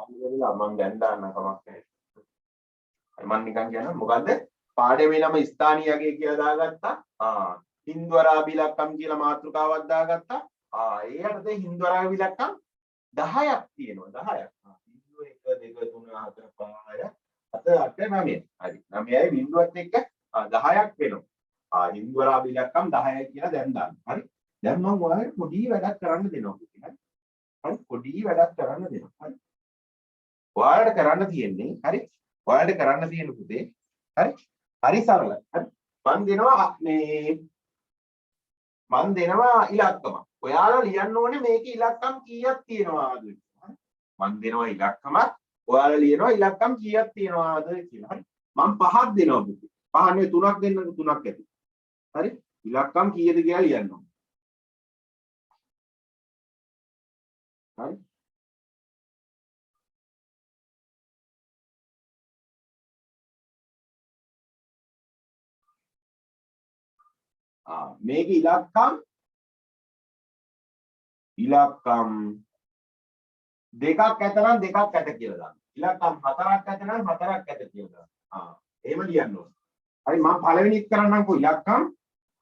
මම දැන් දාන්න කමක් නැහැ. මම නිකන් කියනවා මොකද්ද? පාඩමේ නම ස්ථානීයගේ කියලා දාගත්තා. හින්දුවරා විලක්කම් කියලා මාතෘකාවක් දාගත්තා. ඒ යටතේ හින්දුවරා විලක්කම් 10ක් තියෙනවා 10ක්. 1 2 3 4 5 7 8 9. හරි. 9යි බිඳුවත් එක්ක 10ක් වෙනවා. හින්දුවරා විලක්කම් 10යි කියලා දැන් දාන්න. හරි. දැන් මම ඔයාලට පොඩි වැඩක් කරන්න දෙනවා. හරි. පොඩි වැඩක් කරන්න දෙනවා. හරි. ඔයාලට කරන්න තියෙන්නේ හරි. ඔයාලට කරන්න තියෙන පුතේ හරි. හරි සරලයි. හරි. මම දෙනවා ඉලක්කම. ඔයාලා ලියන්න ඕනේ මේකේ ඉලක්කම් කීයක් තියෙනවාද කියලා. මම දෙනවා ඉලක්කමක්. ඔයාලා ලියනවා ඉලක්කම් කීයක් තියෙනවාද කියලා. හරි. මම පහක් දෙනවා පුතේ. පහ නෙවෙයි තුනක් දෙන්නකො තුනක් ඇති. හරි. ඉලක්කම් කීයද කියලා ලියන්න ඕනේ. හරි. මේක ඉලක්කම් දෙකක් ඇත නම් දෙකක් ඇත කියලා දාන්න. ඉලක්කම් හතරක් ඇත නම් හතරක් ඇත කියලා දාන්න. එහෙම ලියන්න ඕනේ. හරි මම පළවෙනි එක කරන්නම්කෝ ඉලක්කම්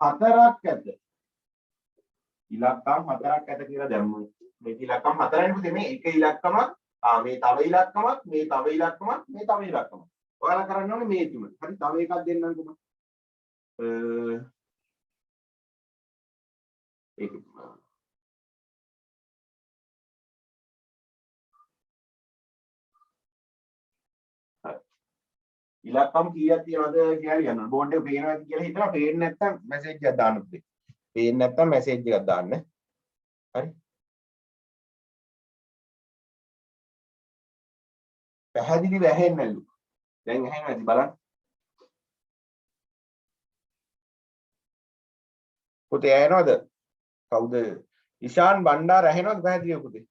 හතරක් ඇත. ඉලක්කම් හතරක් ඇත කියලා දැම්මොත් මේක ඉලක්කම් හතරයි පුතේ මේ එක ඉලක්කමක් මේ තව ඉලක්කමක් මේ තව ඉලක්කමක් මේ තව ඉලක්කමක්. ඔයාලා කරන්න ඕනේ මේ තුන. හරි තව එකක් දෙන්නම්කෝ මම. ඒක ඉලක්කම් කීයක් තියෙනවද කියලා ලියන්න. බෝඩ් එක පේනවාද කියලා හිතලා පේන්නේ නැත්නම් මැසේජ් එකක් දාන්න පුතේ. පේන්නේ නැත්නම් මැසේජ් එකක් දාන්න. හරි. පැහැදිලි වැහෙන්නේ නැලු. දැන් ඇහෙනවද බලන්න. පුතේ ඇහෙනවද? කවුද? ඉෂාන් බණ්ඩාර ඇහෙනවද පැහැදිලිව පුතේ?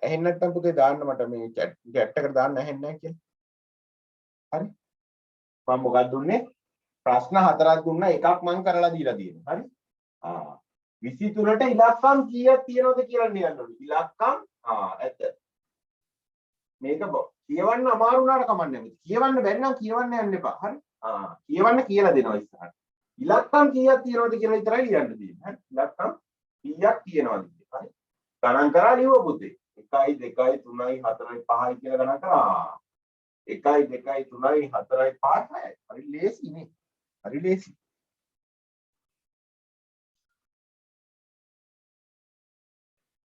ඇහෙන්නේ නැත්නම් පුතේ දාන්න මට මේ chat එකට දාන්න ඇහෙන්නේ නැහැ කියලා. හරි. මම මොකක්ද දුන්නේ? ප්‍රශ්න හතරක් දුන්නා එකක් මම කරලා දීලා තියෙනවා. හරි. 23ට ඉලක්කම් කීයක් තියෙනවද කියලා ලියන්න ඕනේ. ඉලක්කම් ඇත. මේක කියවන්න අමාරු වුණාට කමක් නැහැ. කියවන්න බැරි නම් කියවන්න යන්න එපා. හරි. කියවන්න කියලා දෙනවා ඉස්සරහට. ඉලක්කම් කීයක් තියෙනවද කියලා විතරයි ලියන්න තියෙන්නේ. හරි. ඉලක්කම් කීයක් තියෙනවද කියලා. හරි. ගණන් කරලා ලියව පුතේ. 1 2 3 4 5 කියලා ගණන් කරා. 1 2 3 4 5 6යි. හරි ලේසි නේ. හරි ලේසි.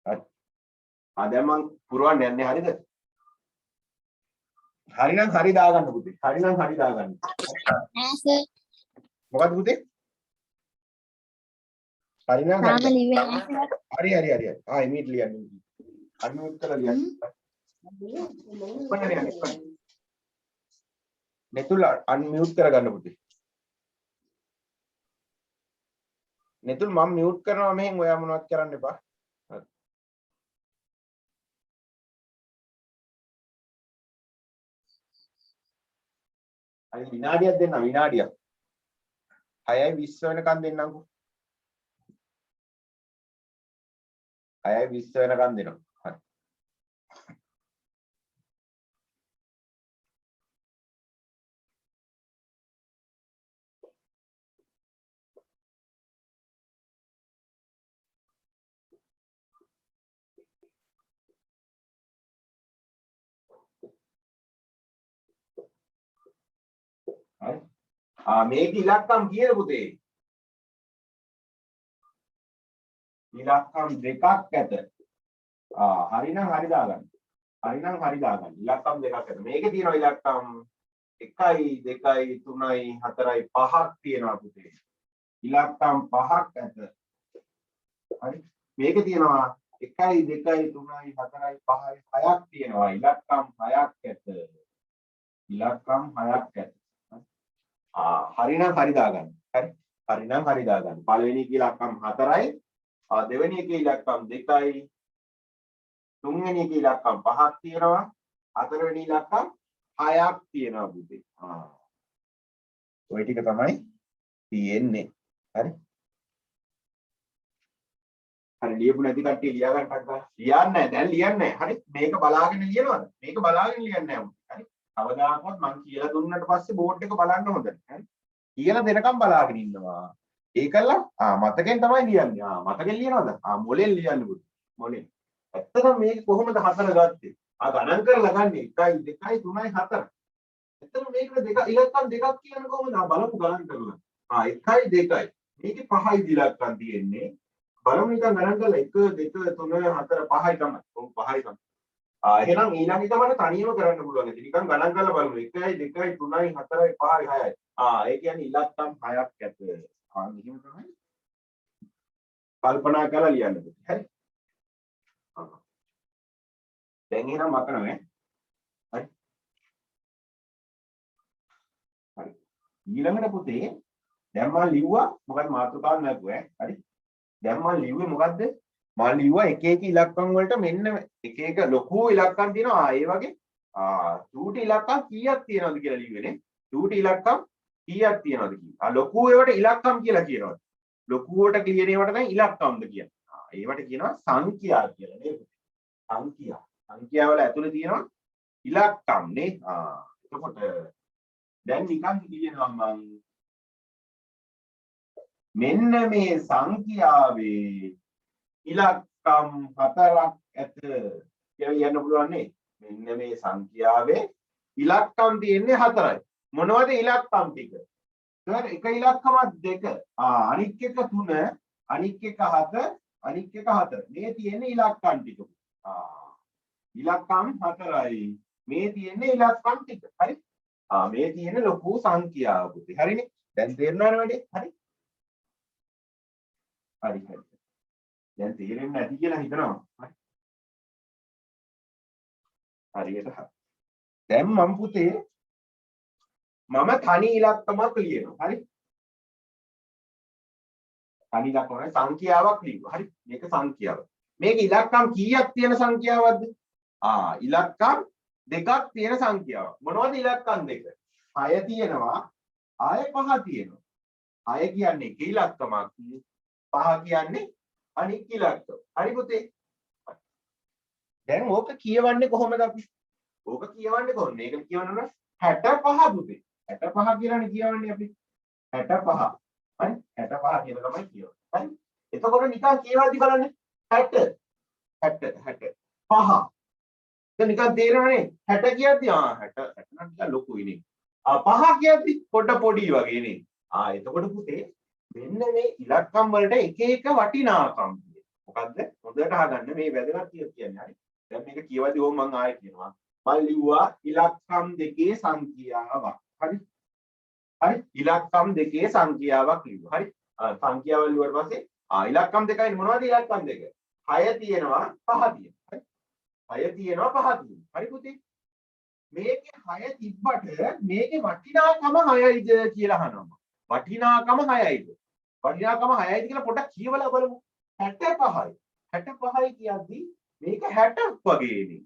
හරි. දැන් මම පුරවන්න යන්නේ හරිද? හරිනම් හරි දාගන්න පුතේ. හරිනම් හරි දාගන්න. නෑ සර්. මොකද පුතේ? හරිනම් තාම ලිව්වේ නෑ සර්. හරි. ඉමීඩියට්ලි යන්න. අන්මියුට් කරලා ලියන්න. නෙතුල් අන්මියුට් කරගන්න පුතේ. නෙතුල් මම මියුට් කරනවා මෙහෙන් ඔයා මොනවත් කරන්න එපා. හරි. හරි විනාඩියක් දෙන්න විනාඩියක්. 6:20 වෙනකන් දෙන්නම්කෝ. 6:20 වෙනකන් දෙනවා. හරි. හරි. මේක ඉලක්කම් කීයද පුතේ? ඉලක්කම් දෙකක් ඇත. හරිනම් හරි දාගන්න. හරිනම් හරි දාගන්න. ඉලක්කම් දෙකක් ඇත. මේකේ තියෙනවා ඉලක්කම් 1 2 3 4 5ක් තියෙනවා පුතේ. ඉලක්කම් 5ක් ඇත. හරි. මේකේ තියෙනවා 1 2 3 4 5 6ක් තියෙනවා. ඉලක්කම් 6ක් ඇත. ඉලක්කම් 6ක් ඇත. හරිනම් හරි දාගන්න. හරි. හරිනම් හරි දාගන්න. පළවෙනි එක ඉලක්කම් 4යි. දෙවෙනි එක ඉලක්කම් 2යි. තුන්වෙනි එක ඉලක්කම් 5ක් තියෙනවා. හතරවෙනි ඉලක්කම් 6ක් තියෙනවා පුතේ. ඔය ටික තමයි තියෙන්නේ. හරි. හරි ලියපු නැති කට්ටිය ලියා ගන්න ටක් ගාලා. ලියන්නේ නැහැ. දැන් ලියන්නේ නැහැ. හරි. මේක බලාගෙන ලියනවද? මේක බලාගෙන ලියන්නේ නැහැ. හරි. කවදාකවත් මම කියලා දුන්නාට පස්සේ බෝඩ් එක බලන්න හොඳ නැහැ. හරි. කියලා දෙනකම් බලාගෙන ඉන්නවා. ඒකල මතකෙන් තමයි ලියන්නේ. මතකෙන් ලියනවද? මොලෙන් ලියන්න බුදු. මොලෙන්. ඇත්තටම මේක කොහොමද හතර ගත්තේ? ගණන් කරලා ගන්නේ 1 2 3 4. ඇත්තටම මේකට දෙක ඉලක්කම් දෙකක් කියන්නේ කොහොමද? බලමු ගණන් කරලා. 1 2. මේකේ 5යි ඉලක්කම් තියෙන්නේ. බලමු නිකන් ගණන් කරලා 1 2 3 4 5යි තමයි. ඔව් 5යි තමයි. එහෙනම් ඊළඟ එක මට තනියම කරන්න පුළුවන්. ඉතින් නිකන් ගණන් කරලා බලමු. 1 2 3 4 5 6යි. ඒ කියන්නේ ඉලක්කම් 6ක් ඇත. මෙහෙම තමයි. කල්පනා කරලා ලියන්න පුතේ. හරි. දැන් එහෙනම් මතනවා ඈ. හරි. හරි. ඊළඟට පුතේ දැන් මම ලිව්වා මොකද මාතෘකාවක් නැතුව ඈ. හරි. දැන් මම ලිව්වේ මොකද්ද? මම ලිව්වා එක එක ඉලක්කම් වලට මෙන්න එක එක ලොකු ඉලක්කම් තියෙනවා. ඒ වගේ චූටි ඉලක්කම් කීයක් තියෙනවද කියලා ලිව්වේනේ. චූටි ඉලක්කම් කීයක් තියෙනවද කියලා. ලොකු ඒවට ඉලක්කම් කියලා කියනවා. ලොකුවට කියන ඒවට දැන් ඉලක්කම්ද කියන්නේ. ඒවට කියනවා සංඛ්‍යා කියලා නේද? සංඛ්‍යා. සංඛ්‍යා වල ඇතුලේ තියෙනවා ඉලක්කම් නේ. එතකොට දැන් නිකන් කියනවා මම මෙන්න මේ සංඛ්‍යාවේ ඉලක්කම් 4ක් ඇත කියලා කියන්න පුළුවන් නේ. මෙන්න මේ සංඛ්‍යාවේ ඉලක්කම් තියෙන්නේ 4යි. මොනවද ඉලක්කම් ටික? එක ඉලක්කමක් 2. අනික් එක 3, අනික් එක 7, අනික් එක 4. මේ තියෙන්නේ ඉලක්කම් ටික. ඉලක්කම් 4යි. මේ තියෙන්නේ ඉලක්කම් ටික. හරි? මේ තියෙන්නේ ලොකු සංඛ්‍යාව පුතේ. හරිනේ? දැන් තේරෙනවද වැඩි? හරි? හරි හරි. දැන් තේරෙන්නේ නැති කියලා හිතනවා. හරි. හරියට හරි. දැන් මම පුතේ මම තනි ඉලක්කමක් ලියනවා. හරි? තනි ඉලක්කම සංඛ්‍යාවක් ලියුවා. හරි? මේක සංඛ්‍යාව. මේක ඉලක්කම් කීයක් තියෙන සංඛ්‍යාවක්ද? ඉලක්කම් දෙකක් තියෙන සංඛ්‍යාවක්. මොනවද ඉලක්කම් දෙක? 6 තියෙනවා, ආයෙ 5 තියෙනවා. 6 කියන්නේ එක ඉලක්කමක්. 5 කියන්නේ අනික් ඉලක්කම. හරි පුතේ. දැන් ඕක කියවන්නේ කොහොමද අපි? ඕක කියවන්නේ කොහොමද? මේක කියවන්න 65 පුතේ. 65 කියලානේ කියවන්නේ අපි. 65. හරි? 65 කියන ළමයි කියවන්නේ. හරි? එතකොට නිකන් කියවද්දි බලන්න 60 60 65. දැන් නිකන් තේරෙනවනේ 60 කියද්දි 60 නම් ටිකක් ලොකුයි නේ. 5 කියද්දි පොඩි වගේ නේ. එතකොට පුතේ මෙන්න මේ ඉලක්කම් වලට එක එක වටිනාකම් තියෙනවා. මොකද්ද? හොඳට අහගන්න මේ වැදගත් කියන්නේ. හරි. දැන් මේක කියවද්දි ඕම මම ආයෙ කියනවා. මම ලිව්වා ඉලක්කම් දෙකේ සංඛ්‍යාවක්. හරි? හරි? ඉලක්කම් දෙකේ සංඛ්‍යාවක් ලිව්වා. හරි? සංඛ්‍යාව ලිව්වට පස්සේ ඉලක්කම් දෙකයි මොනවද ඉලක්කම් දෙක? 6 තියෙනවා 5 තියෙනවා. හරි? 6 තියෙනවා 5 තියෙනවා. හරි පුතේ? මේකේ 6 තිබ්බට මේකේ වටිනාකම 6යිද කියලා අහනවා. වටිනාකම 6යිද? වටිනාකම 6යිද කියලා පොඩ්ඩක් කියවලා බලමු. 65යි. 65යි කියද්දි මේක 60ක් වගේනේ.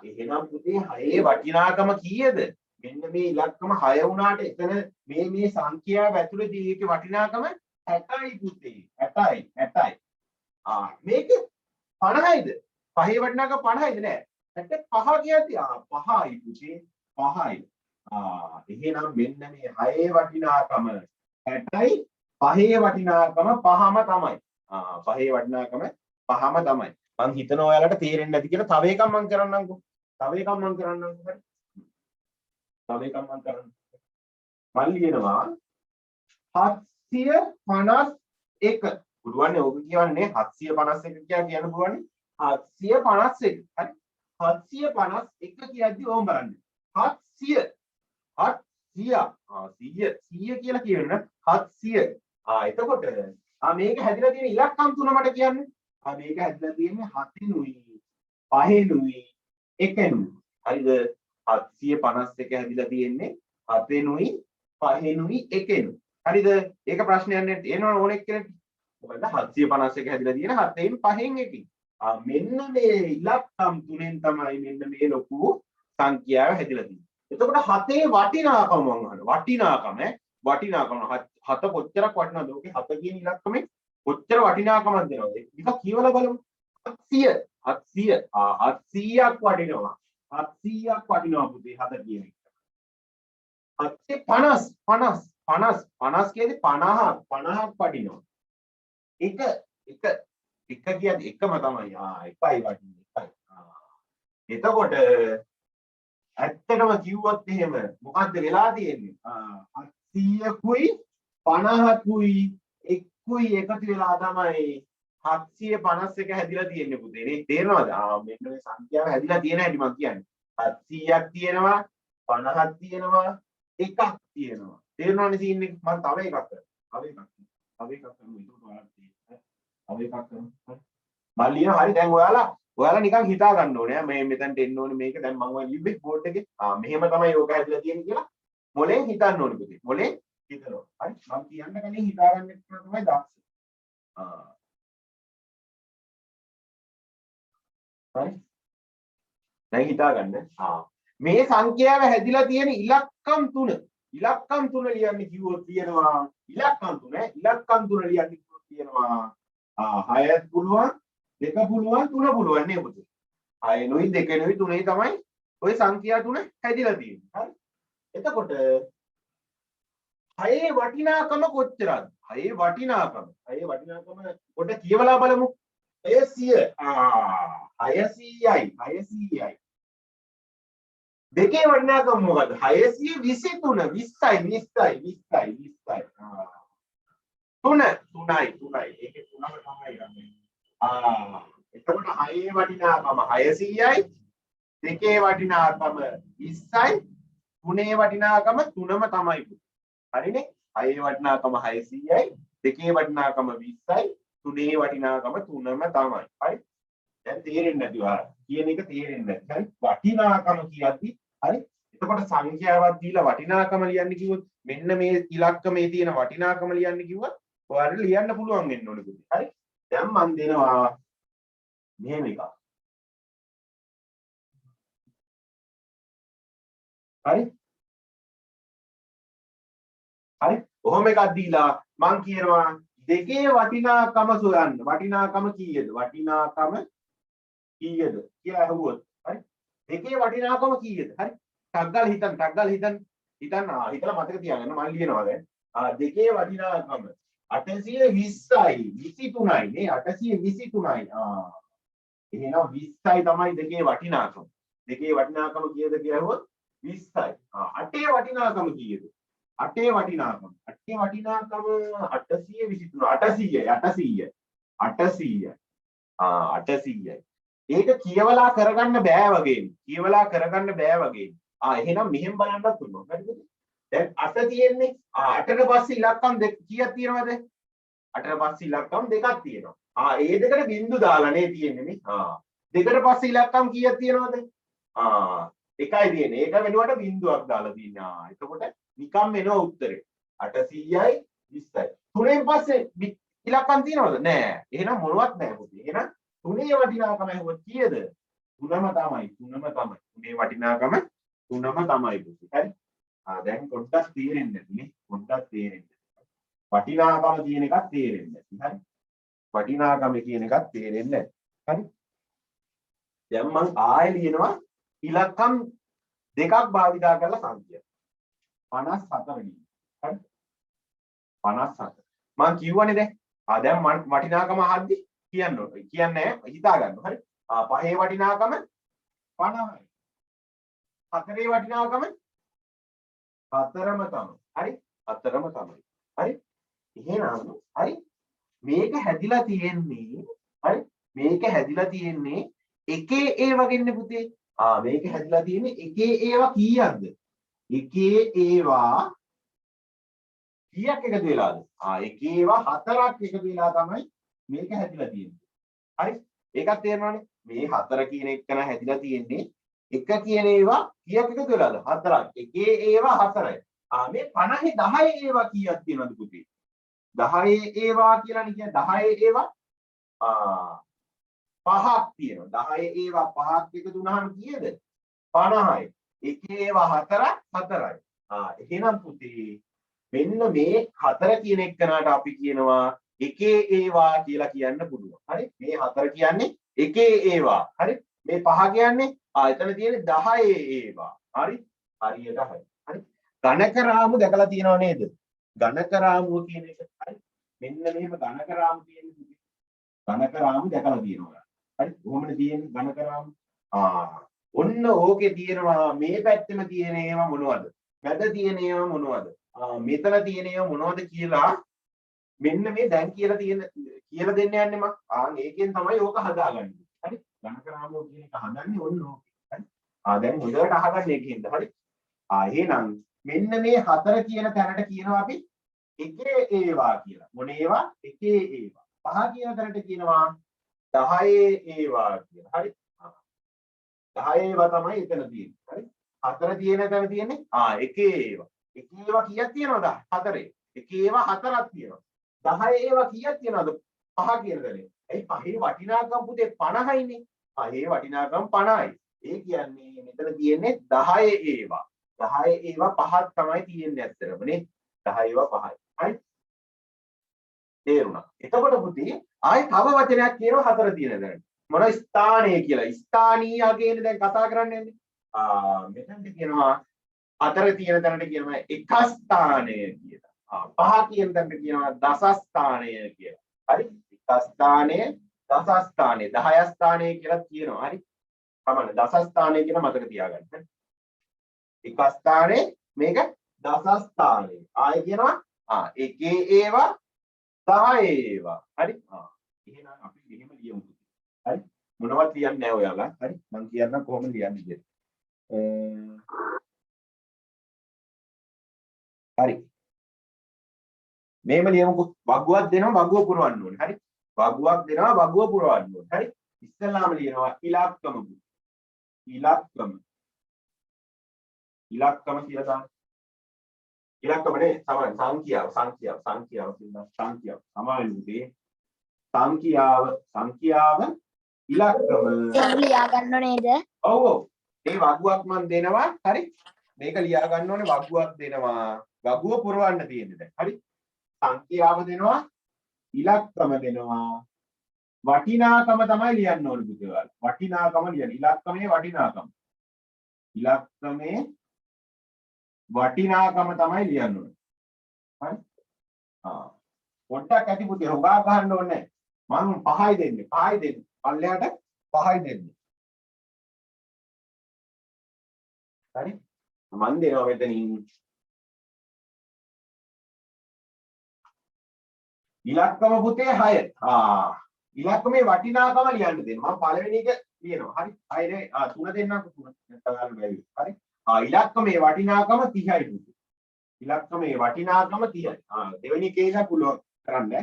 එහෙනම් පුතේ 6 වටිනාකම කීයද? මෙන්න මේ ඉලක්කම 6 වුණාට එතන මේ සංඛ්‍යාව ඇතුළේදී ඒකේ වටිනාකම 60යි පුතේ. 60යි 60යි. මේක 50යිද? 5 වටිනාකම 50යිද නෑ? 65 කියද්දි 5යි පුතේ 5යි. එහෙනම් මෙන්න මේ 6 වටිනාකම 60යි 5 වටිනාකම 5ම තමයි. 5 වටිනාකම 5ම තමයි. මං හිතනවා ඔයාලට තේරෙන්නේ නැති කියලා තව එකක් මං කරන්නම්කෝ. තව එකක් මං කරන්නම්කෝ. හරි. තව එකක් මං කරන්න. මං ලියනවා 751. පුළුවන් නේ ඔබ කියන්නේ 751 කියලා කියන්න පුළුවන් නේ. 751. හරි. 751 කියද්දි ඕම් බලන්න. 700 කියලා කියවෙන 700. එතකොට මේක හැදිලා තියෙන ඉලක්කම් තුන මට කියන්නේ. මේක හැදිලා තියෙන්නේ 7නුයි 5නුයි 1නුයි. හරිද? 751 හැදිලා තියෙන්නේ 7නුයි 5නුයි 1නුයි. හරිද? ඒක ප්‍රශ්නයක් නෙවෙයි. එනවා ඕනෙක් කෙනෙක්. මොකද 751 හැදිලා තියෙන 7න් 5න් 1කින්. මෙන්න මේ ඉලක්කම් තුනෙන් තමයි මෙන්න මේ ලොකු සංඛ්‍යාව හැදිලා තියෙන්නේ. එතකොට 7 වටිනාකම මම අහනවා. වටිනාකම 7 කොච්චරක් වටිනවද? ඕකේ 7 කියන ඉලක්කමේ කොච්චර වටිනාකමක් දෙනවද? ටිකක් කියවලා බලමු. 700 700ක් වටිනවා. 700ක් වටිනවා පුතේ 7 කියන එක. 750 කියන්නේ 50ක් වටිනවා. එක කියන්නේ එකම තමයි. එකයි වටින්නේ එකයි. එතකොට ඇත්තටම කිව්වොත් එහෙම මොකද්ද වෙලා තියෙන්නේ? 700කුයි 50කුයි එක්කුයි එකතු වෙලා තමයි 751 හැදිලා තියෙන්නේ පුතේ. නේ තේරෙනවද? මෙන්න මේ සංඛ්‍යාව හැදිලා තියෙන හැටි මම කියන්නේ. 700ක් තියෙනවා 50ක් තියෙනවා එකක් තියෙනවා. තේරෙනවනේ සීන් එක? මම තව එකක් කරනවා. තව එකක් කරමු. ඒක ඔයාලට තේරෙන්නේ. තව එකක් කරමු. මම ලියන හරි දැන් ඔයාලා නිකන් හිතා ගන්න ඕනේ. මේ මෙතනට එන්න ඕනේ මේක දැන් මම ඔය ලිව්වේ බෝඩ් එකේ. මෙහෙම තමයි ඕක හැදිලා තියෙන්නේ කියලා මොලෙන් හිතන්න ඕනේ පුතේ. මොලෙන් හිතනවා. හරි මම කියන්න කලින් හිතා ගන්න එක තමයි දක්ෂ. හරි දැන් හිතා ගන්න. මේ සංඛ්‍යාව හැදිලා තියෙන ඉලක්කම් 3 ලියන්න කිව්වොත් තියෙනවා ඉලක්කම් 3 ලියන්න කිව්වොත් තියෙනවා 6ක් පුළුවන් 2 පුළුවන් 3 පුළුවන් නේ පුතේ. 6 නුයි 2 නුයි 3යි තමයි ওই සංඛ්‍යා 3 හැදිලා තියෙන්නේ. හරි එතකොට 6 වටිනාකම කොච්චරද? 6 වටිනාකම කොට කියවලා බලමු. 600යි දෙකේ වටිනාකම මොකද්ද? 623 20යි 3යි ඒකේ 3ම තමයි ගන්නේ. එතකොට 6 වටිනාකම 600යි දෙකේ වටිනාකම 20යි 3ේ වටිනාකම 3ම තමයි. හරිනේ? 6 වටිනාකම 600යි දෙකේ වටිනාකම 20යි 3ේ වටිනාකම 3ම තමයි. හරි? දැන් තේරෙන්නේ නැති ඔයාලා. කියන එක තේරෙන්නේ නැහැ. හරි? වටිනාකම කියද්දි හරි? එතකොට සංඛ්‍යාවක් දීලා වටිනාකම ලියන්න කිව්වොත් මෙන්න මේ ඉලක්කමේ තියෙන වටිනාකම ලියන්න කිව්වොත් ඔයාලට ලියන්න පුළුවන් වෙන්න ඕනේ පුතේ. හරි? දැන් මම දෙනවා මෙහෙම එකක්. හරි? ඔහොම එකක් දීලා මං කියනවා දෙකේ වටිනාකම සොයන්න. වටිනාකම කීයද? කියලා අහුවොත්. හරි? දෙකේ වටිනාකම කීයද? හරි? ටග්ගල් හිතන්න. හිතලා මතක තියාගන්න මම ලියනවා දැන්. දෙකේ වටිනාකම 820යි 23යි නේ 823යි. එහෙනම් 20යි තමයි දෙකේ වටිනාකම. දෙකේ වටිනාකම කීයද කියලා අහුවොත් 20යි. 8ේ වටිනාකම කීයද? 8ේ වටිනාකම 823 800යි. ඒක කියවලා කරගන්න බෑ වගේ. එහෙනම් මෙහෙම බලන්නත් පුළුවන්. හරිද? දැන් 8 තියෙන්නේ. 8ට පස්සේ ඉලක්කම් කීයක් තියෙනවද? 8ට පස්සේ ඉලක්කම් දෙකක් තියෙනවා. ඒ දෙකට බිංදු දාලා නේ තියෙන්නේ නේ. දෙකට පස්සේ ඉලක්කම් කීයක් තියෙනවද? එකයි තියෙන්නේ. ඒක වෙනුවට බිංදුවක් දාලා තියෙනවා. එතකොට නිකම් එනවා උත්තරේ. 800යි 20යි. 3න් පස්සේ ඉලක්කම් තියෙනවද? නෑ. එහෙනම් මොනවත් නෑ පුතේ. එහෙනම් 3ේ වටිනාකම ඇහුවොත් කීයද? 3ම තමයි. 3ේ වටිනාකම 3ම තමයි පුතේ. හරි? දැන් පොඩ්ඩක් තේරෙන්නේ නැති නේ. වටිනාකම කියන එකක් තේරෙන්නේ නැති. හරි? වටිනාකම කියන එකක් තේරෙන්නේ නැති. හරි? දැන් මම ආයෙ ලියනවා ඉලක්කම් දෙකක් භාවිතා කරලා සංඛ්‍යා 54 නේ. හරි? 57. මම කියවනේ දැන්. දැන් මම වටිනාකම අහද්දි කියන්න ඕනේ. කියන්නේ හිතා ගන්න. හරි? 5ේ වටිනාකම 50යි. 4ේ වටිනාකම 4ම තමයි. හරි? 4ම තමයි. හරි? එහෙනම් හරි? මේක හැදිලා තියෙන්නේ එකේ ඒවා ගෙන්නේ පුතේ. මේක හැදිලා තියෙන්නේ එකේ ඒවා කීයක්ද? එකේ ඒවා කීයක් එකතු වෙලාද? එකේ ඒවා 4ක් එකතු වෙලා තමයි මේක හැදිලා තියෙන්නේ. හරි? ඒකත් තේරෙනවනේ. මේ 4 කියන එක න හැදිලා තියෙන්නේ එක කියන ඒවා කීයක් එකතු වෙලාද? 4ක්. එකේ ඒවා 4යි. මේ 50 10 ඒවා කීයක් තියෙනවද පුතේ? 10 ඒවා කියලානේ කියන්නේ 10 ඒවා 5ක් තියෙනවා. 10 ඒවා 5ක් එකතු වුණාම කීයද? 50යි. එකේ ඒවා 4යි. එහෙනම් පුතේ මෙන්න මේ 4 කියන එකනට අපි කියනවා එකේ ඒවා කියලා කියන්න පුළුවන්. හරි? මේ 4 කියන්නේ එකේ ඒවා. හරි? මේ 5 කියන්නේ එතන තියෙන්නේ 10 ඒවා. හරි? හරියට හරි. හරි? ගණක රාමු දැකලා තියෙනව නේද? ගණක රාමුව කියන එක. හරි? මෙන්න මෙහෙම ගණක රාමු තියෙන්නේ. ගණක රාමු දැකලා තියෙනවා. හරි? කොහොමද තියෙන්නේ ගණක රාමු? ඔන්න ඕකේ තියෙනවා මේ පැත්තෙම තියෙන ඒවා මොනවද? මැද තියෙන ඒවා මොනවද? මෙතන තියෙන ඒවා මොනවද කියලා මෙන්න මේ දැන් කියලා දෙන්න යන්නේ මම. ඒකෙන් තමයි ඕක හදාගන්නේ. හරි? ගණක රාමුව කියන එක හදන්නේ ඔන්න ඕකේ. හරි? දැන් හොඳට අහගන්න එකකින්ද හරි? එහෙනම් මෙන්න මේ 4 කියන තැනට කියනවා අපි එකේ ඒවා කියලා. මොන ඒවා? එකේ ඒවා. 5 කියන තැනට කියනවා 10 ඒවා කියලා. හරි? 10 ඒවා තමයි එතන තියෙන්නේ. හරි? 4 තියෙන තැන තියෙන්නේ එකේ ඒවා. එකේ ඒවා කීයක් තියෙනවද? 4. එකේ ඒවා 4ක් තියෙනවා. 10 ඒවා කීයක් තියෙනවද? 5 කියන තැනේ. ඒ පහේ වටිනාකම් පුතේ 50යිනේ. පහේ වටිනාකම් 50යි. ඒ කියන්නේ මෙතන තියෙන්නේ 10 ඒවා. 10 ඒවා 5ක් තමයි තියෙන්නේ ඇත්තටම නේ. 10 ඒවා 5යි. හරි? තේරුණා. එතකොට පුතේ ආයේ තව වචනයක් කියනවා 4 තියෙන තැනට. මොන ස්ථානය කියලා. ස්ථානීය කියන දැන් කතා කරන්නේ නැන්නේ. මෙතනට කියනවා 4 තියෙන තැනට කියනවා එක ස්ථානය කියලා. 5 කියන තැනට කියනවා දස ස්ථානය කියලා. හරි? එක ස්ථානය, දස ස්ථානය, 10 ස්ථානය කියලා කියනවා. හරි? තමයි දස ස්ථානය කියලා මතක තියාගන්න. එක ස්ථානය මේක දස ස්ථානය. ආයෙ කියනවා එකේ ඒවා 10 ඒවා. හරි? එහෙනම් අපි මෙහෙම ලියමු. හරි? මොනවත් ලියන්නේ නැහැ ඔයාලා. හරි? මම කියන්නම් කොහොමද ලියන්නේ කියලා. හරි. මේම ලියමුකෝ. වගුවක් දෙනවා වගුව පුරවන්න ඕනේ. හරි? වගුවක් දෙනවා වගුව පුරවන්න ඕනේ. හරි? ඉස්සෙල්ලාම ලියනවා ඉලක්කම. ඉලක්කම. ඉලක්කම කියලා දාන්න. ඉලක්කමනේ සමාන සංඛ්‍යාව කියන සංඛ්‍යාව. සමානුනේ සංඛ්‍යාව ඉලක්කම. ලියා ගන්නව නේද? ඔව්. මේ වගුවක් මම දෙනවා. හරි? මේක ලියා ගන්න ඕනේ වගුවක් දෙනවා. වගුව පුරවන්න තියෙන්නේ දැන්. හරි? සංඛ්‍යාව දෙනවා. ඉලක්කම දෙනවා. වටිනාකම තමයි ලියන්න ඕනේ පුතේ ඔයාලා. වටිනාකම ලියන්න. ඉලක්කමේ වටිනාකම. ඉලක්කමේ වටිනාකම තමයි ලියන්න ඕනේ. හරි? පොඩ්ඩක් ඇති පුතේ හොගා ගන්න ඕනේ. මම 5යි දෙන්නේ. 5යි දෙන්නේ. පල්ලෙහාට 5යි දෙන්නේ. හරි? මම දෙනවා මෙතනින්. ඉලක්කම පුතේ 6. ඉලක්කමේ වටිනාකම ලියන්න දෙන්න. මම පළවෙනි එක ලියනවා. හරි? 6නේ 3 දෙන්නක 3 නැත්නම් ගන්න බැරි. හරි? ඉලක්කමේ වටිනාකම 30යි පුතේ. ඉලක්කමේ වටිනාකම 30යි. දෙවෙනි කේස පුළුවන් කරන්න.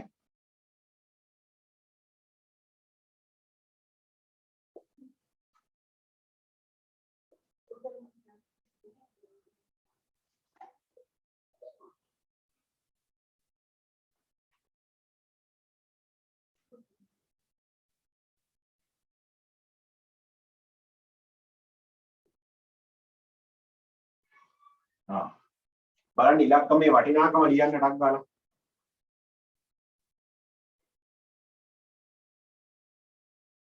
බලන්න ඉලක්කමේ වටිනාකම ලියන්න ටක් ගාලා.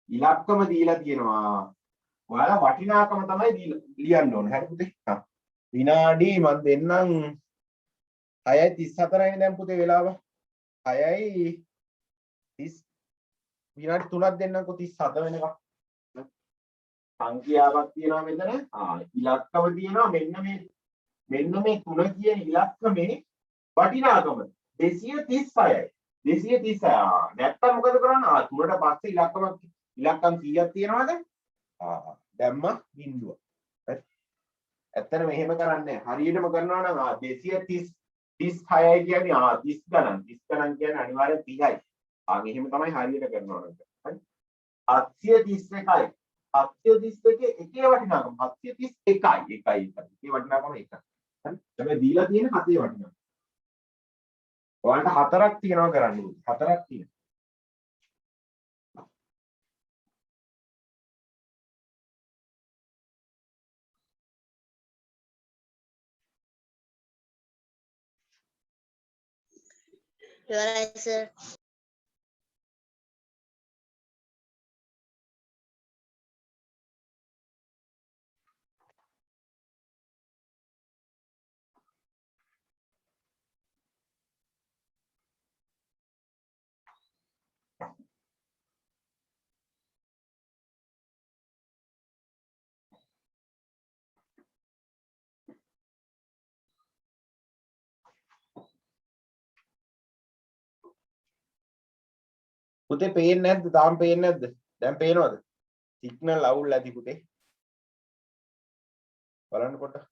ඉලක්කම දීලා තියෙනවා. ඔයාලා වටිනාකම තමයි ලියන්න ඕනේ. හරි පුතේ? විනාඩි මම දෙන්නම් 6:34යි දැන් පුතේ වෙලාව. 6:30 විනාඩි 3ක් දෙන්නම්කෝ 37 වෙනකම්. සංඛ්‍යාවක් තියෙනවා මෙතන. ඉලක්කම තියෙනවා මෙන්න මේ 3 කියන ඉලක්කමේ වටිනාකම 236යි. 236. නැත්තම් මොකද කරන්නේ? 3ට පස්සේ ඉලක්කම් කීයක් තියෙනවද? දැම්ම බිඳුව. හරි. ඇත්තටම මෙහෙම කරන්නේ හරියටම කරනවා නම් 236යි කියන්නේ 30 ගණන්. 30 ගණන් කියන්නේ අනිවාර්යෙන් 30යි. එහෙම තමයි හරියට කරනවා නම්. හරි. 731යි. 731 එකේ වටිනාකම 731යි. එකේ වටිනාකම 1යි. හරි. හැබැයි දීලා තියෙන 7 වටිනාකම. ඔයාලට 4ක් තියනවා කරන්න ඕනේ. 4ක් තියෙනවා. ඉවරයි සර්. පුතේ පේන්නේ නැද්ද? තාම පේන්නේ නැද්ද? දැන් පේනවද? සිග්නල් අවුල් ඇති පුතේ. බලන්න පොඩ්ඩක්.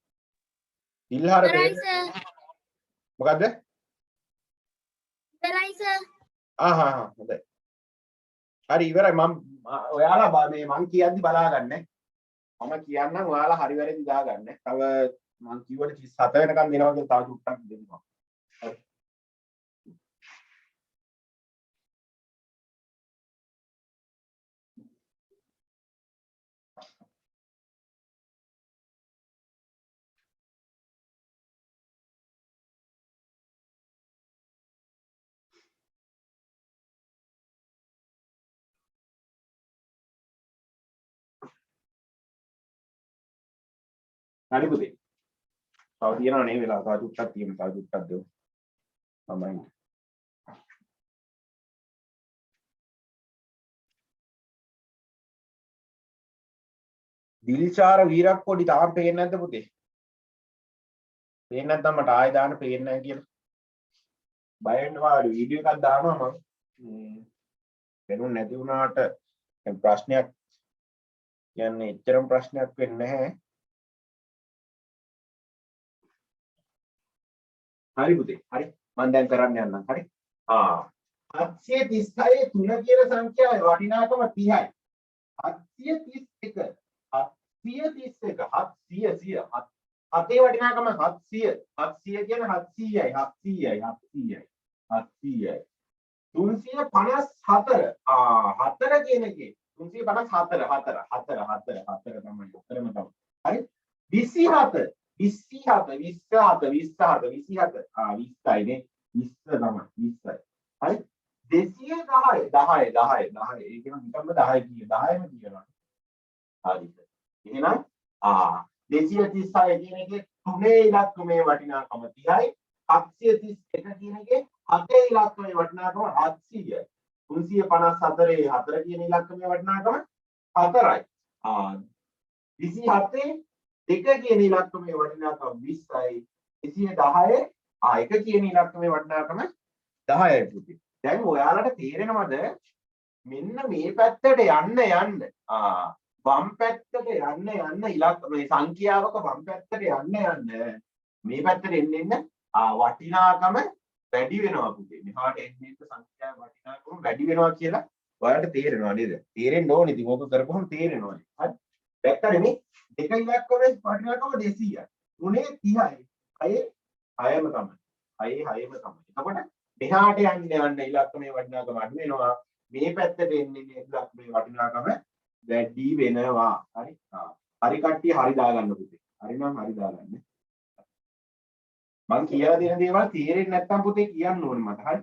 ඉල්හාර පේන්නේ. මොකද්ද? හොඳයි. හරි ඉවරයි. මම ඔයාලා මේ මං කියද්දි බලාගන්න. මම කියන්නම් ඔයාලා හරි වැරදි දාගන්න. තව මං කිව්වට 37 වෙනකන් දෙනවා කියලා තව චුට්ටක් දෙන්නවා. හරි. හරි පුතේ. තව තියෙනවා නේ වෙලාව. තව චුට්ටක් තියෙනවා. තව චුට්ටක් දෙමු. තමයි. දිල්චාර වීරක්කොඩි තාම පේන්නේ නැද්ද පුතේ? පේන්නේ නැත්නම් මට ආයෙ දාන්න පේන්නේ නැහැ කියලා. බය වෙන්න වාඩි වීඩියෝ එකක් දානවා මම. පේනුනේ නැති වුණාට ප්‍රශ්නයක් කියන්නේ එච්චරම ප්‍රශ්නයක් වෙන්නේ නැහැ. හරි පුතේ. හරි. මම දැන් කරන්න යන්නම්. හරි. 736 3 කියන සංඛ්‍යාවේ වටිනාකම 30යි. 731 730 වටිනාකම 700 700 කියන 700යි 354 4 කියන එකේ 354 තමයි උත්තරම තමයි. හරි 27 20යි නේ 20 තමයි 20යි. හරි 210 ඒ කියන නිකම්ම 10 10ම කියනවා. හරිද? එහෙනම් 236 කියන එකේ 3 ඉලක්කමේ වටිනාකම 30යි 731 කියන එකේ 7 ඉලක්කමේ වටිනාකම 700යි 354 4 කියන ඉලක්කමේ වටිනාකම 4යි 27 2 කියන ඉලක්කමේ වටිනාකම 20යි 210 1 කියන ඉලක්කමේ වටිනාකම 10යි පුතේ. දැන් ඔයාලට තේරෙනවද මෙන්න මේ පැත්තට යන්න වම් පැත්තට යන්න ඉලක්ක මේ සංඛ්‍යාවක වම් පැත්තට යන්න මේ පැත්තට එන්න වටිනාකම වැඩි වෙනවා පුතේ. මෙහාට එන්න සංඛ්‍යාව වටිනාකම වැඩි වෙනවා කියලා ඔයාලට තේරෙනවා නේද? තේරෙන්න ඕනේ. ඉතින් ඕක කරපුවම තේරෙනවා. හරි. දැක්කද මේ දෙක ඉලක්කමේ වටිනාකම 200යි. 3 30යි. 6ම තමයි. 6ම තමයි. එතකොට මෙහාට යන්න ඉලක්කමේ වටිනාකම අඩු වෙනවා. මේ පැත්තට එන්නේ ඉලක්කමේ වටිනාකම වැඩි වෙනවා. හරි. හරි කට්ටිය හරි දාගන්න පුතේ. හරි නම් හරි දාගන්න. මං කියලා දෙන දේවල් තේරෙන්නේ නැත්නම් පුතේ කියන්න ඕනේ මට. හරි.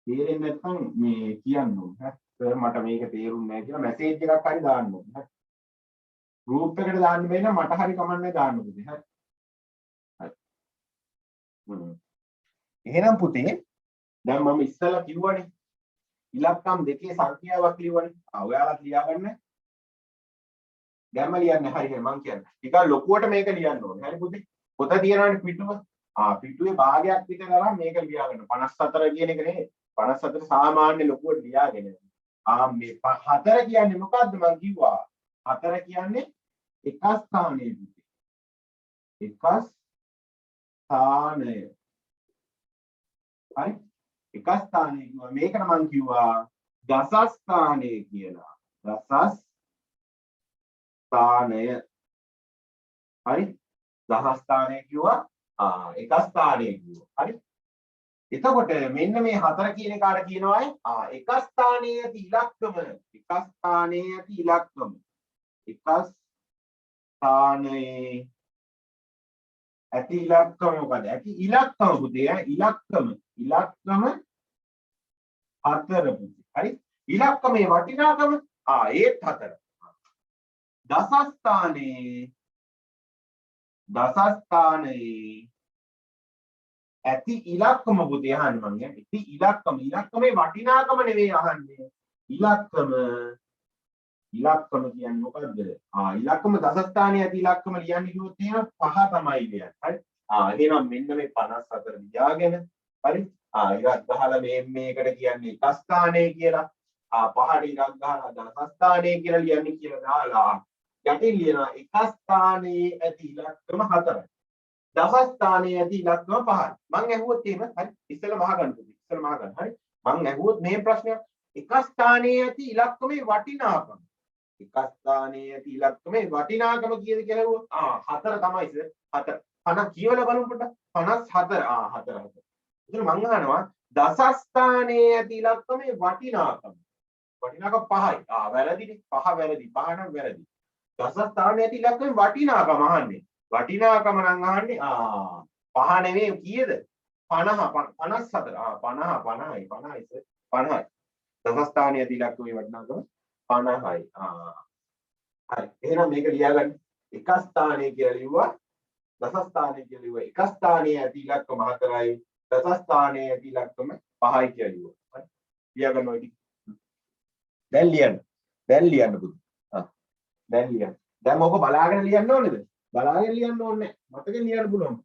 තේරෙන්නේ නැත්නම් මේ කියන්න ඕනේ. හරි. සර් මට මේක තේරුන්නේ නැහැ කියලා මැසේජ් එකක් හරි දාන්න ඕනේ. හරි. ගෲප් එකට දාන්න බැහැ නම් මට හරි කමන්නේ දාන්න පුතේ. හරි. හරි. එහෙනම් පුතේ දැන් මම ඉස්සෙල්ලා කිව්වනේ ඉලක්කම් දෙකේ සංඛ්‍යාවක් ලියවනේ. ඔයාලත් ලියාගන්න. දැන්ම ලියන්න. හරි මම කියන්නේ. ටිකක් ලොකුවට මේක ලියන්න ඕනේ. හරි පුතේ. පොත තියනවනේ පිටුව. පිටුවේ භාගයක් විතර අරන් මේක ලියාගන්න. 54 කියන එක නේ. 54 සාමාන්‍ය ලොකුවට ලියාගෙන. මේ 4 කියන්නේ මොකද්ද මම කිව්වා. 4 කියන්නේ එක ස්ථානයේ පුතේ. එක ස්ථානය. හරි. එක ස්ථානයේ කිව්වා මේකට මම කිව්වා දස ස්ථානය කියලා. දස ස්ථානය. හරි. දස ස්ථානය කිව්වා එක ස්ථානයේ කිව්වා. හරි. එතකොට මෙන්න මේ 4 කියන කාට කියනවා එක ස්ථානයේ ඇති ඉලක්කම එක ස්ථානයේ ඇති ඉලක්කම එක ස්ථානයේ ඇති ඉලක්කම මොකද? ඇති ඉලක්කම පුතේ ඉලක්කම 4 පුතේ. හරි. ඉලක්කමේ වටිනාකම ඒත් 4. දස ස්ථානයේ ඇති ඉලක්කම පුතේ අහන්නේ මම ඇති ඉලක්කමේ වටිනාකම නෙවෙයි අහන්නේ. ඉලක්කම කියන්නේ මොකද්ද? ඉලක්කම දස ස්ථානයේ ඇති ඉලක්කම ලියන්න කිව්වොත් එහෙනම් 5 තමයි ලියන්නේ. හරි. එහෙනම් මෙන්න මේ 54 ලියාගෙන හරි. ඉලක්ක ගහලා මේකට කියන්නේ එක ස්ථානයේ කියලා. පහට ඉරක් ගහලා දස ස්ථානයේ කියලා ලියන්නේ කියලා දාලා යටින් ලියනවා එක ස්ථානයේ ඇති ඉලක්කම 4යි. දස ස්ථානයේ ඇති ඉලක්කම 5යි. මං ඇහුවොත් එහෙම හරි ඉස්සෙල්ලා මහගන්න පුතේ. ඉස්සෙල්ලා මහගන්න. හරි. මං ඇහුවොත් මේ ප්‍රශ්නයක් එක ස්ථානයේ ඇති ඉලක්කමේ වටිනාකම. එක ස්ථානයේ ඇති ඉලක්කමේ වටිනාකම කීයද කියලා ඇහුවොත් 4 තමයි සර්. 4. 50 කියවලා බලමු පොඩ්ඩක්. 54. 4. එතන මං අහනවා දස ස්ථානයේ ඇති ඉලක්කමේ වටිනාකම. වටිනාකම 5යි. වැරදිනේ. 5 වැරදි. 5 නම් වැරදි. දස ස්ථානයේ ඇති ඉලක්කමේ වටිනාකම අහන්නේ. වටිනාකම නම් අහන්නේ 5 නෙවෙයි කීයද? 50 54. 50යි. 50යි. දස ස්ථානයේ ඇති ඉලක්කමේ වටිනාකම 50යි. හරි. එහෙනම් මේක ලියාගන්න. එක ස්ථානයේ කියලා ලිව්වා. දස ස්ථානයේ කියලා ලිව්වා. එක ස්ථානයේ ඇති ඉලක්කම 4යි. දස ස්ථානයේ ඇති ඉලක්කම 5යි කියලා ලිව්වා. හරි. ලියාගන්න ඔය ටික. දැන් ලියන්න පුදු. දැන් ලියන්න. දැන් මොක බලාගෙන ලියන්න ඕනේද? බලාගෙන ලියන්න ඕනේ නැහැ. මතකෙන් ලියන්න පුළුවන්.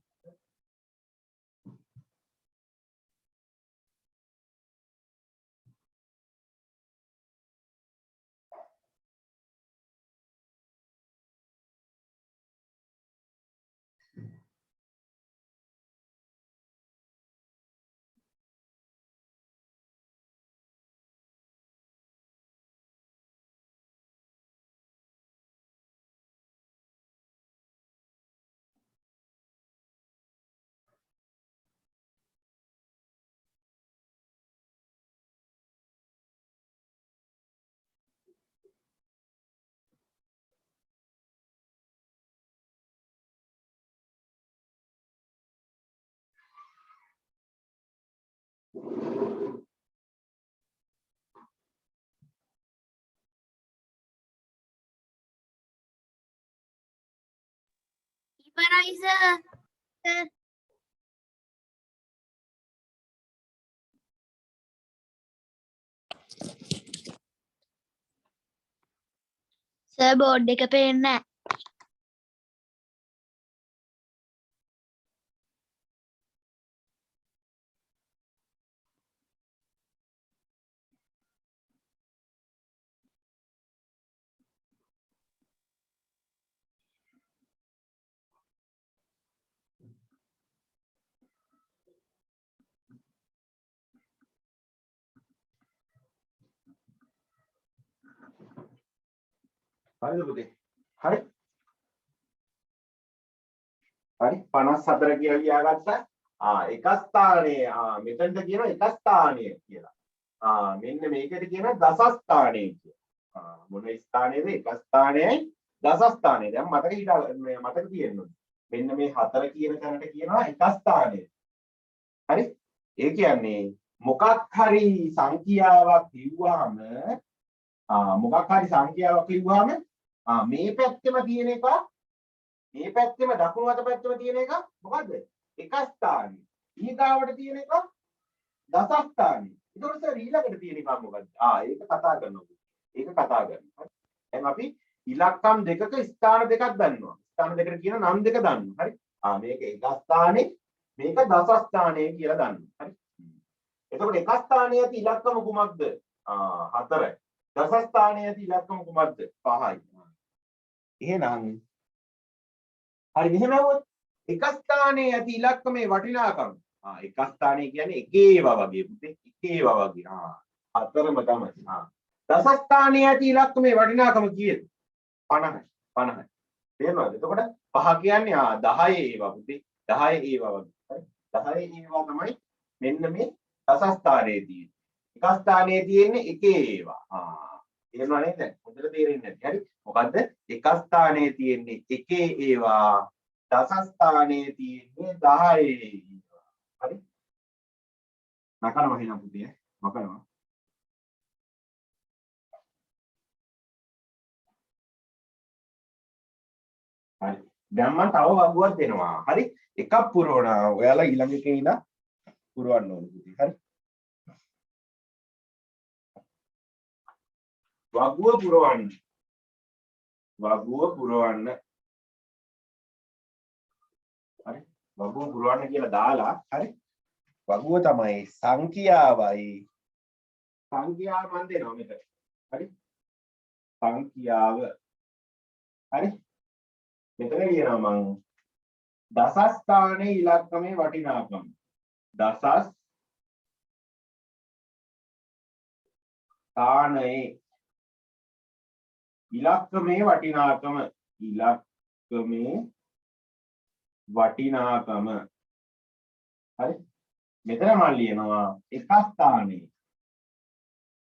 ඉවරයි සර්. සර් බෝඩ් එක පේන්නේ නැහැ. හරිද පුතේ? හරි. හරි 54 කියලා ලියාගත්තා. එක ස්ථානයේ මෙතනට කියනවා එක ස්ථානයේ කියලා. මෙන්න මේකට කියනවා දස ස්ථානයේ කියලා. මොන ස්ථානයේද? එක ස්ථානයයි දස ස්ථානයයි. දැන් මතක තියෙන්න ඕනේ. මෙන්න මේ 4 කියන තැනට කියනවා එක ස්ථානය. හරි? ඒ කියන්නේ මොකක් හරි සංඛ්‍යාවක් කිව්වහම මේ පැත්තෙම තියෙන එක මේ පැත්තෙම දකුණු අත පැත්තෙම තියෙන එක මොකද්ද? එක ස්ථානයි. ඊගාවට තියෙන එක දස ස්ථානයි. ඒතකොට සර් ඊළඟට තියෙන එක මොකද්ද? ඒක කතා කරනවා. ඒක කතා කරනවා. දැන් අපි ඉලක්කම් දෙකක ස්ථාන දෙකක් දන්නවා. ස්ථාන දෙකට කියන නම් දෙක දන්නවා. හරි? මේක එක ස්ථානේ මේක දස ස්ථානේ කියලා දන්නවා. හරි? එතකොට එක ස්ථානයේ ඇති ඉලක්කම කුමක්ද? 4යි. දස ස්ථානයේ ඇති ඉලක්කම කුමක්ද? 5යි. එහෙනම් හරි මෙහෙම આવොත් එක ස්ථානයේ ඇති ඉලක්කමේ වටිනාකම එක ස්ථානයේ කියන්නේ එක ඒවා වගේ පුතේ එක ඒවා වගේ හතරම තමයි දස ස්ථානයේ ඇති ඉලක්කමේ වටිනාකම කීයද 50යි තේරෙනවද එතකොට 5 කියන්නේ 10 ඒවා පුතේ 10 ඒවා වගේ හරි 10 ඒවා තමයි මෙන්න මේ දස ස්ථානයේ තියෙන්නේ එක ස්ථානයේ තියෙන්නේ එක ඒවා තේරෙනව නේද හොඳට තේරෙන්නේ නැති හරි මොකද්ද එක ස්ථානයේ තියෙන්නේ එකේ ඒවා දස ස්ථානයේ තියෙන්නේ 10 ඒවා හරි නකනවා එහෙනම් පුතේ නකනවා හරි දැන් මම තව වගුවක් දෙනවා හරි එකක් පුරවනවා ඔයාලා ඊළඟ එකේ ඉඳන් පුරවන්න ඕනේ පුතේ හරි වගුව පුරවන්න හරි වගුව පුරවන්න කියලා දාලා හරි වගුව තමයි සංඛ්‍යාවයි සංඛ්‍යාව මන් දෙනවා මෙතන. හරි? සංඛ්‍යාව. හරි? මෙතන ලියනවා මම දස ස්ථානයේ ඉලක්කමේ වටිනාකම. දස ස්ථානයේ ඉලක්කමේ වටිනාකම. ඉලක්කමේ වටිනාකම. හරි? මෙතන මම ලියනවා එක ස්ථානයේ.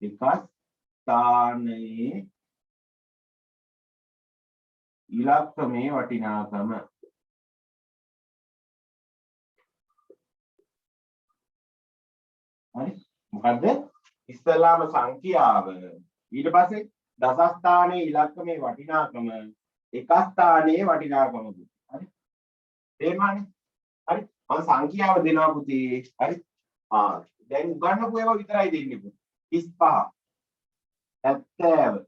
එක ස්ථානයේ ඉලක්කමේ වටිනාකම. හරි? මොකද්ද? ඉස්සලාම සංඛ්‍යාව ඊට පස්සේ දස ස්ථානයේ ඉලක්කමේ වටිනාකම එක ස්ථානයේ වටිනාකම. හරි? තේරුණානේ? හරි? මම සංඛ්‍යාව දෙනවා පුතේ. හරි? දැන් උගන්නපු ඒවා විතරයි දෙන්නේ පුතේ. 35 70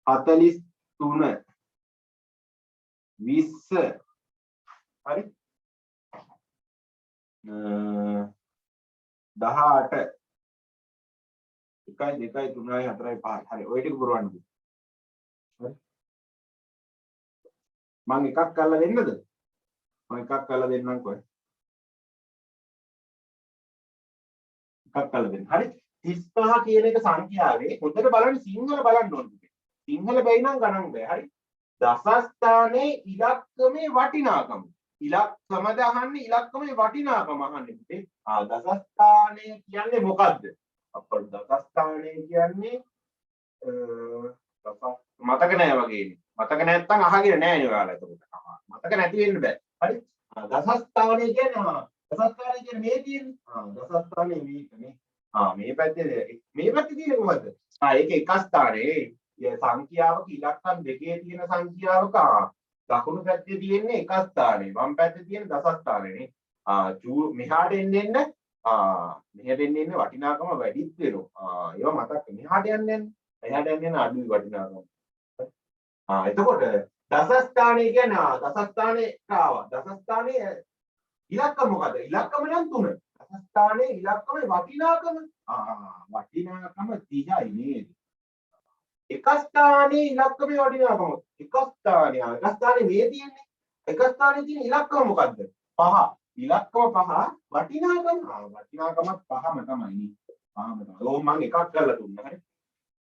43 20 හරි 18 1 2 3 4 5 හරි ඔය ටික පුරවන්න හරි මම එකක් කරලා දෙන්නද මම එකක් කරලා දෙන්නම් කොහෙ එකක් කරලා දෙන්න හරි 35 කියන එක සංඛ්‍යාවේ හොඳට බලන්න සිංහල බලන්න ඕනේ සිංහල බැයි නම් ගණන් බෑ හරි දස ස්ථානයේ ඉලක්කමේ වටිනාකම ඉලක්කමද අහන්නේ ඉලක්කමේ වටිනාකම අහන්නේ පුතේ දස ස්ථානය කියන්නේ මොකද්ද අපර දස ස්ථානය කියන්නේ මතක නෑ වගේනේ මතක නැත්තම් අහගෙන නෑනේ ඔයාලා එතකොට මතක නැති වෙන්න බෑ හරි දස ස්ථානය කියන්නේ දස ස්ථානය කියන්නේ මේ තියෙන්නේ දස ස්ථානයේ මේකනේ මේ පැත්තේ තියෙන්නේ කොහොමද ඒක එක ස්ථානයේ සංඛ්‍යාවක ඉලක්කම් දෙකේ තියෙන සංඛ්‍යාවක දකුණු පැත්තේ තියෙන්නේ එක ස්ථානේ වම් පැත්තේ තියෙන දස ස්ථානේනේ මෙහාට එන්න මෙහෙට එන්න වටිනාකම වැඩිත් වෙනවා ඒවා මතක් මෙහාට යන්න එහාට යන්න අඩුයි වටිනාකම එතකොට දස ස්ථානේ කියන්නේ දස ස්ථානේ ආවා දස ස්ථානේ ඉලක්කම මොකද ඉලක්කම නම් 3 දස ස්ථානේ ඉලක්කමේ වටිනාකම වටිනාකම 30යි නේද එක ස්ථානයේ ඉලක්කමේ වටිනාකම එක ස්ථානයේ මේ තියෙන්නේ එක ස්ථානයේ තියෙන ඉලක්කම මොකද්ද 5 ඉලක්කම 5 වටිනාකම වටිනාකමත් 5ම තමයි නේ 5ම තමයි ඕක මම එකක් කරලා දුන්නා හරි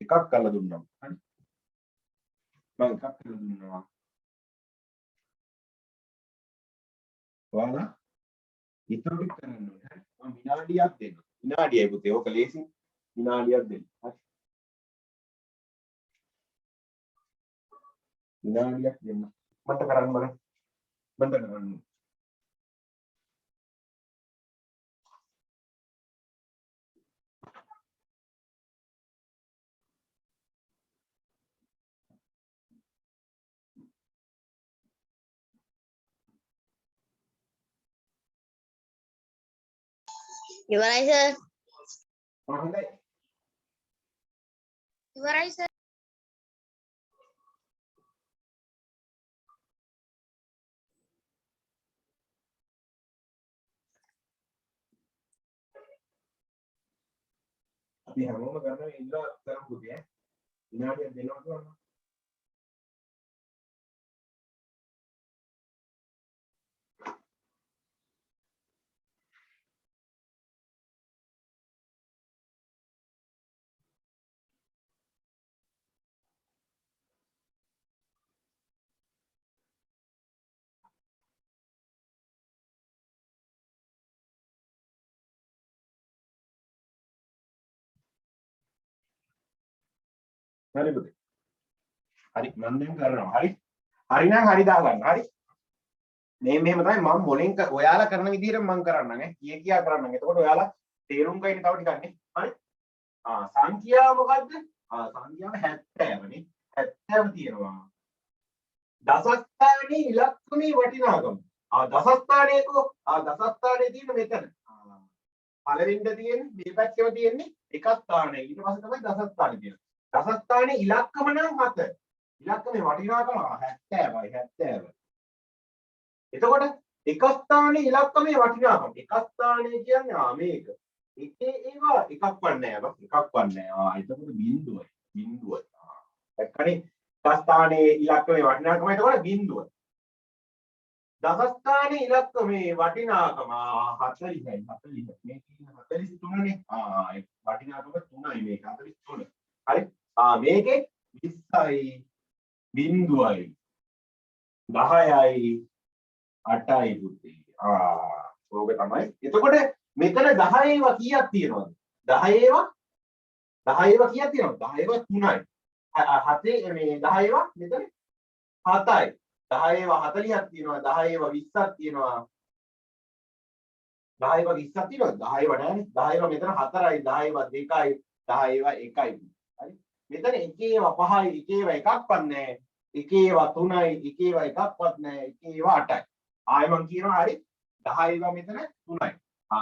එකක් කරලා දුන්නා හරි මම එකක් කරලා දුන්නා ඔයාලා ඉතුරු ටික කරන්න ඕනේ හරි මම විනාඩියක් දෙන්න විනාඩියයි පුතේ ඕක ලේසි විනාඩියක් දෙන්න හරි විනාඩියක් දෙන්න මට කරන්න බලන්න මට කරන්න ඉවරයි සර් හොඳයි ඉවරයි සර් අපි හැමෝම කරනවා ඉඳලා කරමු පුතේ විනාඩියක් දෙනවා කියනවා හරි පුතේ හරි මම දැන් කරනවා හරි හරි නම් හරි දාගන්න හරි මෙහෙම තමයි මම මොලෙන් ඔයාලා කරන විදිහට මම කරන්නම් ඈ කියා කරන්නම් එතකොට ඔයාලා තේරුම් ගන්න තව ටිකක් නේ හරි සංඛ්‍යාව මොකද්ද සංඛ්‍යාව 70 නේ 70 තියෙනවා දස ස්ථානයේ ඉලක්කමේ වටිනාකම දස ස්ථානයක දස ස්ථානයේ තියෙන මෙතන පළවෙනිද තියෙන්නේ මේ පැත්තේම තියෙන්නේ එක ස්ථානයක ඊට පස්සේ තමයි දස ස්ථානෙ තියෙන්නේ දස ස්ථානයේ ඉලක්කම නම් 7 ඉලක්කමේ වටිනාකම 70යි 70 එතකොට එක ස්ථානයේ ඉලක්කමේ වටිනාකම එක ස්ථානයේ කියන්නේ මේක එකේ ඒවා එකක්වත් නැහැ බස් එකක්වත් නැහැ. එතකොට බිඳුවයි. බිඳුවයි. එක්කනේ දස්ථානයේ ඉලක්කමේ වටිනාකම එතකොට බිඳුව. දසස්ථානයේ ඉලක්කමේ වටිනාකම 40යි 40. මේ තියෙන 43නේ. ඒ වටිනාකම 3යි මේක 43. හරි. මේකේ 20යි බිඳුවයි 10යි 8යි පුතේ. ඕක තමයි. එතකොට මෙතන 10 ඒවා කීයක් තියෙනවද? 10 ඒවා 10 ඒවා කීයක් තියෙනවද? 10 ඒවා 3යි. 7 මේ 10 ඒවා මෙතන 7යි. 10 ඒවා 40ක් තියෙනවා. 10 ඒවා 20ක් තියෙනවා. 10 ඒවා 20ක් තියෙනවා. 10 ඒවා නෑනේ. 10 ඒවා මෙතන 4යි. 10 ඒවා 2යි. 10 ඒවා 1යි. හරි. මෙතන එක ඒවා 5යි. එක ඒවා එකක්වත් නෑ. එක ඒවා 3යි. එක ඒවා එකක්වත් නෑ. එක ඒවා 8යි. ආයෙ මම කියනවා හරි 10 ඒවා මෙතන 3යි.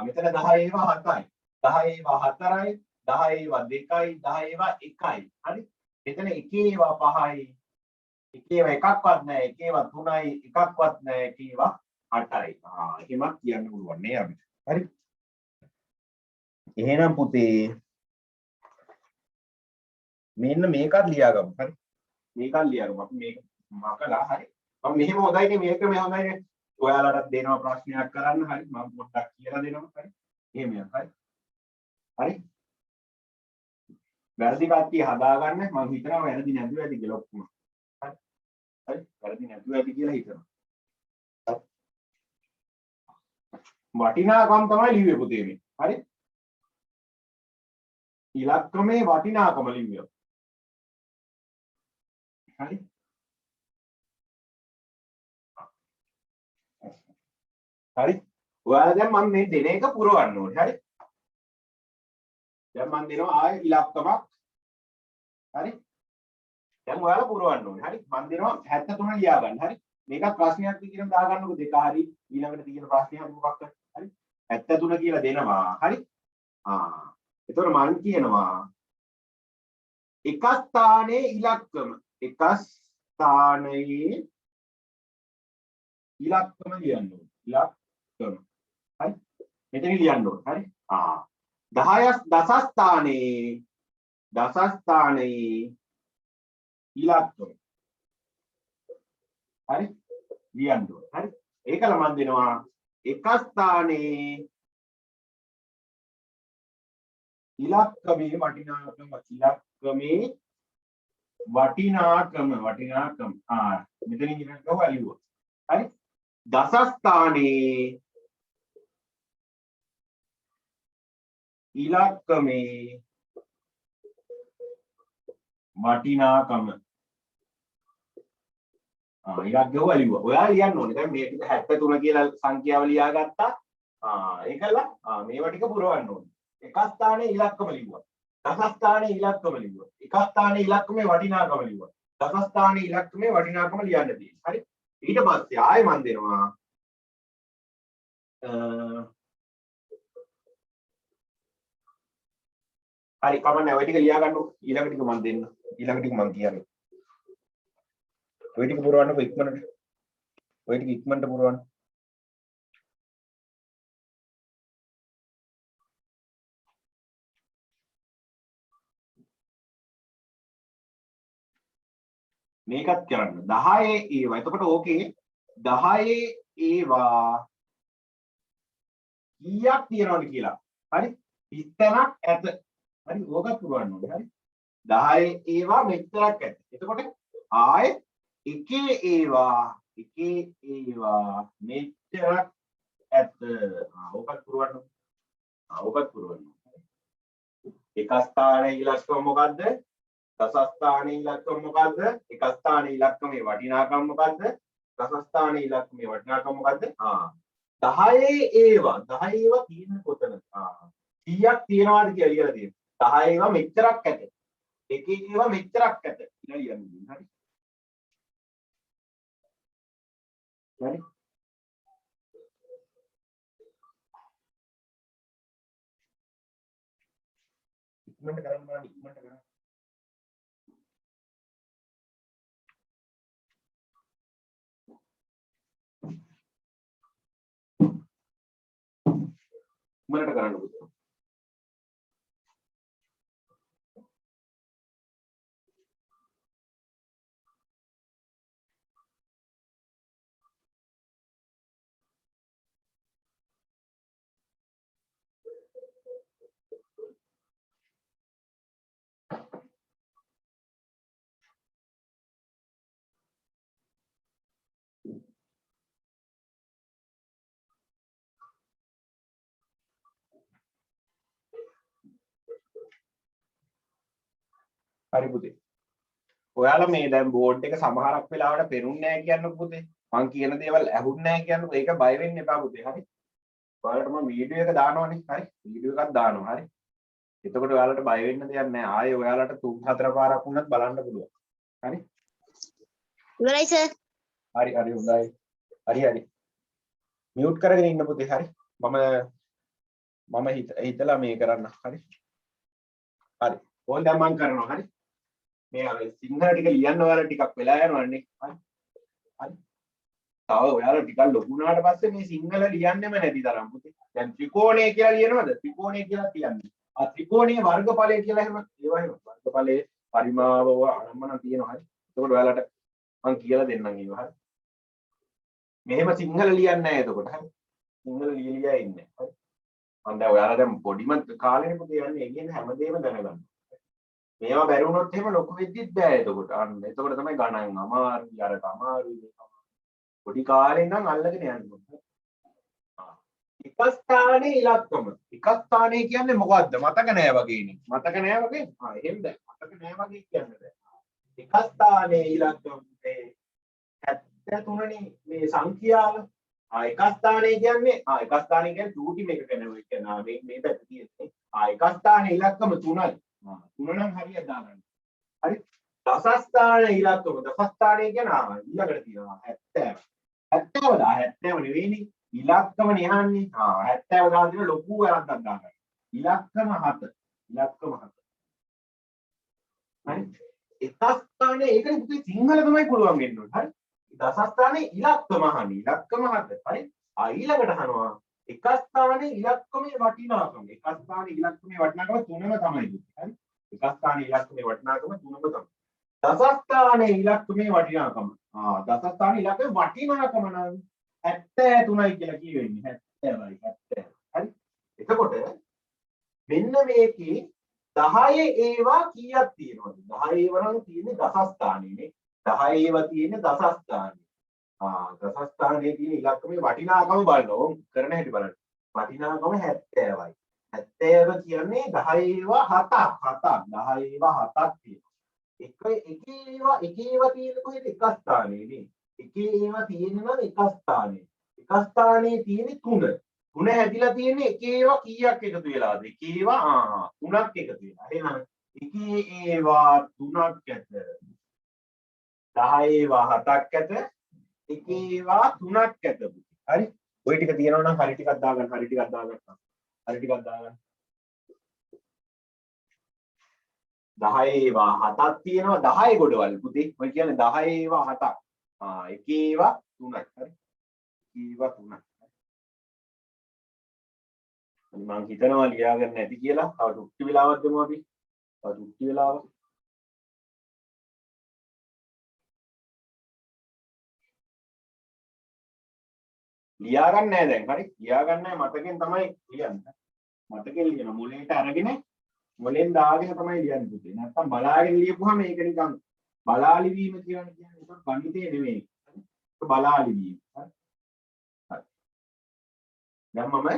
මෙතන 10 ඒවා 7යි. 10 ඒවා 4යි. 10 ඒවා 2යි. 10 ඒවා 1යි. හරි. මෙතන එක ඒවා 5යි. එක ඒවා එකක්වත් නැහැ. එක ඒවා 3යි. එකක්වත් නැහැ. එක ඒවා 8යි. එහෙමත් කියන්න පුළුවන් නේ අපිට. හරි. එහෙනම් පුතේ මෙන්න මේකත් ලියාගමු. හරි. මේකත් ලියාගමු. අපි මේක මකලා හරි. මම මෙහෙම හොඳයිනේ මේක මේ හොඳයිනේ. ඔයාලටත් දෙනවා ප්‍රශ්නයක් කරන්න. හරි. මම පොඩ්ඩක් කියලා දෙනවා. හරි. එහෙම යන්න. හරි. හරි. වැරදි කට්ටිය හදාගන්න. මම හිතනවා වැරදි නැතුව ඇති කියලා ඔක්කොම. හරි. හරි. වැරදි නැතුව ඇති කියලා හිතනවා. වටිනාකම් තමයි ලිව්වේ පුතේ මේ. හරි. ඉලක්කමේ වටිනාකම ලිව්වා. හරි. හරි. ඔයාලා දැන් මම මේ දෙන එක පුරවන්න ඕනේ. හරි. දැන් මම දෙනවා ආයෙ ඉලක්කමක්. හරි. දැන් ඔයාලා පුරවන්න ඕනේ. හරි. මම දෙනවා 73 ලියා ගන්න. හරි. මේකත් ප්‍රශ්නයක් විදිහට දාගන්නකො දෙක හරි ඊළඟට තියෙන ප්‍රශ්නයක් මොකක්ද? හරි. 73 කියලා දෙනවා. හරි. එතකොට මම කියනවා එක ස්ථානයේ ඉලක්කම එක ස්ථානයේ ඉලක්කම ලියන්න ඕනේ. ඉලක්කම. හරි. මෙතන ලියන්න ඕනේ. හරි. 10 දස ස්ථානයේ ඉලක්කම. හරි. ලියන්න ඕනේ. හරි. ඒකල මම දෙනවා එක ස්ථානයේ ඉලක්කමේ වටිනාකම මෙතනින් ඉගෙන ගව අලියුවා. හරි. දස ස්ථානයේ ඉලක්කමේ වටිනාකම ඉලක්ක ගව අලියුවා. ඔයා ලියන්න ඕනේ. දැන් මේ 73 කියලා සංඛ්‍යාව ලියාගත්තා. ඒකල මේවා ටික පුරවන්න ඕනේ. එක ස්ථානයේ ඉලක්කම ලිව්වා. දස ස්ථානයේ ඉලක්කම ලිව්වා. එක ස්ථානයේ ඉලක්කමේ වටිනාකම ලිව්වා. දස ස්ථානයේ ඉලක්කමේ වටිනාකම ලියන්න තියෙනවා. හරි. ඊට පස්සේ ආයෙ මම දෙනවා හරි කමන්නේ ඔය ටික ලියා ගන්නකො. ඊළඟ ටික මම දෙන්න. ඊළඟ ටික මම කියන්නේ. ඔය ටික පුරවන්නකො ඉක්මනට. ඔය ටික ඉක්මනට පුරවන්න. මේකත් කරන්න 10 ඒවා. එතකොට ඕකේ 10 ඒවා කීයක් තියනවද කියලා. හරි 20ක් ඇත. හරි ඕකත් පුරවන්න ඕනේ. හරි 10 ඒවා මෙච්චරක් ඇත. එතකොට ආයේ එකේ ඒවා මෙච්චරක් ඇත. ඕකත් පුරවන්න. ඕකත් පුරවන්න. එක ස්ථානයේ ඉලක්කම මොකද්ද? දස ස්ථානයේ ඉලක්කම මොකද්ද? එක ස්ථානයේ ඉලක්කමේ වටිනාකම මොකද්ද? දස ස්ථානයේ ඉලක්කමේ වටිනාකම මොකද්ද? 10 ඒවා තියෙන්නේ කොතනද? 100ක් තියනවාද කියලා ලියලා තියෙනවා. 10 ඒවා මෙච්චරක් ඇත. එකේ ඒවා මෙච්චරක් ඇත කියලා ලියන්න. හරි. හරි. ඉක්මනට කරන්න බලන්න ඉක්මනට කරන්න. ඉක්මනට කරන්න පුතේ. හරි පුතේ. ඔයාලා මේ දැන් බෝඩ් එක සමහරක් වෙලාවට පෙරුන්නේ නැහැ කියන්නකො පුතේ. මං කියන දේවල් ඇහුන්නේ නැහැ කියන්නකො. ඒක බය වෙන්න එපා පුතේ. හරි. ඔයාලට මම වීඩියෝ එක දානවනේ. හරි. වීඩියෝ එකක් දානවා. හරි. එතකොට ඔයාලට බය වෙන්න දෙයක් නැහැ. ආයේ ඔයාලට 3-4 පාරක් වුණත් බලන්න පුළුවන්. හරි. ඉවරයි සර්. හරි හරි හොඳයි. හරි. මියුට් කරගෙන ඉන්න පුතේ. හරි. මම හිතලා මේ කරන්න. හරි. හරි. ඕන් දැන් මං කරනවා. හරි. මේ අර සිංහල ටික ලියන්න ඔයාලා ටිකක් වෙලා යනවන්නේ. හරි. හරි. තව ඔයාලා ටිකක් ලොකු වුණාට පස්සේ මේ සිංහල ලියන්නෙම නැති තරම් පුතේ. දැන් ත්‍රිකෝණය කියලා ලියනවද? ත්‍රිකෝණය කියලා කියන්නේ. ආ ත්‍රිකෝණීය වර්ගඵලය කියලා එහෙම ඒවා එහෙම වර්ගඵලයේ පරිමාවව අනම්මන තියෙනවා. හරි. එතකොට ඔයාලට මං කියලා දෙන්නම් ඒවා. හරි. මෙහෙම සිංහල ලියන්නේ නැහැ එතකොට. හරි. සිංහල ලියලියා ඉන්නේ. හරි. මම දැන් ඔයාලා දැන් පොඩිම කාලේනේ පුතේ යන්නේ. ඒ කියන්නේ හැමදේම දැනගන්න. මේවා බැරි වුණොත් එහෙම ලොකු වෙද්දිත් බෑ එතකොට. අන්න එතකොට තමයි ගණන් අමාරුයි අරක අමාරුයි මේක. පොඩි කාලේ ඉඳන් අල්ලගෙන යන්න ඕනේ. එක ස්ථානයේ ඉලක්කම. එක ස්ථානයේ කියන්නේ මොකද්ද? මතක නෑ වගේනේ. මතක නෑ වගේ. එහෙමද? මතක නෑ වගේ කියන්නේ දැන්. එක ස්ථානයේ ඉලක්කම 73නේ මේ සංඛ්‍යාව. එක ස්ථානයේ කියන්නේ එක ස්ථානයේ කියන්නේ චූටි මේක කරනවා කියන්නේ මේ පැත්ත තියෙන්නේ. එක ස්ථානයේ ඉලක්කම 3යි. 3 නම් හරියට දාගන්න. හරි. දස ස්ථානයේ ඉලක්කම දස ස්ථානයේ කියන්නේ ඊළඟට තියෙනවා 70. 70 නෙවෙයිනේ. ඉලක්කම නිහන්නේ 70 දාලා තියෙන ලොකු වැරද්දක් දාගන්න. ඉලක්කම 7. ඉලක්කම 7. හරි. එක ස්ථානයේ ඒකනේ පුතේ සිංහල තමයි පුළුවන් වෙන්න ඕනේ. හරි. දස ස්ථානයේ ඉලක්කම අහන්නේ. ඉලක්කම 7. හරි. ඊළඟට අහනවා එක ස්ථානයේ ඉලක්කමේ වටිනාකම. එක ස්ථානයේ ඉලක්කමේ වටිනාකම 3ම තමයි පුතේ. හරි. එක ස්ථානයේ ඉලක්කමේ වටිනාකම 3ම තමයි. දස ස්ථානයේ ඉලක්කමේ වටිනාකම. දස ස්ථානයේ ඉලක්කමේ වටිනාකම නම් 73යි කියලා කියවෙන්නේ 70යි 70. හරි. එතකොට මෙන්න මේකේ 10 ඒවා කීයක් තියෙනවද? 10 ඒවා නම් තියෙන්නේ දස ස්ථානයේනේ. 10 ඒවා තියෙන්නේ දස ස්ථානයේ. දස ස්ථානයේ තියෙන ඉලක්කමේ වටිනාකම බලනවා. කරන හැටි බලන්න. වටිනාකම 70යි. 70 කියන්නේ 10 ඒවා 7ක් 10 ඒවා 7ක් තියෙනවා. එක ඒවා තියෙන්නේ කොහෙද? එක ස්ථානයේනේ. එක ඒවා තියෙන්නේ නම් එක ස්ථානයේ. එක ස්ථානයේ තියෙන්නේ 3. 3 හැදිලා තියෙන්නේ එක ඒවා කීයක් එකතු වෙලාද? එක ඒවා 3ක් එකතු වෙලා. එහෙනම් එක ඒවා 3ක් ඇත. 10 ඒවා 7ක් ඇත. එක ඒවා 3ක් ඇත. හරි. ওই ටික තියෙනවා නම් හරි ටිකක් දාගන්න. හරි ටිකක් දාගන්න. 10 ඒවා 7ක් තියෙනවා. 10 ගොඩවල් පුතේ. ඔය කියන්නේ 10 ඒවා 7ක්. එක ඒවා 3ක්. හරි. ඒවා 3ක්. මම හිතනවා ලියා ගන්න නැති කියලා. තව ටුක්ටි වෙලාවක් දෙමු අපි. තව ටුක්ටි වෙලාවක්. ලියා ගන්න නැහැ දැන්. හරි. ලියා ගන්න නැහැ මතකෙන් තමයි ලියන්නේ. මතකෙන් ලියන මොලේට අරගෙන මොලෙන් දාගෙන තමයි ලියන්නේ පුතේ. නැත්තම් බලාගෙන ලියපුවාම මේක නිකන් බලාලි වීම කියන්නේ ඒක ගණිතේ නෙමෙයි. ඒක බලාලි වීම. හරි. දැන් මම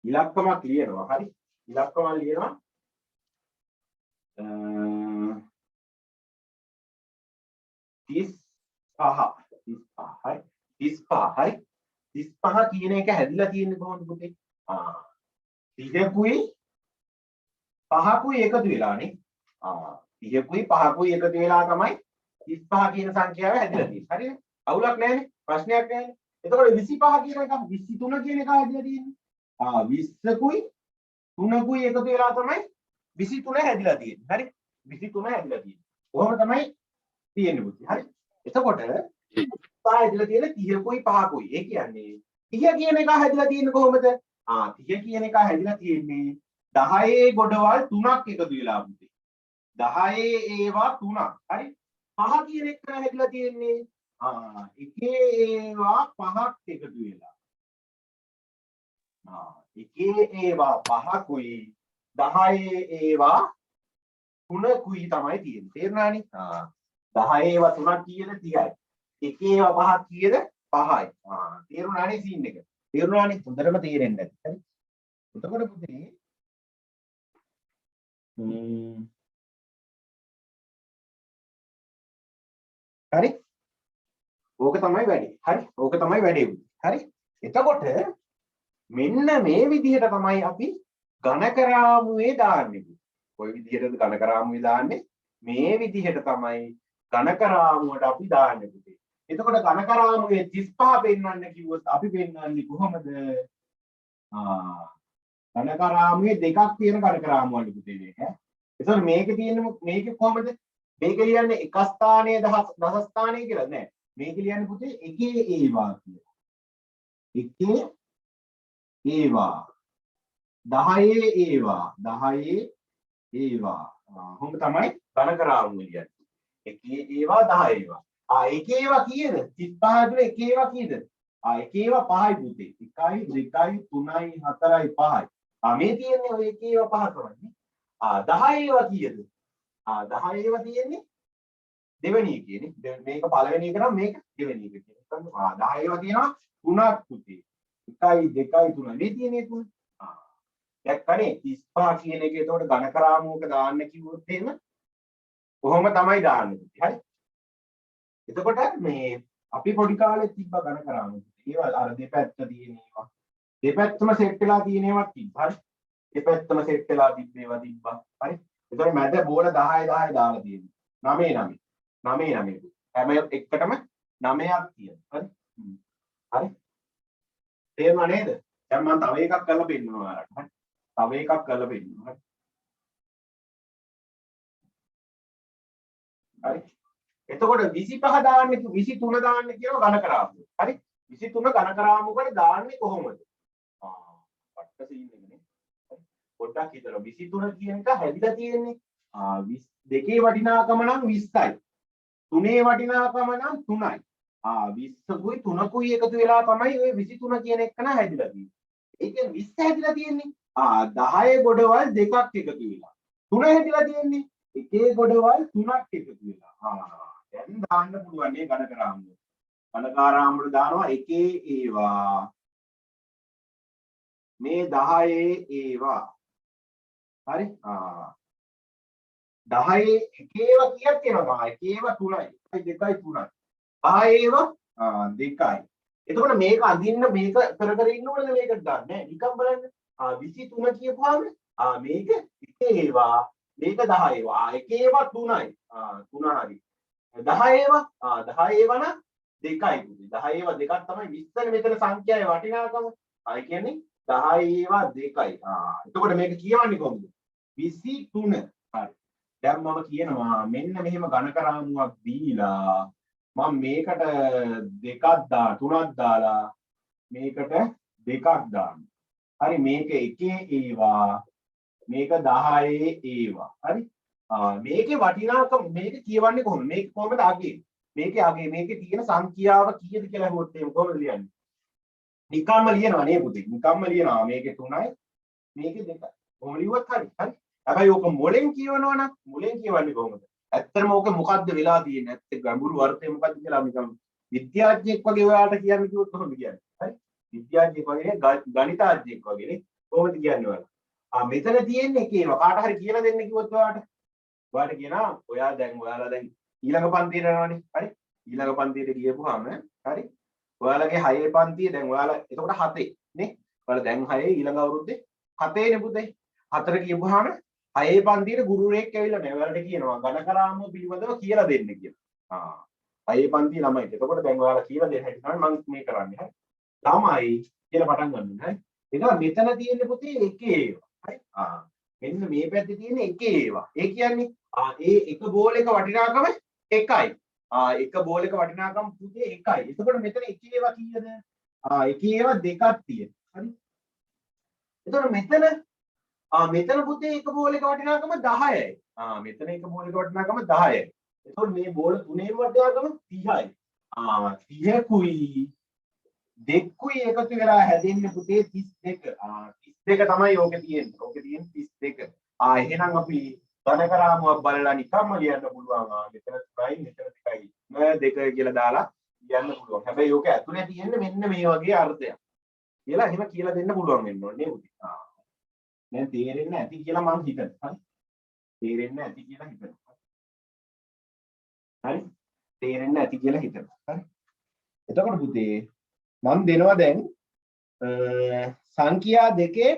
ඉලක්කමක් ලියනවා. හරි. ඉලක්කමක් ලියනවා 35. හරි. 35. හරි. 35 කියන එක හැදිලා තියෙන්නේ කොහොමද පුතේ? 30කුයි 5කුයි එකතු වෙලානේ. 30කුයි 5කුයි එකතු වෙලා තමයි 35 කියන සංඛ්‍යාව හැදිලා තියෙන්නේ. හරිද? අවුලක් නැහැනේ. ප්‍රශ්නයක් නැහැනේ. එතකොට 25 කියන එක 23 කියන එක හැදිලා තියෙන්නේ. 20කුයි 3කුයි එකතු වෙලා තමයි 23 හැදිලා තියෙන්නේ. හරි? 23 හැදිලා තියෙන්නේ. කොහොම තමයි තියෙන්නේ පුතේ. හරි? එතකොට පහ හැදිලා තියෙන්නේ 30කුයි 5කුයි. ඒ කියන්නේ 30 කියන එක හැදිලා තියෙන්නේ කොහොමද? 30 කියන එක හැදිලා තියෙන්නේ 10 ගොඩවල් 3ක් එකතු වෙලා පුතේ. 10 ඒවා 3ක්. හරි? 5 කියන එක හැදිලා තියෙන්නේ එකේ ඒවා 5ක් එකතු වෙලා. එකේ ඒවා 5කුයි 10 ඒවා 3කුයි තමයි තියෙන්නේ. තේරුණානේ? 10 ඒවා 3ක් කීයද? 30යි. එකේ ඒවා 5ක් කීයද? 5යි. තේරුණානේ සීන් එක. තේරුණානේ? හොඳටම තේරෙන්නේ නැති. හරි? එතකොට පුතේ හරි ඕක තමයි වැඩි හරි ඕක තමයි වැඩි හරි එතකොට මෙන්න මේ විදිහට තමයි අපි ඝනකරාමුවේ දාන්නේ කොයි විදිහටද ඝනකරාමුවේ දාන්නේ මේ විදිහට තමයි ඝනකරාමුවට අපි දාන්නේ පුතේ එතකොට ඝනකරාමුවේ 35 පෙන්වන්න කිව්වොත් අපි පෙන්වන්නේ කොහොමද ඝනකරාමුවේ දෙකක් තියෙන ඝනකරාමුවලු පුතේ මේක එතකොට මේකේ තියෙන මේක කොහොමද මේක ලියන්නේ එක ස්ථානයේ දස ස්ථානයේ කියලා නෑ මේක ලියන්නේ පුතේ එකේ ඒවා කියලා එකේ ඒවා 10 ඒවා 10 ඒවා හොඳ තමයි ඝනකරාමුව ලියන්නේ එකේ ඒවා 10 ඒවා එකේ ඒවා කීයද 35 තුන එකේ ඒවා කීයද එකේ ඒවා 5යි පුතේ 1යි 2යි 3යි 4යි 5යි මේ තියෙන්නේ ඔය එකේ ඒවා 5 තමයි 10 ඒවා කීයද 10 ඒවා තියෙන්නේ දෙවෙනි එකේනේ මේක පළවෙනි එක නම් මේක දෙවෙනි එක කියන 10 ඒවා තියෙනවා 3ක් පුතේ 1යි 2යි 3යි මේ තියෙන්නේ 3 දැක්කනේ 35 කියන එක එතකොට ඝනකරාමුවක දාන්න කිව්වොත් එහෙම කොහොම තමයි දාන්නේ පුතේ හරි එතකොට මේ අපි පොඩි කාලේ තිබ්බ ඝනකරාමුව ඒවා අර දෙපැත්ත තියෙන ඒවා දෙපැත්තම සෙට් වෙලා තියෙන ඒවා තිබ්බා හරි දෙපැත්තම සෙට් වෙලා තිබ්බේවා තිබ්බා හරි එතකොට මැද බෝල 10 10 දාලා තියෙනවා 9 9 9 9 හැම එකටම 9ක් තියෙනවා හරි හරි තේරුණා නේද දැන් මම තව එකක් කරලා පෙන්නනවා ඔයාලට හරි තව එකක් කරලා පෙන්නනවා හරි එතකොට 25 දාන්නේ 23 දාන්නේ කියනවා ඝනකරාමුව හරි 23 ඝනකරාමුවකට දාන්නේ කොහොමද පට්ට සීන් එකනේ පොඩ්ඩක් හිතලා 23 කියන එක හැදිලා තියෙන්නේ දෙකේ වටිනාකම නම් 20යි තුනේ වටිනාකම නම් 3යි 20කුයි 3කුයි එකතු වෙලා තමයි ඔය 23 කියන එක න හැදිලා තියෙන්නේ ඒ කියන්නේ 20 හැදිලා තියෙන්නේ 10 ගොඩවල් දෙකක් එකතු වෙලා 3 හැදිලා තියෙන්නේ එකේ ගොඩවල් 3ක් එකතු වෙලා දැන් දාන්න පුළුවන් මේ ඝනකරාමුව ඝනකාරාමුවට දානවා එකේ ඒවා මේ 10 ඒවා හරි 10 එකේවා කීයක් තියෙනවද එකේවා 3යි 2යි 3යි 10 ඒවා 2යි එතකොට මේක අදින්න මේක කර ඉන්න ඕනද මේකට දාන්න නෑ නිකන් බලන්න 23 කියපුවාම මේක එකේ ඒවා මේක 10 ඒවා එකේ ඒවා 3යි 3 හරි 10 ඒවා 10 ඒවා නම් 2යි 10 ඒවා දෙකක් තමයි 20 මෙතන සංඛ්‍යාවේ වටිනාකම කියන්නේ 10 ඒවා 2යි එතකොට මේක කියවන්නේ කොහොමද 23 හරි දැන් මම කියනවා මෙන්න මෙහෙම ඝනකරාමුවක් දීලා මම මේකට දෙකක් තුනක් දාලා මේකට දෙකක් දාන්න හරි මේක එකේ ඒවා මේක 10 ඒවා හරි මේකේ වටිනාකම මේක කියවන්නේ කොහොමද මේක කොහොමද අගේ මේකේ අගේ මේකේ තියෙන සංඛ්‍යාව කීයද කියලා හොත් එහෙම කොහොමද ලියන්නේ නිකම්ම ලියනවා නේ පුතේ නිකම්ම ලියනවා මේකේ 3යි මේකේ 2යි කොහොම ලියුවත් හරි හරි හැබැයි ඕක මොලෙන් කියවනවා නම් මොලෙන් කියවන්නේ කොහොමද ඇත්තටම ඕක මොකද්ද වෙලා තියෙන්නේ ඇත්ත ගැඹුරු අර්ථය මොකද්ද කියලා නිකම් විද්‍යාඥයෙක් වගේ ඔයාලට කියන්න කිව්වොත් කොහොමද කියන්නේ හරි විද්‍යාඥයෙක් වගේ ගණිතඥයෙක් වගේ නේ කොහොමද කියන්නේ ඔයාලා මෙතන තියෙන්නේ එකේවා කාට හරි කියලා දෙන්න කිව්වොත් ඔයාලට කියනවා ඔයාලා දැන් ඊළඟ පන්තියට යනවානේ හරි ඊළඟ පන්තියට ගියපුවාම හරි ඔයාලගේ 6 පන්තිය දැන් ඔයාලා එතකොට 7 නේ ඔයාලා දැන් 6 ඊළඟ අවුරුද්දේ 7 නේ පුතේ 4 කියපුවාම 6 පන්තියට ගුරුවරයෙක් ඇවිල්ලා නේ ඔයාලට කියනවා ඝනකරාමුව පිළිබඳව කියලා දෙන්න කියලා 6 පන්තිය ළමයි එතකොට දැන් ඔයාලා කියලා දෙන්න හැටි තමයි මම මේ කරන්නේ හරි ළමයි කියලා පටන් ගන්න හරි එතකොට මෙතන තියෙන්නේ පුතේ එකේ ඒවා හරි මෙන්න මේ පැත්තේ තියෙන එකේ ඒවා ඒ කියන්නේ ඒ එක බෝලයක වටිනාකම 1යි එක බෝලයක වටිනාකම පුතේ 1යි එතකොට මෙතන එකේ ඒවා කීයද එකේ ඒවා දෙකක් තියෙනවා හරි එතකොට මෙතන පුතේ එක බෝලයක වටිනාකම 10යි මෙතන එක බෝලයක වටිනාකම 10යි එතකොට මේ බෝල තුනේම වටිනාකම 30යි 30කුයි දෙකුයි එකතු වෙලා හැදෙන්නේ පුතේ 32 32 තමයි ඕකේ තියෙන්නේ ඕකේ තියෙන්නේ 32 එහෙනම් අපි ඝනකරාමුවක් බලලා නිකම්ම ලියන්න පුළුවන් මෙතන 3යි මෙතන 2යි නෑ 2 කියලා දාලා ලියන්න පුළුවන් හැබැයි ඕක ඇතුලේ තියෙන්නේ මෙන්න මේ වගේ අර්ථයක් කියලා එහෙම කියලා දෙන්න පුළුවන් වෙන්න ඕනේ නේ පුතේ දැන් තේරෙන්නේ නැති කියලා මම හිතනවා හරි තේරෙන්නේ නැති කියලා හිතනවා. හරි? තේරෙන්නේ නැති කියලා හිතනවා. හරි? එතකොට පුතේ මම දෙනවා දැන් සංඛ්‍යා දෙකේ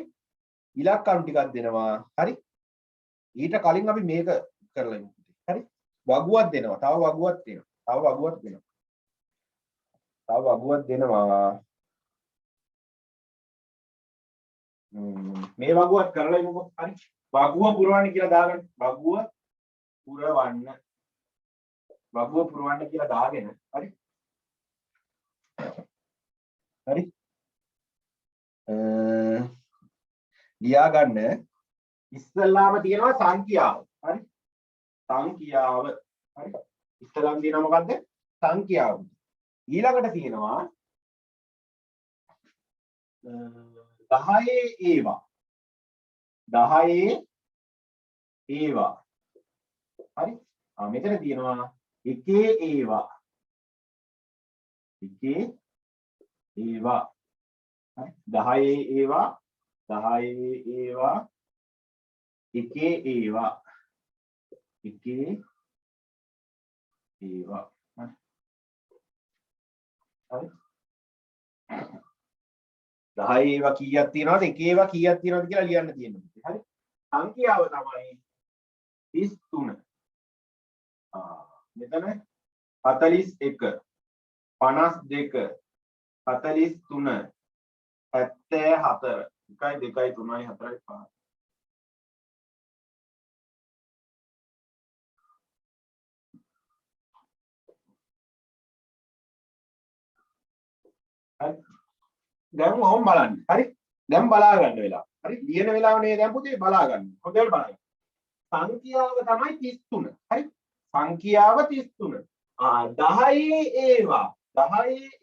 ඉලක්කම් ටිකක් දෙනවා. හරි? ඊට කලින් අපි මේක කරලා ඉමු පුතේ. හරි? වගුවක් දෙනවා. තව වගුවක් දෙනවා. තව වගුවක් දෙනවා. තව වගුවක් දෙනවා. මේ වගුවත් කරලා ඉමුකෝ. හරි? වගුව පුරවන්න කියලා දාගන්න. වගුව පුරවන්න. වගුව පුරවන්න කියලා දාගෙන. හරි? හරි? ලියා ගන්න. ඉස්සල්ලාම තියෙනවා සංඛ්‍යාව. හරි? සංඛ්‍යාව. හරි? ඉස්සල්ලාම තියෙනවා මොකද්ද? සංඛ්‍යාව. ඊළඟට තියෙනවා 10 ඒවා. 10 ඒවා. හරි? මෙතන තියෙනවා එකේ ඒවා. එකේ ඒවා. හරි? 10 ඒවා. 10 ඒවා. එකේ ඒවා. එකේ ඒවා. හරි? 10 ඒවා කීයක් තියෙනවද? එක ඒවා කීයක් තියෙනවද කියලා ලියන්න තියෙනවා. හරි? සංඛ්‍යාව තමයි 33. මෙතන 41 52 43 74 1 2 3 4 5 හරි දැන් ඔහොම බලන්න. හරි? දැන් බලා ගන්න වෙලාව. හරි? ලියන වෙලාව නේ දැන් පුතේ බලා ගන්න. හොඳට බලන්න. සංඛ්‍යාව තමයි 33. හරි? සංඛ්‍යාව 33. 10 ඒවා. 10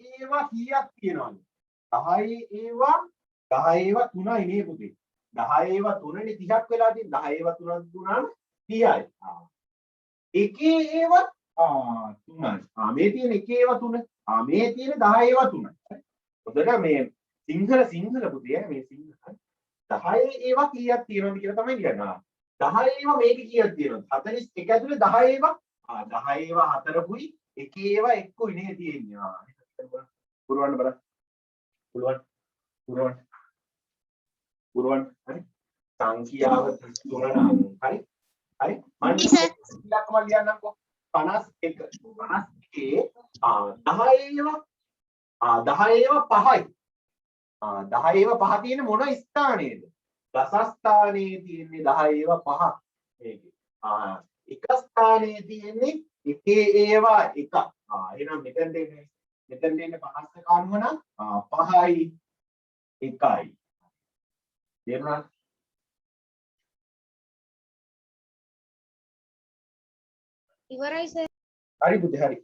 ඒවා කීයක් තියෙනවද? 10 ඒවා 3යි නේ පුතේ. 10 ඒවා 3නේ 30ක් වෙලා තියෙන. 10 ඒවා 3ක් දුනාම 30යි. එකේ ඒවා 3යි. මේ තියෙන එකේ ඒවා 3. මේ තියෙන 10 ඒවා 3යි. හොඳට මේ සිංහල පුතේ මේ සිංහල 10 ඒවා කීයක් තියෙනවද කියලා තමයි කියනවා. 10 ඒවා මේක කීයක් තියෙනවද? 41 ඇතුලේ 10 ඒවා 10 ඒවා 4කුයි එකේ ඒවා 1කුයි නේ තියෙන්නේ. පුරවන්න බලන්න. පුරවන්න. හරි? සංඛ්‍යාව 33 නම් හරි? හරි? මම ඉලක්කම ලියන්නම්කෝ. 51 10 ඒවා 10 ඒවා 5යි. 10 ඒවා 5 තියෙන මොන ස්ථානයේද? දස ස්ථානයේ තියෙන්නේ 10 ඒවා 5ක් මේකේ. එක ස්ථානයේ තියෙන්නේ එකේ ඒවා 1ක්. එහෙනම් මෙතෙන් දෙන්නේ 50ක අනුව නම් 5යි 1යි. තේරුණාද? ඉවරයි සර්. හරි පුතේ හරි.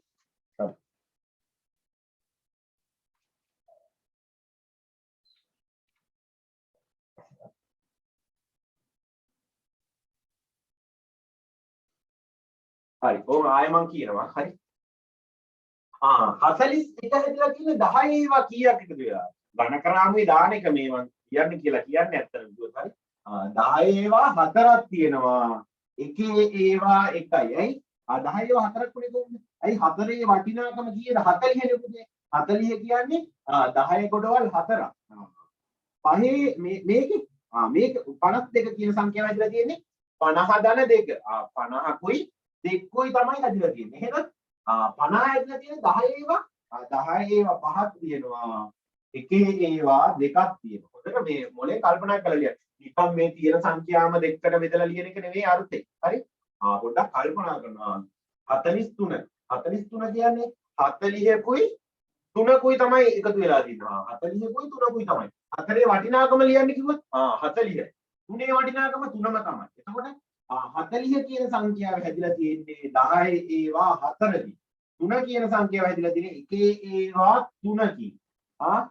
හරි. ඕම ආයෙ මම කියනවා. හරි. 41 හැදලා තියෙන 10 ඒවා කීයක් එකතු වෙලා? ඝන කරාමුවේ දාන එක මේ මම කියන්නේ කියලා කියන්නේ ඇත්තටම කිව්වොත් හරි. 10 ඒවා 4ක් තියෙනවා. එකේ ඒවා 1යි. ඇයි? 10 ඒවා 4ක් උනේ කොහොමද? ඇයි 4ේ වටිනාකම කීයද? 40 නේ පුතේ. 40 කියන්නේ 10 ගොඩවල් 4ක්. පහේ මේකේ මේක 52 කියන සංඛ්‍යාව හැදලා තියෙන්නේ 50 ධන 2. 50කුයි 2කුයි තමයි හැදලා තියෙන්නේ. එහෙනම් 50 හැදලා තියෙන 10 ඒවා 10 ඒවා 5ක් තියෙනවා. එකේ ඒවා 2ක් තියෙනවා. හොඳට මේ මොලේ කල්පනා කරලා ලියන්න. නිකන් මේ තියෙන සංඛ්‍යාම දෙකකට බෙදලා ලියන එක නෙවෙයි අර්ථය. හරි? පොඩ්ඩක් කල්පනා කරනවා. 43 කියන්නේ 40කුයි 3කුයි තමයි එකතු වෙලා තියෙනවා. 40කුයි 3කුයි තමයි. 4ේ වටිනාකම ලියන්න කිව්වොත් 40යි. 3ේ වටිනාකම 3ම තමයි. එතකොට 40 කියන සංඛ්‍යාව හැදිලා තියෙන්නේ 10 ඒවා 4කින්. 3 කියන සංඛ්‍යාව හැදිලා තියෙන්නේ එකේ ඒවා 3කින්.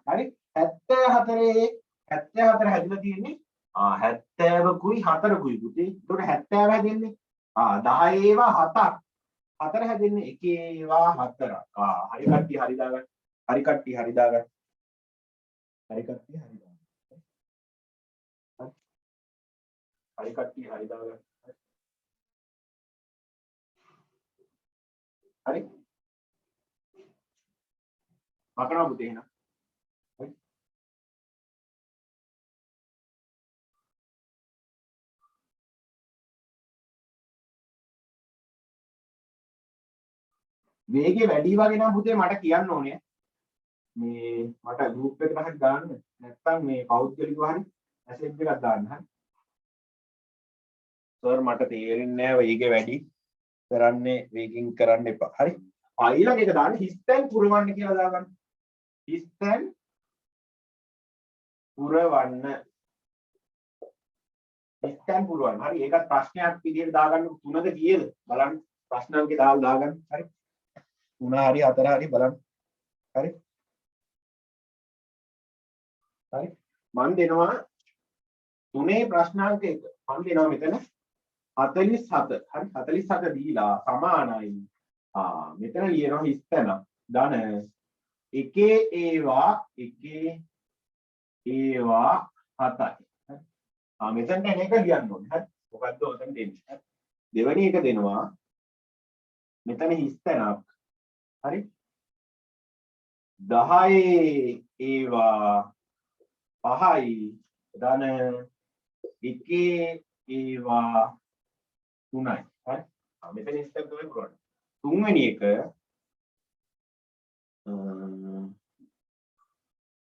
හරි? 74 හැදිලා තියෙන්නේ 70කුයි 4කුයි පුතේ. එතකොට 70 හැදෙන්නේ 10 ඒවා 7ක්. 4 හැදෙන්නේ එකේ ඒවා 4ක්. හරි කට්ටිය හරි දාගන්න. හරි කට්ටිය හරි දාගන්න. හරි කට්ටිය හරි දාගන්න. හරි කට්ටිය හරි දාගන්න. හරි මකනවා පුතේ එහෙනම් හරි වේගය වැඩි වගේ නම් පුතේ මට කියන්න ඕනේ මේ මට ගෲප් එකට හරි දාන්න නැත්නම් මේ පෞද්ගලිකව හරි මැසේජ් එකක් දාන්න හරි සර් මට තේරෙන්නේ නැහැ වේගය වැඩි කරන්නේ වේගින් කරන්න එපා හරි ඊළඟ එක දාන්න හිස්තැන් පුරවන්න කියලා දාගන්න හිස්තැන් පුරවන්න හිස්තැන් පුරවන්න හරි ඒකත් ප්‍රශ්නයක් විදිහට දාගන්න තුනද කීයද බලන්න ප්‍රශ්න අංකේ දාගන්න හරි 3 හරි 4 හරි බලන්න හරි හරි මම දෙනවා 3 ප්‍රශ්නාංක 1 මම දෙනවා මෙතන 47 හරි 47 දීලා සමානයි මෙතන ලියනවා හිස්තැන ධන එකේ ඒවා 7යි හරි මෙතනට එන එක ලියන්න ඕනේ හරි මොකද්ද ඔතන දෙන්නේ හරි දෙවෙනි එක දෙනවා මෙතන හිස්තැනක් හරි 10 ඒවා 5යි ධන එකේ ඒවා 3යි හරි මෙතන ස්ටෙප් දෙකක් කරන්න තුන්වෙනි එක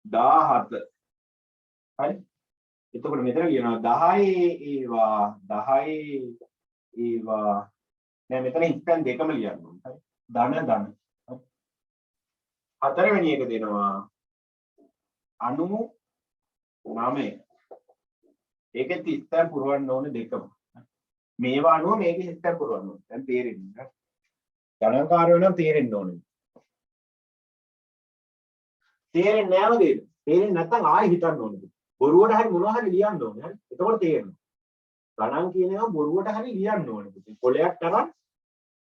17 හරි එතකොට මෙතන කියනවා 10 ඒවා නෑ මෙතන ස්ටෙප් දෙකම ලියන්න ඕනේ හරි ධන හරි හතරවෙනි එක දෙනවා 99 ඒකෙත් ස්ටෙප් පුරවන්න ඕනේ දෙකම මේවා අනුව මේකේ ස්ටෙප් පුරවන්න ඕනේ දැන් තේරෙන්නේ ගණන්කාරයෝ නම් තේරෙන්න ඕනේ තේරෙන්නේ නැවද තේරෙන්නේ නැත්නම් ආයෙ හිතන්න ඕනේ බොරුවට හරි මොනවා හරි ලියන්න ඕනේ හරි එතකොට තේරෙනවා ගණන් කියන ඒවා බොරුවට හරි ලියන්න ඕනේ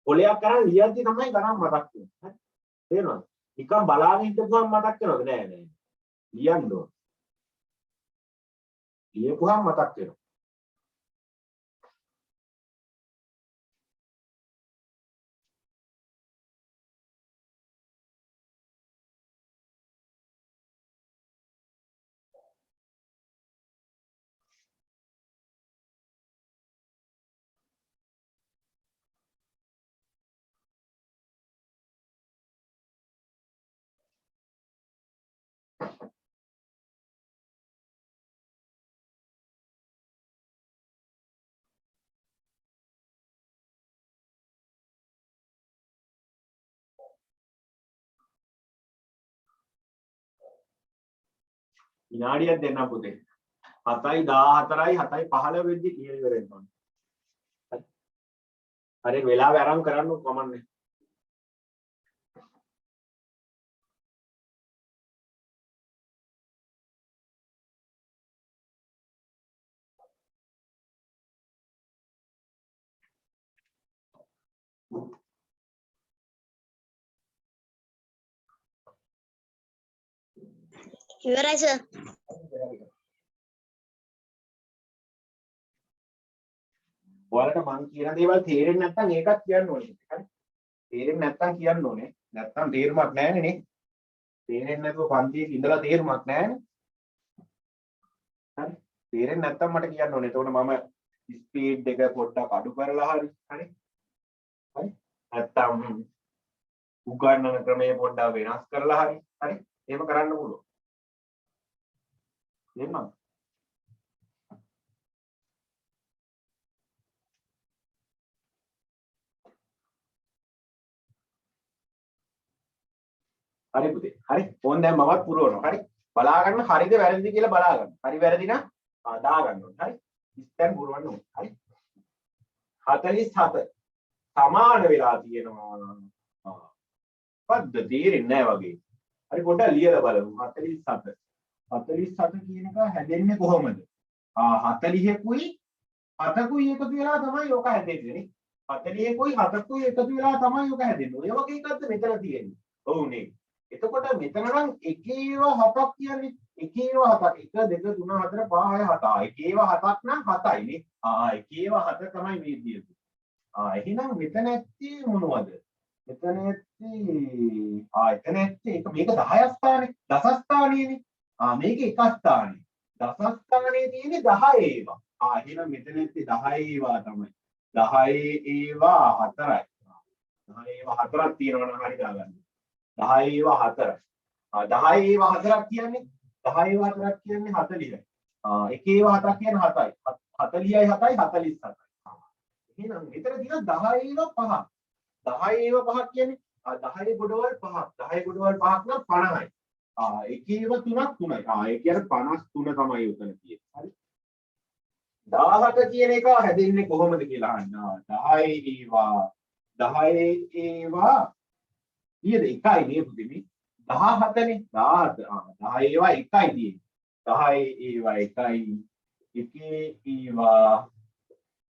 පොලයක් කරන් ලියද්දි තමයි ගණන් මතක් වෙන්නේ හරි තේරෙනවද නිකන් බලාගෙන හිටපුවම මතක් වෙනවද නෑ ලියන්න ඕනේ ලියපුවම මතක් වෙනවා විනාඩියක් දෙන්න පුතේ 7යි 14යි 7යි 15 වෙද්දි කියලා ඉවර වෙන්න ඕනේ. හරි වෙලාව ආරම්භ කරන්න කොමන්නේ. ඉවරයි සර්. ඔයාලට මම කියන දේවල් තේරෙන්නේ නැත්නම් ඒකත් කියන්න ඕනේ. හරි. තේරෙන්නේ නැත්නම් කියන්න ඕනේ. නැත්නම් තේරුමක් නැහැනේ නේ. තේරෙන්නේ නැතුව පන්තියේ ඉඳලා තේරුමක් නැහැනේ. හරි. තේරෙන්නේ නැත්නම් මට කියන්න ඕනේ. එතකොට මම ස්පීඩ් එක පොඩ්ඩක් අඩු කරලා හරි. හරි. හරි. නැත්නම් උගන්නන ක්‍රමය පොඩ්ඩක් වෙනස් කරලා හරි. හරි. එහෙම කරන්න පුළුවන්. එහෙම හරි පුතේ. හරි. ඕන් දැන් මමත් පුරවනවා. හරි. බලා ගන්න හරිද වැරදිද කියලා බලා ගන්න. හරි වැරදි නම් දා ගන්න ඕනේ. හරි. ඉස්තෙන් පුරවන්න ඕනේ. හරි. 47 සමාන වෙලා තියෙනවා. පද්ද තේරෙන්නේ නැහැ වගේ. හරි පොඩ්ඩක් ලියලා බලමු. 47. 47 කියන එක හැදෙන්නේ කොහොමද? 40කුයි 7කුයි එකතු වෙලා තමයි ඕක හැදෙන්නේ නේ. 40කුයි 7කුයි එකතු වෙලා තමයි ඕක හැදෙන්නේ. ඔය වගේ එකක්ද මෙතන තියෙන්නේ. ඔව් නේ. එතකොට මෙතන නම් එකේව 7ක් කියන්නේ එකේව 7ක් 1 2 3 4 5 6 7 එකේව 7ක් නම් 7යි නේ. එකේව 7 තමයි මේ තියෙන්නේ. එහෙනම් මෙතන ඇත්තේ මොනවද? මෙතන ඇත්තේ එතන ඇත්තේ ඒක මේක 10ක් ස්ථානේ දස ස්ථානේනේ. මේක එක ස්ථානේ. දස ස්ථානේ තියෙන්නේ 10 ඒවා. එහෙනම් මෙතන ඇත්තේ 10 ඒවා තමයි. 10 ඒවා 4යි. 10 ඒවා 4ක් තියෙනවා නම් හරි දාගන්න. 10 ඒවා 4යි. 10 ඒවා 4ක් කියන්නේ 10 ඒවා 4ක් කියන්නේ 40යි. එක ඒවා 4ක් කියන්නේ 7යි. 40යි 7යි 47යි. එහෙනම් මෙතන තියෙනවා 10 ඒවා 5ක්. 10 ඒවා 5ක් කියන්නේ 10 ගොඩවල් 5ක්. 10 ගොඩවල් 5ක් නම් 50යි. එක ඒවා 3ක් 3යි. ඒ කියන්නේ 53 තමයි උතන තියෙන්නේ. හරි. 17 කියන එක හැදෙන්නේ කොහොමද කියලා අහන්න. 10 ඒවා 10 ඒවා කීයද? එකයි නේ පුතේ. 17නේ 17 10 ඒවා එකයි තියෙන්නේ 10 ඒවා එකයි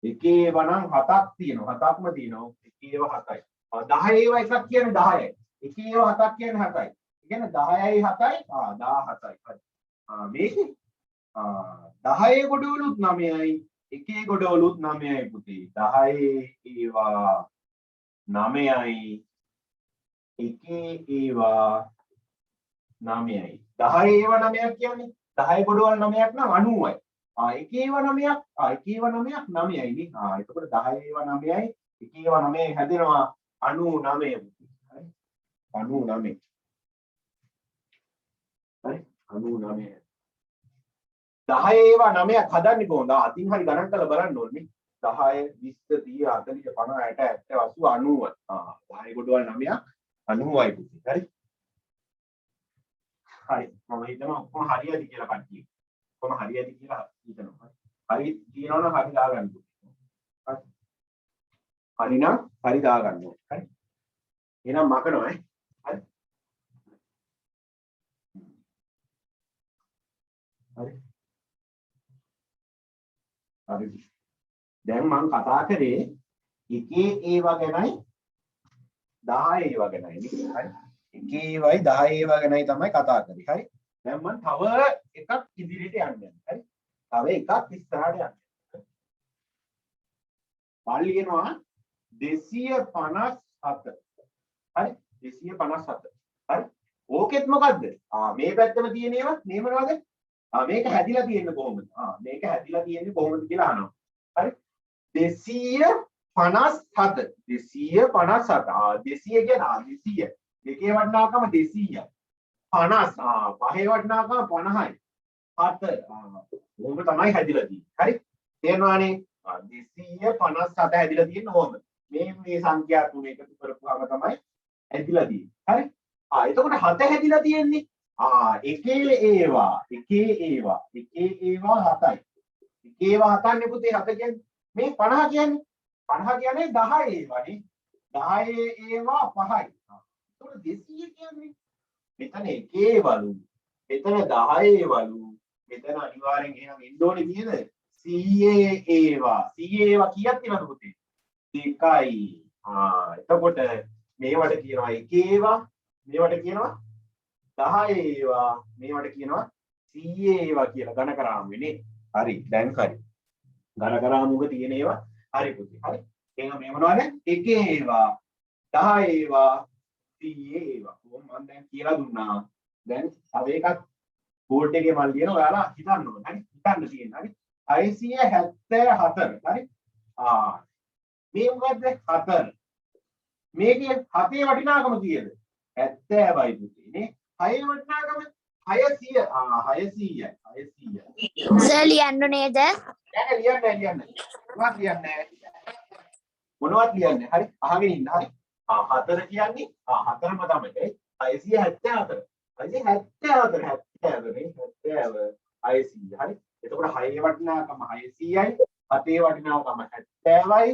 එකේ ඒවා නම් 7ක් තියෙනවා 7ක්ම තියෙනවා එකේ ඒවා 7යි 10 ඒවා එකක් කියන්නේ 10යි එකේ ඒවා 7ක් කියන්නේ 7යි ඒ කියන්නේ 10යි 7යි 17යි හරි මේකේ 10 ගොඩවලුත් 9යි එකේ ගොඩවලුත් 9යි පුතේ 10 ඒවා 9යි එකේ ඒවා 9යි 10 ඒවා 9ක් කියන්නේ 10 ගොඩවල් 9ක් නම් 90යි. එකේ ඒවා 9ක් එකේ ඒවා 9ක් 9යි නේ. එතකොට 10 ඒවා 9යි එකේ ඒවා 9යි හැදෙනවා 99. හරි 99. හරි 99. 10 ඒවා 9ක් හදන්නේ කොහොමද? අතින් හරි ගණන් කරලා බලන්න ඕනේ. 10 20 30 40 50 60 70 80 90. 10 ගොඩවල් 9ක් 90යි පුතේ. හරි හරි මම හිතනවා ඔක්කොම හරියද කියලා කට්ටිය. ඔක්කොම හරියද කියලා හිතනවා. හරි කියනවනම් හරි දාගන්න. හරි. හරි නම් හරි දාගන්න. හරි. එහෙනම් මකනවා ඈ. හරි. හරි. හරි. දැන් මම කතා කරේ එකේ ඒවා ගැනයි 10 ඒවා ගැනයි නේ. හරි. එකේ ඒවායි 10 ඒවා ගැනයි තමයි කතා කරේ. හරි. දැන් මම තව එකක් ඉදිරියට යන්න. හරි. තව එකක් ඉස්සරහට යන්න. පාලියනවා 257. හරි 257. හරි. ඕකෙත් මොකද්ද? මේ පැත්තම තියෙන ඒවා මේ මොනවද? මේක හැදිලා තියෙන්නේ කොහොමද? මේක හැදිලා තියෙන්නේ කොහොමද කියලා අහනවා. හරි. 257. 257. 200 කියන 200. දෙකේ වටිනාකම 200යි. 50 පහේ වටිනාකම 50යි. 7 ඕක තමයි හැදිලා තියෙන්නේ. හරි? තේරෙනවානේ? 257 හැදිලා තියෙන්නේ ඕම. මේ සංඛ්‍යා තුන එකතු කරපුවාම තමයි හැදිලා තියෙන්නේ. හරි? එතකොට 7 හැදිලා තියෙන්නේ. එකේ ඒවා 7යි. එකේ ඒවා 7න්නේ පුතේ 7 කියන්නේ. මේ 50 කියන්නේ 50 කියන්නේ 10 ඒවානේ. 10 ඒවා 5යි. එතකොට 200 කියන්නේ මෙතන එකේ වලු මෙතන 10 වලු මෙතන අනිවාර්යෙන් එහෙනම් එන්න ඕනේ කීයද 100 ඒවා 100 ඒවා කීයක් තියෙනවද පුතේ දෙකයි එතකොට මේවට කියනවා එකේ ඒවා මේවට කියනවා 10 ඒවා මේවට කියනවා 100 ඒවා කියලා ඝන කරාමුනේ හරි දැන් හරි ඝන කරාමුක තියෙන ඒවා හරි පුතේ හරි එහෙනම් මේ මොනවද එකේ ඒවා 10 ඒවා 100 ඒවා කොහොම මම දැන් කියලා දුන්නා දැන් තව එකක් බෝඩ් එකේ මල් ලියන ඔයාලා හිතන්න ඕනේ හරි හිතන්න තියෙන හරි 674 හරි මේ මොකද්ද 4 මේකේ 7 වටිනාකම කීයද 70යි පුතේ නේ 6 වටිනාකම 600 600යි 600යි සර් ලියන්න නේද? නෑ ලියන්න මොනවත් ලියන්නේ හරි අහගෙන ඉන්න හරි 4 කියන්නේ 4ම තමයි 674 674 නේ 70 600 හරි එතකොට 6 වටිනාකම 600යි 7 වටිනාකම 70යි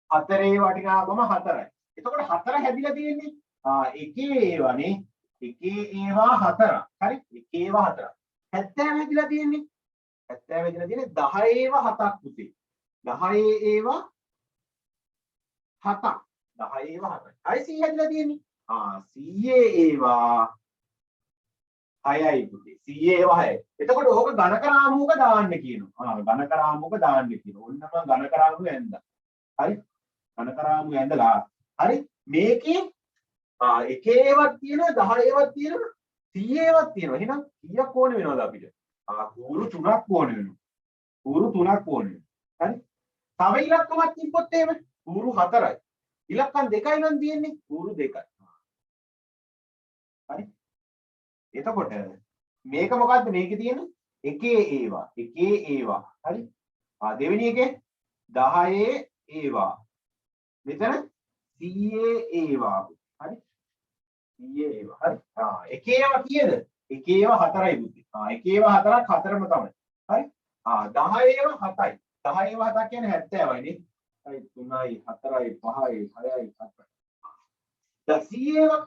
4 වටිනාකම 4යි එතකොට 4 හැදිලා තියෙන්නේ එකේ ඒවානේ එකේ ඒවා 4 හරි එකේ ඒවා 4 70 හැදිලා තියෙන්නේ 70 හැදිලා තියෙන්නේ 10 ඒවා 7ක් පුතේ 10 ඒවා 7ක් 10 ඒවා 7යි 600 හැදිලා තියෙන්නේ 100 ඒවා 6යි පුතේ 100 ඒවා 6යි එතකොට ඕක ඝන කරාමුක දාන්න කියනවා ඝන කරාමුක දාන්න කියනවා ඔන්න මම ඝන කරාමුක ඇඳලා හරි ඝන කරාමුක ඇඳලා හරි මේකේ එකේ ඒවත් තියෙනවා 10 ඒවත් තියෙනවා 100 ඒවත් තියෙනවා. එහෙනම් කීයක් ඕනේ වෙනවද අපිට? කූරු 3ක් ඕනේ වෙනවා. කූරු 3ක් ඕනේ වෙනවා. හරි? තව ඉලක්කමක් තිබ්බොත් එහෙම කූරු 4යි. ඉලක්කම් 2යි නම් තියෙන්නේ කූරු 2යි. හරි? එතකොට මේක මොකද්ද? මේකේ තියෙන එකේ ඒවා. හරි? දෙවෙනි එකේ 10 ඒවා. මෙතන 100 ඒවා. හරි? 100 ඒවා. හරි? එකේ ඒවා කීයද? එකේ ඒවා 4යි බුද්ධි. එකේ ඒවා 4ක් හතරම තමයි. හරි? 10 ඒවා 7යි. 10 ඒවා 7ක් කියන්නේ 70යි නේ. හරි 3යි 4යි 5යි 6යි 7යි. දැන් 100 ඒවා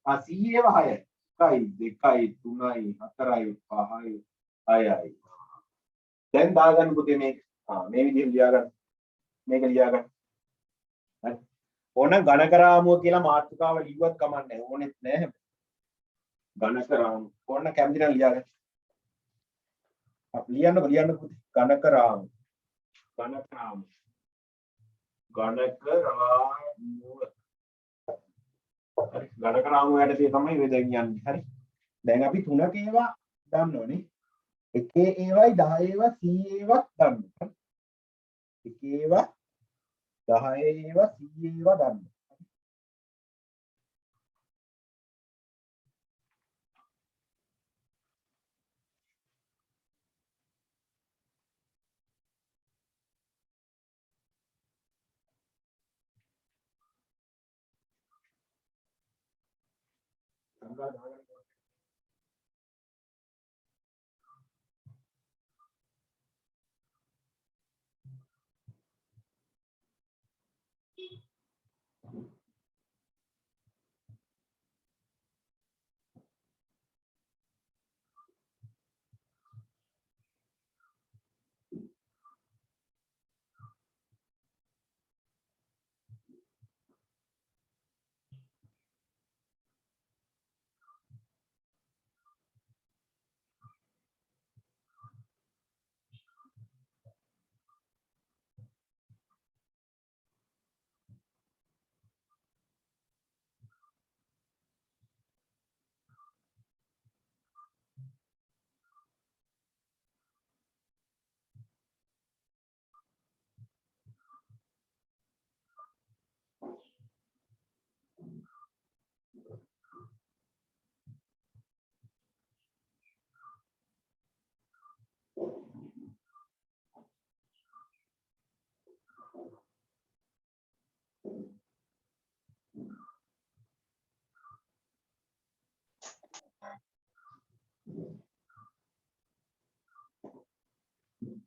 100 ඒවා 6යි. 1යි 2යි 3යි 4යි 5යි 6යි. දැන් දාගන්න පුතේ මේක. මේ විදිහට ලියා ගන්න. මේක ලියා ගන්න. හරි. ඕන ඝනකරාමුව කියලා මාතෘකාව ලියුවත් කමන්නේ. ඕනෙත් නෑ හැබැයි. ඝනකරාමුව. ඕන කැමති නම් ලියා ගන්න. අපි ලියන්න පුතේ. ඝනකරාමුව. ඝනකරාමුව. හරි. ඝනකරාමුව යටතේ තමයි මේ දැන් යන්නේ. හරි. දැන් අපි තුනක ඒවා දන්නවනේ. එකේ ඒවයි 10 ඒවා 100 ඒවා දන්නවා. එකේ ඒවා 10 ඒවා 100 ඒවා දන්නවා. සංගා දාගන්න.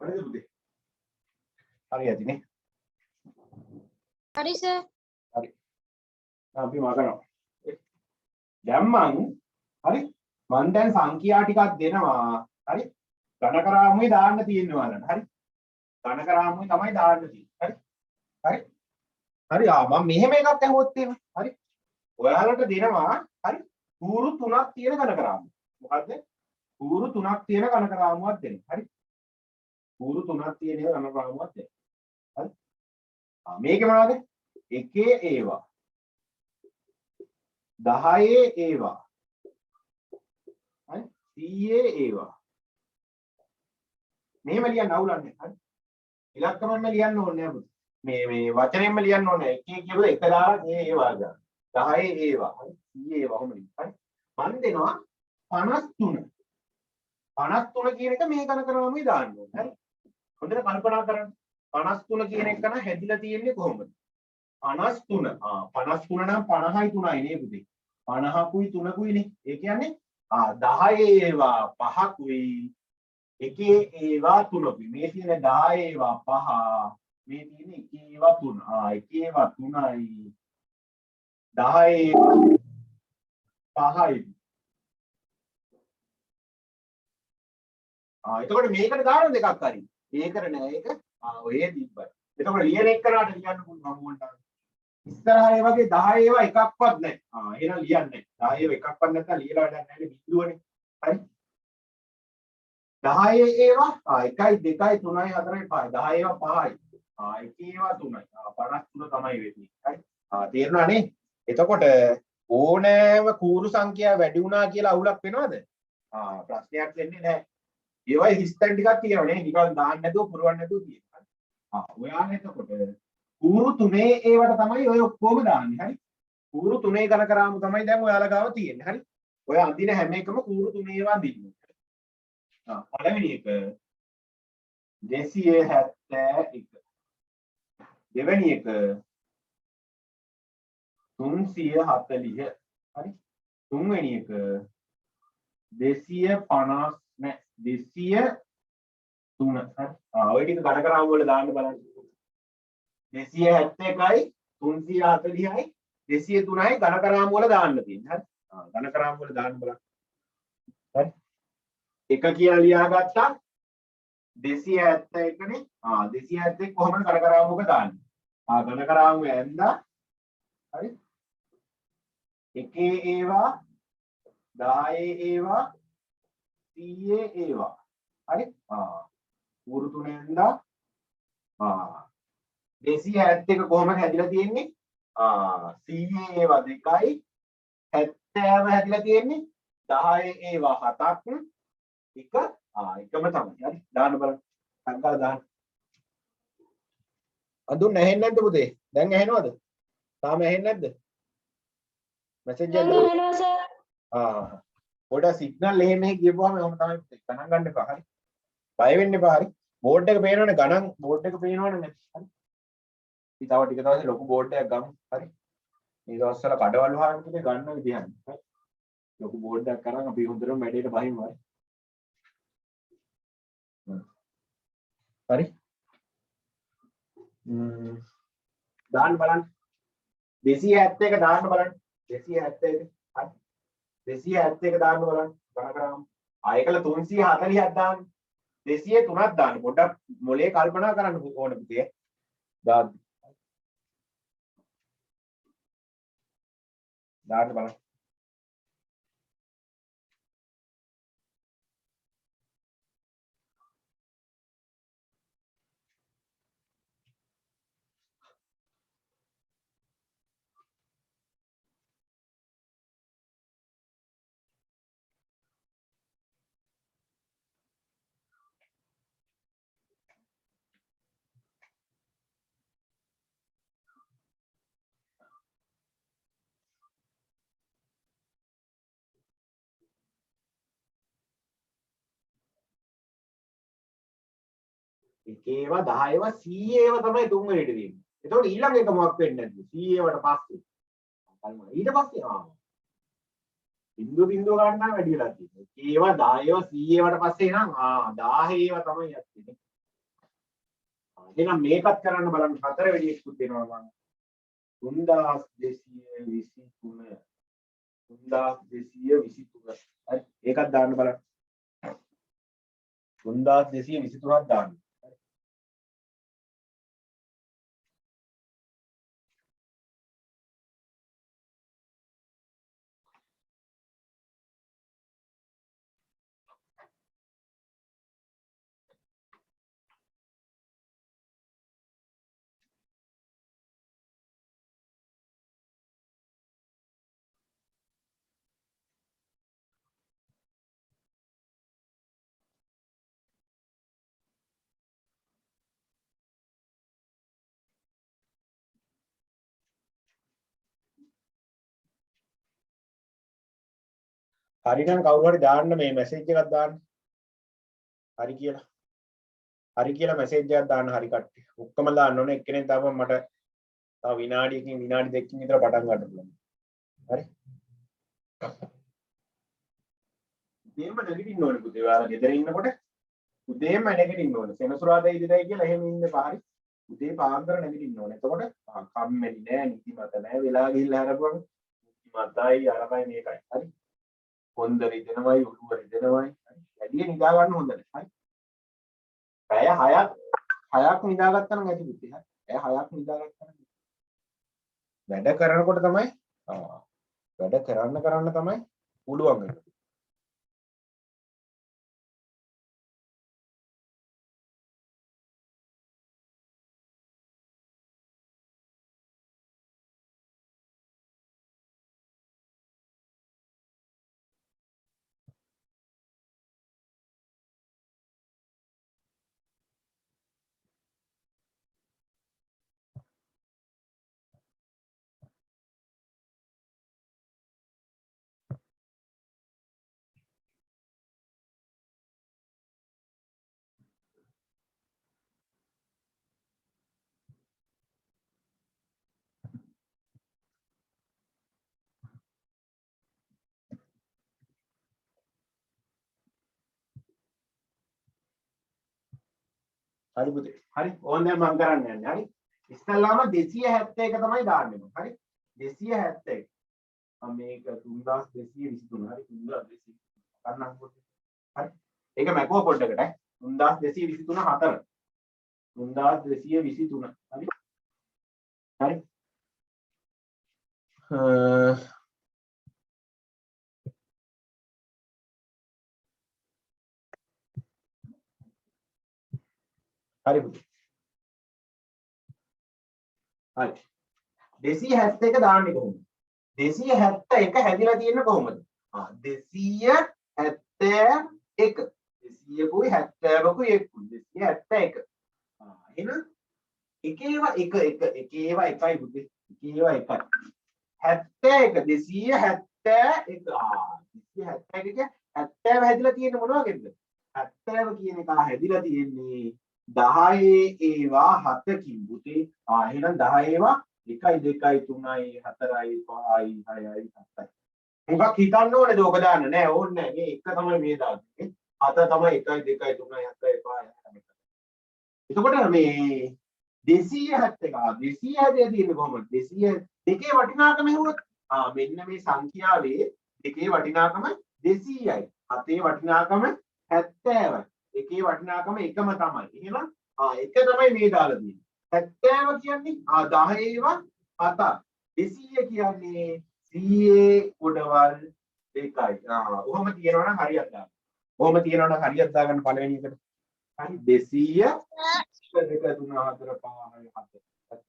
හරිද පුතේ? හරි ඇතිනේ. හරි සර්. හරි. අපි මගනවා. දැන් හරි මම දැන් සංඛ්‍යා ටිකක් දෙනවා. හරි? ඝනකරාමුවේ දාන්න තියෙනවා නේද? හරි? ඝනකරාමුවේ තමයි දාන්න තියෙන්නේ. හරි? හරි? හරි මම මෙහෙම එකක් අහුවොත් එහෙම. හරි? ඔයාලට දෙනවා හරි? කූරු 3ක් තියෙන ඝනකරාමුව. මොකද්ද? කූරු 3ක් තියෙන ඝනකරාමුවක් දෙන්න. හරි? කූරු 3ක් තියෙන ඝනකරාමුවක් දෙන්න. හරි? මේකේ මොනවද? එකේ ඒවා 10 ඒවා හරි 100 ඒවා මෙහෙම ලියන්න අවුලන්නේ හරි ඉලක්කමෙන්ම ලියන්න ඕනේ නෑ පුතේ මේ වචනයෙන්ම ලියන්න ඕනේ එකේ කියපුවා එක දාලා මේ ඒවා ගන්න 10 ඒවා හරි 100 ඒවා කොහොමද හරි මන් දෙනවා 53 කියන එක මේ ඝනකරාමුවේ දාන්න ඕනේ හරි හොඳට කල්පනා කරන්න 53 කියන එක නම් හැදිලා තියෙන්නේ කොහොමද 53 53 නම් 50යි 3යි නේ පුතේ 50කුයි 3කුයි නේ ඒ කියන්නේ 10 ඒවා 5කුයි එකේ ඒවා 3කුයි මේ තියෙන 10 ඒවා 5 මේ තියෙන එකේ ඒවා 3 එකේ ඒවා 3යි 10 ඒවා 5යි එතකොට මේකට දාන දෙකක් හරි ඒකට නෑ ඒක ඔය තිබ්බයි එතකොට ලියන එකනට ලියන්න පුළුවන් ඕනට ඉස්සරහා ඒ වගේ 10 ඒවා එකක්වත් නැහැ. එහෙනම් ලියන්නේ නැහැ. 10 ඒවා එකක්වත් නැත්නම් ලියලා වැඩක් නැහැ නේ බිඳුවනේ. හරි. 10 ඒවා 1යි 2යි 3යි 4යි 5යි 10 ඒවා 5යි. එකේ ඒවා 3යි. 53 තමයි වෙන්නේ. හරි. තේරුණානේ? එතකොට ඕනෑම කූරු සංඛ්‍යාව වැඩි වුණා කියලා අවුලක් වෙනවද? ප්‍රශ්නයක් වෙන්නේ නැහැ. ඒවයි හිස්තැන් ටිකක් තියෙනවනේ. නිකන් දාන්න නැතුව පුරවන්න නැතුව තියෙනවා. ඔයාලා එතකොට කූරු තුනේ ඒවට තමයි ඔය ඔක්කොම දාන්නේ. හරි? කූරු තුනේ ඝන කරාමු තමයි දැන් ඔයාලා ගාව තියෙන්නේ. හරි? ඔය අඳින හැම එකම කූරු තුනේ ඒවා අඳින්න. පළවෙනි එක 271. දෙවෙනි එක 340. හරි? තුන්වෙනි එක 250 නෑ 203. හරි? ඔය ටික ඝන කරාමු වල දාන්න බලන්න. 271යි 340යි 203යි ඝන කරාමු වල දාන්න තියෙන්නේ. හරි? ඝන කරාමු වල දාන්න බලන්න. හරි? එක කියලා ලියාගත්තා 271 නේ. 271 කොහොමද ඝන කරාමුක දාන්නේ? ඝන කරාමු ඇඳා. හරි? එකේ ඒවා 10 ඒවා 100 ඒවා. හරි? කූරු තුනේ ඇඳා 271 කොහොමද හැදිලා තියෙන්නේ? 100 ඒවා 2යි 70 හැදිලා තියෙන්නේ 10 ඒවා 7ක් එක එකම තමයි. හරි දාන්න බලන්න. සංකල්ප දාන්න. අඳුන් ඇහෙන්නේ නැද්ද පුතේ? දැන් ඇහෙනවද? තාම ඇහෙන්නේ නැද්ද? මැසේජ් එකක් ඇහෙනවා සර්. පොඩ සිග්නල් එහෙම මෙහෙ ගියපුවාම එහෙම තමයි පුතේ. ගණන් ගන්න එපා. හරි. බය වෙන්න එපා. හරි. බෝඩ් එක පේනවනේ ගණන් බෝඩ් එක පේනවනේ නැති. හරි. ඉතින් තව ටික දවසේ ලොකු බෝඩ් එකක් ගමු. හරි. මේ දවස්වල කඩවල් වහන්න පුතේ ගන්න විදිහක්. හරි. ලොකු බෝඩ් එකක් කරන් අපි හොඳටම වැඩේට බහිමු. හරි. හරි දාන්න බලන්න 271 දාන්න බලන්න 271 හරි 271 දාන්න බලන්න ගණන් කරාම ආයකල 340ක් දාන්න 203ක් දාන්න පොඩ්ඩක් මොලේ කල්පනා කරන්න ඕන පුතේ දාන්න බලන්න ඒකේවා 10වා 100ේවා තමයි තුන්වෙනිට දෙන්නේ. එතකොට ඊළඟ එක මොකක් වෙන්නේ නැද්ද? 100ේවට පස්සේ. ඊට පස්සේ බිංදුව බිංදුව ගන්න නම් වැඩි වෙලා තියෙනවා. ඒවා 10ේවා 100ේවට පස්සේ නම් 1000ේවා තමයි යන්නේ. එහෙනම් මේකත් කරන්න බලන්න හතරවෙනි එක්කුත් දෙනවා මම. 3223 3223 හරි ඒකත් දාන්න බලන්න. 3223ක් දාන්න. හරි නම් කවුරු හරි දාන්න මේ මැසේජ් එකක් දාන්න. හරි කියලා. හරි කියලා මැසේජ් එකක් දාන්න හරි කට්ටිය. ඔක්කොම දාන්න ඕනේ. එක්කෙනෙක් දාපුවම මට තව විනාඩියකින් විනාඩි දෙකකින් විතර පටන් ගන්න පුළුවන්. හරි. උදේම නැගිටින්න ඕනේ පුතේ. ඔයාලා ගෙදර ඉන්නකොට උදේම නැගිටින්න ඕනේ. සෙනසුරාදා ඉදිරියයි කියලා එහෙම ඉන්න එපා. හරි. උදේ පාන්දර නැගිටින්න ඕනේ. එතකොට කම්මැලි නෑ, නිදිමත නෑ. වෙලා ගිහිල්ලා හරපුවම නිදිමතයි අරකයි මේකයි. හරි. කොන්ද රිදෙනවයි උළුව රිදෙනවයි. හරි. වැඩි නිදා ගන්න හොඳ නෑ. හරි. පැය 6ක් නිදාගත්තා නම් ඇති පුතේ. හරි. පැය 6ක් නිදාගත්තා නම් වැඩ කරනකොට තමයි වැඩ කරන්න තමයි පුළුවන් වෙන්නේ. හරි පුතේ. හරි. ඕන දැන් මම කරන්න යන්නේ. හරි. ඉස්සල්ලාම 271 තමයි දාන්නේ මම. හරි. 271. මේක 3223. හරි. 3223. ගන්නම් පුතේ. හරි. ඒක මැකුව පොඩ්ඩකට. 3223 4. 3223. හරි. හරි. හරි පුතේ. හරි. 271 දාන්නේ කොහොමද? 271 හැදිලා තියෙන්නේ කොහොමද? 271. 200කුයි 70කුයි 271. එහෙනම් එක ඒවා එක ඒවා එකයි පුතේ. එක ඒවා එකයි. 71 271 271 70 හැදිලා තියෙන්නේ මොන වගේද? 70 කියන එක හැදිලා තියෙන්නේ 10 ඒවා 7කින් පුතේ. එහෙනම් 10 ඒවා 1 2 3 4 5 6 7යි. මොකක් හිතන්න ඕනේද ඔක දාන්න නෑ ඕනේ නෑ මේ එක තමයි මේ දාන්නේ. 7 තමයි 1 2 3 4 5 6. එතකොට මේ 271 හැදලා තියෙන්නේ කොහොමද? 200 දෙකේ වටිනාකම හෙව්වොත් මෙන්න මේ සංඛ්‍යාවේ දෙකේ වටිනාකම 200යි. 7ේ වටිනාකම 70යි. එකේ වටිනාකම එකම තමයි. එහෙනම් එක තමයි මේ දාලා තියෙන්නේ. 70 කියන්නේ 10 ඒවා 7. 200 කියන්නේ 100 ගොඩවල් 2යි. ඔහොම තියෙනවා නම් හරියට දාන්න. ඔහොම තියෙනවා නම් හරියට දාගන්න පළවෙනි එකට. හරි 200 1 2 3 4 5 6 7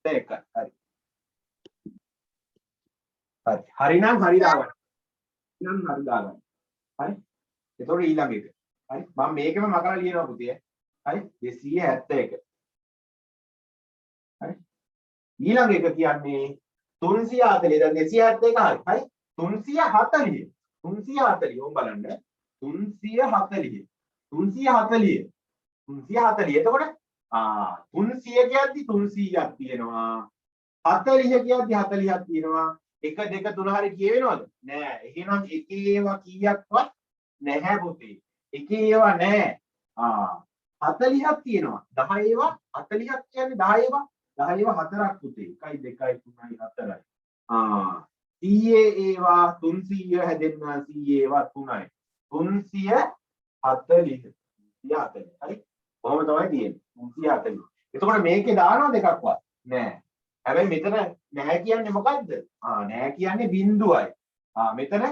71. හරි. හරි. හරිනම් හරි දාගන්න. නම් හරි දාගන්න. හරි. එතකොට ඊළඟ එක. හරි. මම මේකෙම මකලා ලියනවා පුතේ. හරි. 271. හරි. ඊළඟ එක කියන්නේ 340. දැන් 271 හරි. 340. 340. ඕම් බලන්න. 340. 340. 340. එතකොට 300 කියද්දි 300ක් තියෙනවා. 40 කියද්දි 40ක් තියෙනවා. 1 2 3 හරි කියවෙනවද? නෑ. එහෙනම් එකේ ඒවා කීයක්වත් නැහැ පුතේ. එකේ ඒවා නෑ. 40ක් තියෙනවා. 10 ඒවා 40ක් කියන්නේ 10 ඒවා 10 ඒවා 4ක් පුතේ. 1 2 3 4යි. 100 ඒවා 300 හැදෙන්න 100 ඒවා 3යි. 340. 340. හරි. කොහොම තමයි තියෙන්නේ. 340. එතකොට මේකේ දානවා දෙකක්වත් නෑ. හැබැයි මෙතන නැහැ කියන්නේ මොකද්ද? නැහැ කියන්නේ බිඳුවයි. මෙතන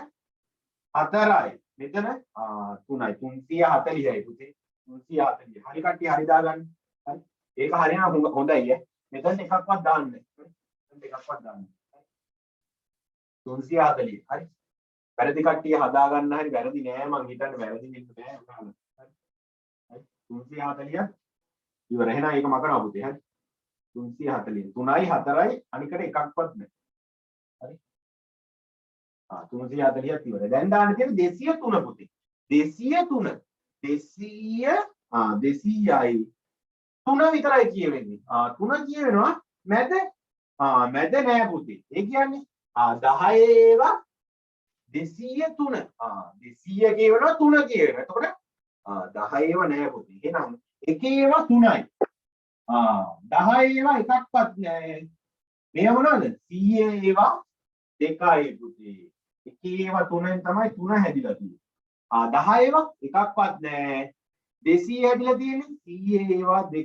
4යි. මෙතන 3යි. 340යි පුතේ. 340. හරි කට්ටිය හරි දාගන්න. හරි. ඒක හරියම හොඳයි ඈ. මෙතන එකක්වත් දාන්න. මෙතන එකක්වත් දාන්න. 340. හරි. වැරදි කට්ටිය හදා ගන්න හරි වැරදි නෑ මං හිතන්නේ වැරදි වෙන්න බෑ උනාලා. හරි. 340 ඉවර. එහෙනම් ඒක මකනවා පුතේ. හරි. 340 3යි 4යි අනිකට එකක්වත් නැහැ. හරි. 340ක් ඉවරයි. දැන් දාන්න තියෙන්නේ 203 පුතේ. 203 200යි 3 විතරයි කියවෙන්නේ. 3 කියවෙනවා මැද මැද නෑ පුතේ. ඒ කියන්නේ 10 ඒවා 203 200 කියවෙනවා 3 කියවෙනවා. එතකොට 10 ඒවා නෑ පුතේ. එහෙනම් එකේ ඒවා 3යි. 10 ඒවා එකක්වත් නෑ. මේ මොනවද? 100 ඒවා 2යි පුතේ. එකේ ඒවා 3ෙන් තමයි 3 හැදිලා තියෙන්නේ. 10 ඒවා එකක්වත් නෑ. 200 හැදිලා තියෙන්නේ 100 ඒවා 2යි.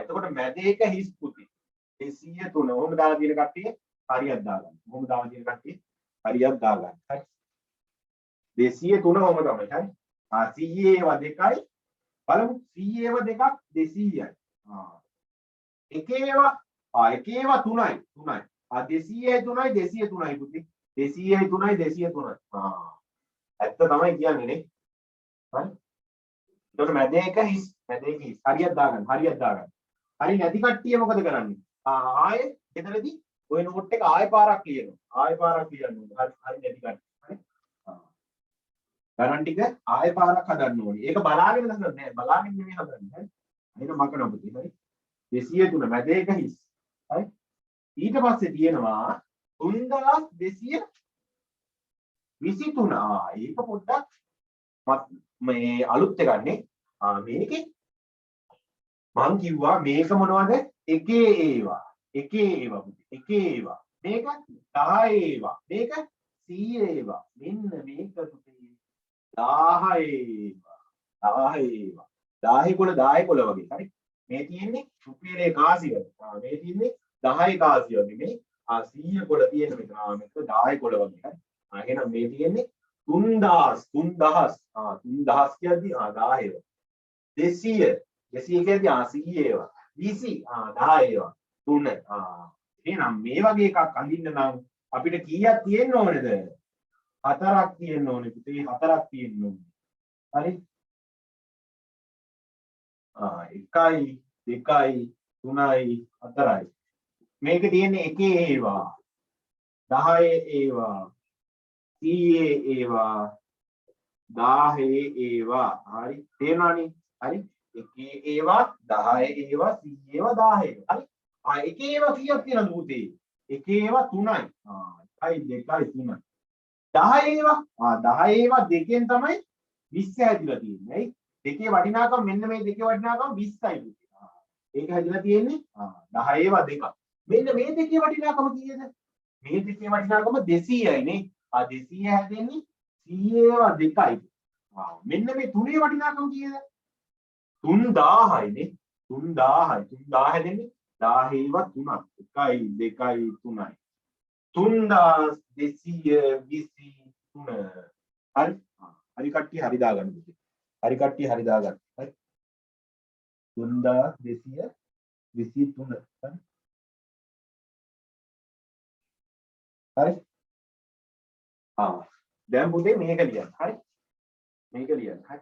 එතකොට මැද එක හිස් පුතේ. 203. ඔහොම දාලා තියෙන කට්ටිය හරියට දාගන්න. ඔහොම දාලා තියෙන කට්ටිය හරියට දාගන්න. හරි. 203 ඔහොම තමයි. හරි. 100 ඒවා 2යි. බලමු 100 ඒවා 2ක් 200යි. එකේ ඒවා 3යි 3යි. 200යි 3යි 203යි පුතේ. 200යි 3යි 203යි. ඇත්ත තමයි කියන්නේ නේ. හරි. එතකොට මැද එක හිස් හරියට දාගන්න. හරියට දාගන්න. හරි නැති කට්ටිය මොකද කරන්නේ? ආයේ එතනදී ඔය නෝට් එක ආයෙ පාරක් ලියනවා. ආයෙ පාරක් ලියන්න ඕනේ. හරි නැති කට්ටිය. හරි. ගණන් ටික ආයෙ පාරක් හදන්න ඕනේ. ඒක බලාගෙන හදන්න නෑ. බලාගෙන නෙමෙයි හදන්නේ. හරි. මේක මකනවා පුතේ. හරි. 203 මැද එක හිස්. හරි. ඊට පස්සේ තියෙනවා 3223. ඒක පොඩ්ඩක් මේ අලුත් එකක් නේ. මේකේ මං කිව්වා මේක මොනවද එකේ ඒවා එකේ ඒවා මේක 10 ඒවා මේක 100 ඒවා මෙන්න මේක පුතේ 10 ඒවා 10 කොළ වගේ හරි මේ තියෙන්නේ රුපියලේ කාසිය මේ තියෙන්නේ 10 කාසිය වගේ මේ 100 කොළ තියෙන මෙතන මේක 10 කොළ වගේ හරි එහෙනම් මේ තියෙන්නේ 3000 කියද්දි 10 ඒවා 200 කියද්දි 100 ඒවා 20 10 ඒවා 3 එහෙනම් මේ වගේ එකක් අඳින්න නම් අපිට කීයක් තියෙන්න ඕනේද 4ක් තියෙන්න ඕනේ පුතේ 4ක් තියෙන්න ඕනේ හරි 1යි 2යි 3යි 4යි මේක තියෙන්නේ එකේ ඒවා 10 ඒවා 100 ඒවා 10 ඒවා හරි තේරෙනවනේ හරි එකේ ඒවා 10 ඒවා 100 ඒවා 10 ඒවා හරි එකේ ඒවා කීයක් තියෙනවද පුතේ එකේ ඒවා 3යි 1යි 2යි 3යි 10 ඒවා දෙකෙන් තමයි 20 හැදිලා තියෙන්නේ දෙකේ වටිනාකම මෙන්න මේ දෙකේ වටිනාකම 20යි පුතේ ඒක හැදිලා තියෙන්නේ 10 ඒවා දෙක මෙන්න මේ දෙකේ වටිනාකම කීයද මේ දෙකේ වටිනාකම 200යි නේ 200 හැදෙන්නේ 100 ඒවා දෙකයි මෙන්න මේ තුනේ වටිනාකම කීයද 3000යි නේ 3000 හැදෙන්නේ 10 ඒවා 3ක් 1යි 2යි 3යි 3223 හරි හරි කට්ටිය හරි දාගන්න පුතේ හරි කට්ටිය හරි දාගන්න හරි 3223 හරි දැන් පුතේ මේක ලියන්න හරි මේක ලියන්න හරි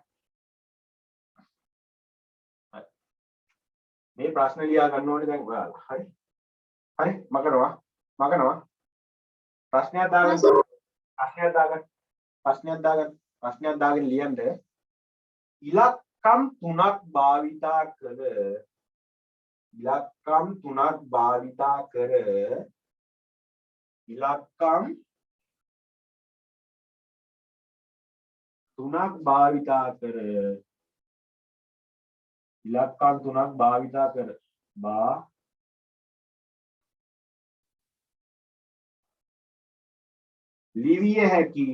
මේ ප්‍රශ්න ලියා ගන්න ඕනේ දැන් ඔයාලා හරි හරි මකනවා ප්‍රශ්නයක් දාගෙන ලියන්න ඉලක්කම් තුනක් භාවිතා කර ඉලක්කම් තුනක් භාවිතා කර ලිවිය හැකි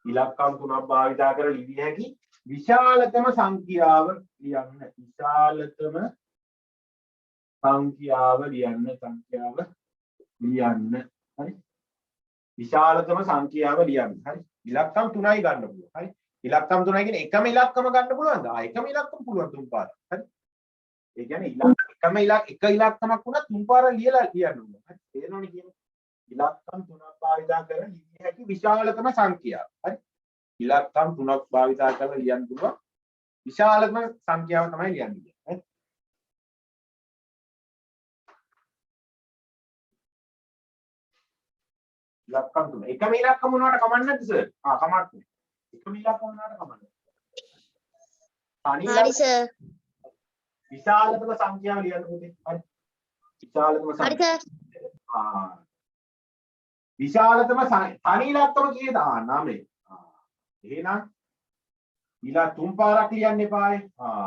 ඉලක්කම් තුනක් භාවිතා කර ලිවිය හැකි විශාලතම සංඛ්‍යාව ලියන්න හරි විශාලතම සංඛ්‍යාව ලියන්න හරි ඉලක්කම් 3යි ගන්න පුළුවන් හරි ඉලක්කම් 3යි කියන්නේ එකම ඉලක්කම ගන්න පුළුවන්ද එකම ඉලක්කම පුළුවන් තුන් පාර හරි ඒ කියන්නේ එක ඉලක්කමක් වුණා තුන් පාර ලියලා කියන්න ඕනේ හරි තේරෙනවනේ කියන්නේ ඉලක්කම් 3ක් භාවිතා කරලා ලිවිය හැකි විශාලතම සංඛ්‍යාව හරි ඉලක්කම් 3ක් භාවිතා කරලා ලියන්න පුළුවන් විශාලතම සංඛ්‍යාව තමයි ලියන්නේ හරි ඉලක්කම් 3 එකම ඉලක්කම වුණාට කමක් නැද්ද සර් කමක් නැහැ එකම ඉලක්කම වුණාට කමක් නැහැ හරි සර් විශාලතම සංඛ්‍යාව ලියන්න පුතේ හරි විශාලතම සංඛ්‍යාව විශාලතම තනි ඉලක්කම කීයද 9 එහෙනම් ඊළඟ තුන් පාරක් ලියන්න එපායි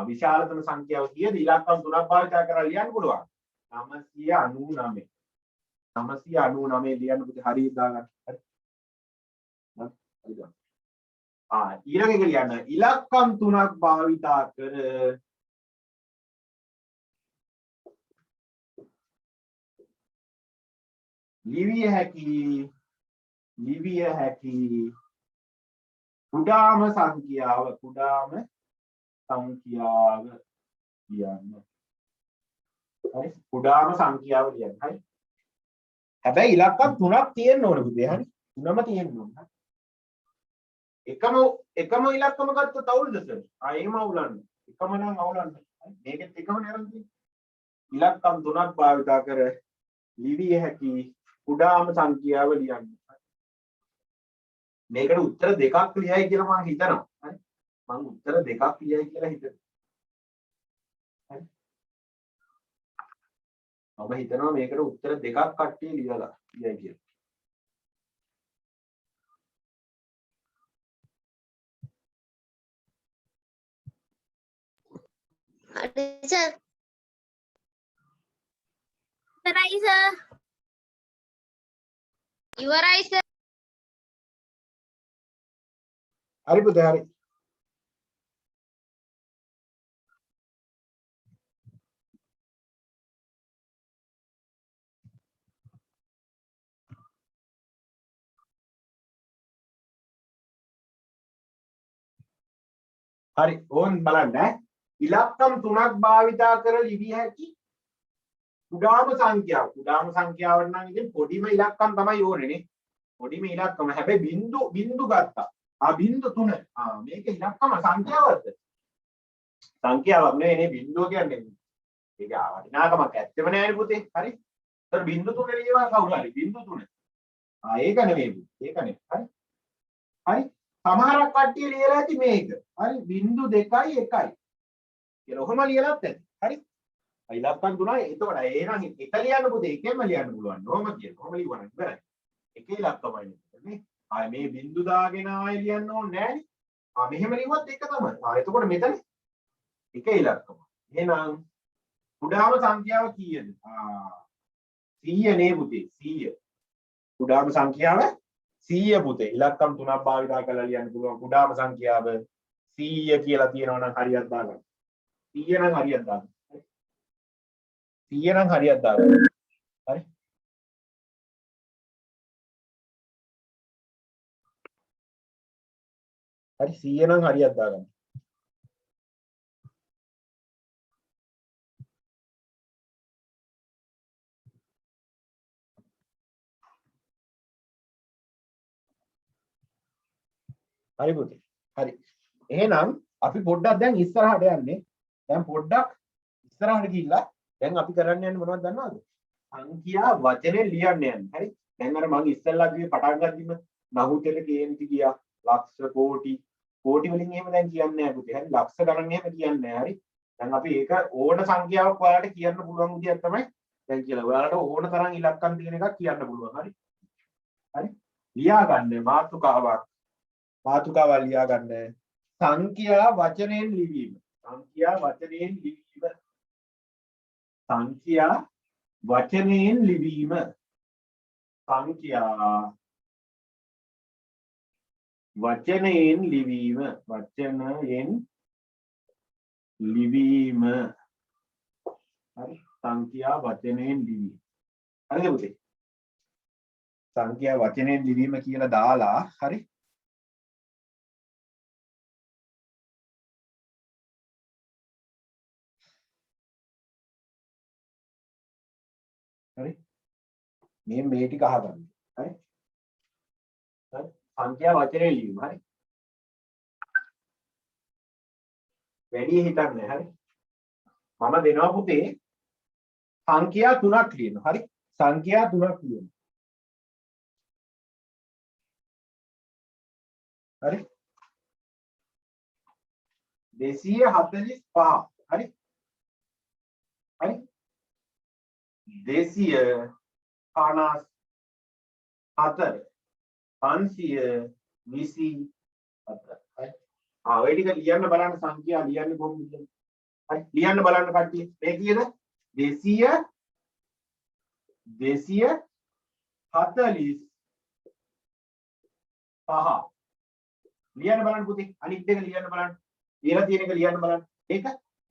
විශාලතම සංඛ්‍යාව කීයද ඉලක්කම් 3ක් භාවිත කරලා ලියන්න පුළුවන් 999 ලියන්න පුතේ හරියට දාගන්න හරි ඊළඟ එක ලියන්න ඉලක්කම් 3ක් භාවිතා කර ලිවිය හැකි කුඩාම සංඛ්‍යාව ලියන්න හරි කුඩාම සංඛ්‍යාව ලියන්න හරි හැබැයි ඉලක්කම් 3ක් තියෙන්න ඕනේ පුතේ හරි 3ම තියෙන්න ඕනේ එකම ඉලක්කම ගත්තොත් අවුල්ද සර් එහෙම අවුලන්න එකම නම් අවුලන්න මේකෙත් එකම නේද ඉලක්කම් 3ක් භාවිතා කර ලිවිය හැකි කුඩාම සංඛ්‍යාව ලියන්න මේකට උත්තර දෙකක් ලියයි කියලා මම හිතනවා හරි මම උත්තර දෙකක් ලියයි කියලා හිතනවා හරි මම හිතනවා මේකට උත්තර දෙකක් කට්ටිය ලියලා ලියයි කියලා හරි සර්. ඉවරයි සර්. ඉවරයි සර්. හරි පුතේ හරි. හරි ඕන් බලන්න ඉලක්කම් 3ක් භාවිතා කර ලිවිය හැකි කුඩාම සංඛ්‍යාව. කුඩාම සංඛ්‍යාවට නම් ඉතින් පොඩිම ඉලක්කම් තමයි ඕනේ නේ. පොඩිම ඉලක්කම. හැබැයි බිංදු ගත්තා. බිංදු 3. මේක ඉලක්කම සංඛ්‍යාවක්ද? සංඛ්‍යාවක් නෙවෙයි බිංදුව කියන්නේ. ඒක වටිනාකමක් ඇත්තෙම නෑනේ පුතේ. හරි. ඒතර බිංදු 3 ලියවා කවුරු හරි බිංදු 3. ඒක නෙවෙයි පුතේ. ඒක නෙවෙයි. හරි. හරි. සමහරක් කට්ටිය ලියලා ඇති මේක. හරි 0.2 1 කියලා. ඔහොම ලියලත් ඇති. හරි. ඉලක්කම් 3යි. එතකොට එහෙනම් එක ලියන්න පුතේ එකෙන්ම ලියන්න පුළුවන්. ඔහොම කියන. ඔහොම ලියවන්න ඉවරයි. එකේ ඉලක්කමයි නේ. ආයේ මේ බිංදු දාගෙන ආයේ ලියන්න ඕනේ නෑනේ. මෙහෙම ලියුවත් එක තමයි. එතකොට මෙතන එක ඉලක්කම. එහෙනම් කුඩාම සංඛ්‍යාව කීයද? 100 නේ පුතේ 100. කුඩාම සංඛ්‍යාව 100 පුතේ. ඉලක්කම් 3ක් භාවිතා කරලා ලියන්න පුළුවන් කුඩාම සංඛ්‍යාව 100 කියලා තියෙනවා නම් හරියට දාගන්න. 100 නම් හරියට දාගන්න. 100 නම් හරියට දාගන්න. හරි. හරි 100 නම් හරියට දාගන්න. හරි පුතේ. හරි. එහෙනම් අපි පොඩ්ඩක් දැන් ඉස්සරහට යන්නේ. දැන් පොඩ්ඩක් ඉස්සරහට ගිහිල්ලා දැන් අපි කරන්න යන්නේ මොනවද දන්නවද? සංඛ්‍යා වචනේ ලියන්න යන්නේ. හරි. දැන් අර මම ඉස්සෙල්ලා කිව්වේ පටන් ගද්දිම නහුතෙට කේන්ති ගියා. ලක්ෂ කෝටි වලින් එහෙම දැන් කියන්නේ නැහැ පුතේ. හරි. ලක්ෂ ගණන් එහෙම කියන්නේ නැහැ. හරි. දැන් අපි ඒක ඕන සංඛ්‍යාවක් ඔයාලට කියන්න පුළුවන් විදියක් තමයි දැන් කියලා. ඔයාලට ඕන තරම් ඉලක්කම් තියෙන එකක් කියන්න පුළුවන්. හරි. හරි. ලියා ගන්න මාතෘකාවක් ලියා ගන්න. සංඛ්‍යා වචනයෙන් ලිවීම. සංඛ්‍යා වචනයෙන් ලිවීම. සංඛ්‍යා වචනයෙන් ලිවීම. සංඛ්‍යා වචනයෙන් ලිවීම. වචනයෙන් ලිවීම. හරි. සංඛ්‍යා වචනයෙන් ලිවීම. හරිද පුතේ? සංඛ්‍යා වචනයෙන් ලිවීම කියලා දාලා හරි. හරි මේ ටික අහගන්න. හරි. හරි. සංඛ්‍යා වචනේ ලියමු. හරි. වැඩි හිතන්නේ. හරි. මම දෙනවා පුතේ සංඛ්‍යා 3ක් ලියන්න. හරි. සංඛ්‍යා 3ක් ලියන්න. හරි. 245. හරි. හරි. 254 524 හරි. ඔය ටික ලියන්න බලන්න සංඛ්‍යා ලියන්නේ කොහොමද කියලා. හරි. ලියන්න බලන්න කට්ටිය. මේ කීයද? 245 ලියන්න බලන්න පුතේ. අනිත් එක ලියන්න බලන්න. ලියලා තියෙන එක ලියන්න බලන්න. ඒක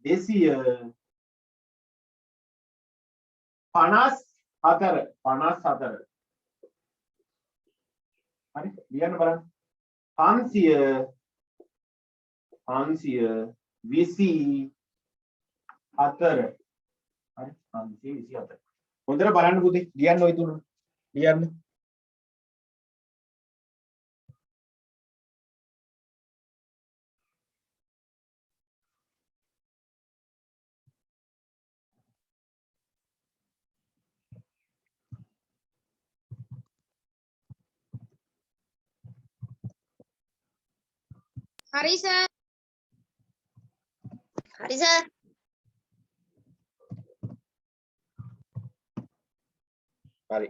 254 හරි ලියන්න බලන්න. 524 හරි 524 හොඳට බලන්න පුතේ ලියන්න ඔය තුන ලියන්න. හරි සර්. හරි සර්. හරි.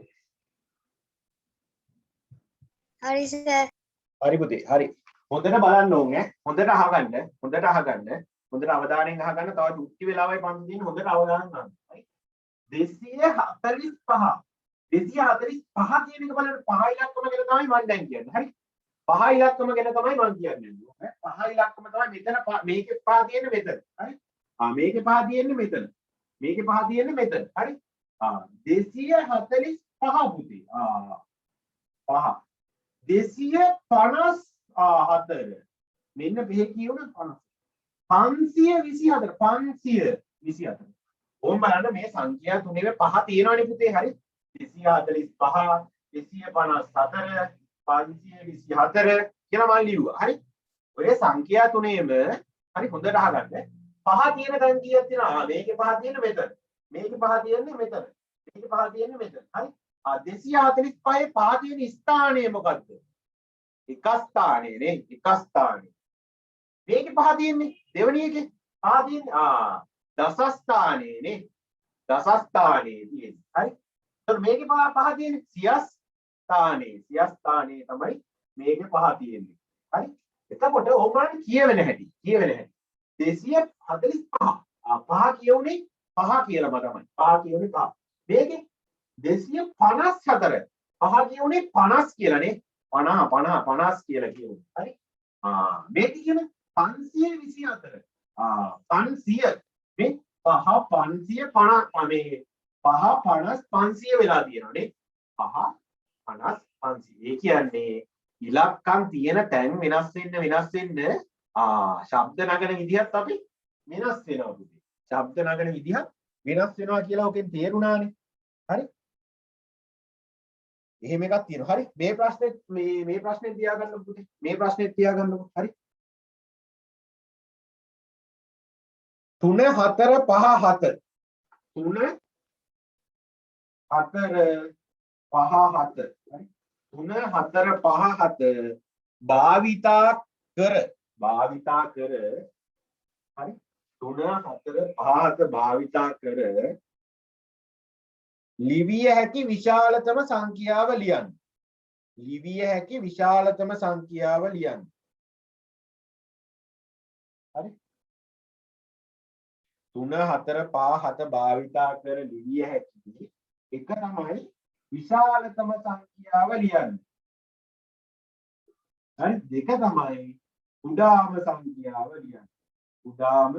හරි සර්. හරි පුතේ හරි. හොඳට බලන්න ඕනේ. හොඳට අහගන්න. හොඳට අවධානයෙන් අහගන්න. තව චුට්ටි වෙලාවයි පන්ති තියෙන හොඳට අවධානයෙන් අහන්න. right 245 245 කියන එක බලන්න පහ ඉලක්කම ගැන තමයි මම දැන් කියන්නේ. හරි. පහ ඉලක්කම ගැන තමයි මම කියන්නේ. පහ ඉලක්කම තමයි මෙතන මේකේ පහ තියෙන්නේ මෙතන. හරි. මේකේ පහ තියෙන්නේ මෙතන. මේකේ පහ තියෙන්නේ මෙතන. හරි. 245 පුතේ. පහ. 254. මෙන්න මෙහෙ කියවන 524. 524. ඕම් බලන්න මේ සංඛ්‍යා තුනේ පහ තියෙනවනේ පුතේ. හරි. 245 254 524 කියලා මම ලියුවා. හරි. ඔය සංඛ්‍යා තුනේම හරි හොඳට අහගන්න. පහ තියෙන තැන් කීයක් තියෙනවා? මේකේ පහ තියෙන්නේ මෙතන. මේකේ පහ තියෙන්නේ මෙතන. මේකේ පහ තියෙන්නේ මෙතන. හරි. 245 පහ තියෙන ස්ථානය මොකද්ද? එක ස්ථානේ නේ. එක ස්ථානේ. මේකේ පහ තියෙන්නේ දෙවෙනි එකේ පහ තියෙන්නේ දස ස්ථානේ නේ. දස ස්ථානේ තියෙන්නේ. හරි. එතකොට මේකේ පහ තියෙන්නේ සියස් ස්ථානේ. සියස් ස්ථානේ තමයි මේකේ පහ තියෙන්නේ. හරි. එතකොට ඕගොල්ලන් කියවෙන හැටි. 245 පහ කියුනේ පහ කියලාම තමයි. පහ කියුනේ පහ. මේකේ 254 පහ කියුනේ 50 කියලානේ. 50 කියලා කියුනේ. හරි. මේක කියන 524 500 මේ පහ 550 මේ පහ 50 500 වෙලා තියෙනවා නේ. පහ 50 500. ඒ කියන්නේ ඉලක්කම් තියෙන තැන් වෙනස් වෙන්න ශබ්ද නගන විදිහත් අපි වෙනස් වෙනවා පුතේ. ශබ්ද නගන විදිහත් වෙනස් වෙනවා කියලා ඔකෙන් තේරුණානේ. හරි. එහෙම එකක් තියෙනවා. හරි. මේ ප්‍රශ්නේ තියාගන්න පුතේ. මේ ප්‍රශ්නේ තියාගන්නකො. හරි. 3 4 5 7 3 4 5 7 හරි. 3 4 5 7 භාවිතා කර හරි 3 4 5 7 භාවිතා කර ලිවිය හැකි විශාලතම සංඛ්‍යාව ලියන්න. ලිවිය හැකි විශාලතම සංඛ්‍යාව ලියන්න. හරි 3 4 5 7 භාවිතා කර ලිවිය හැකි එක තමයි විශාලතම සංඛ්‍යාව ලියන්න. හරි දෙක තමයි කුඩාම සංඛ්‍යාව ලියන්න. කුඩාම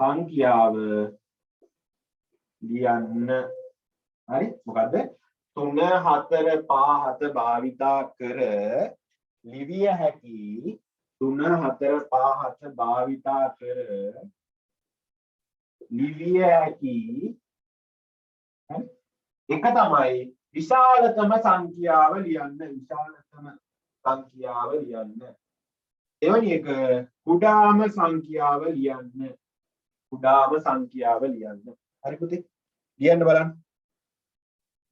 සංඛ්‍යාව ලියන්න. හරි මොකද්ද? 3 4 5 7 භාවිතා කර ලිවිය හැකි 3 4 5 7 භාවිතා කර ලිවිය හැකි හරි එක තමයි විශාලතම සංඛ්‍යාව ලියන්න. විශාලතම සංඛ්‍යාව ලියන්න. එවැනි එක කුඩාම සංඛ්‍යාව ලියන්න. කුඩාම සංඛ්‍යාව ලියන්න. හරි පුතේ ලියන්න බලන්න.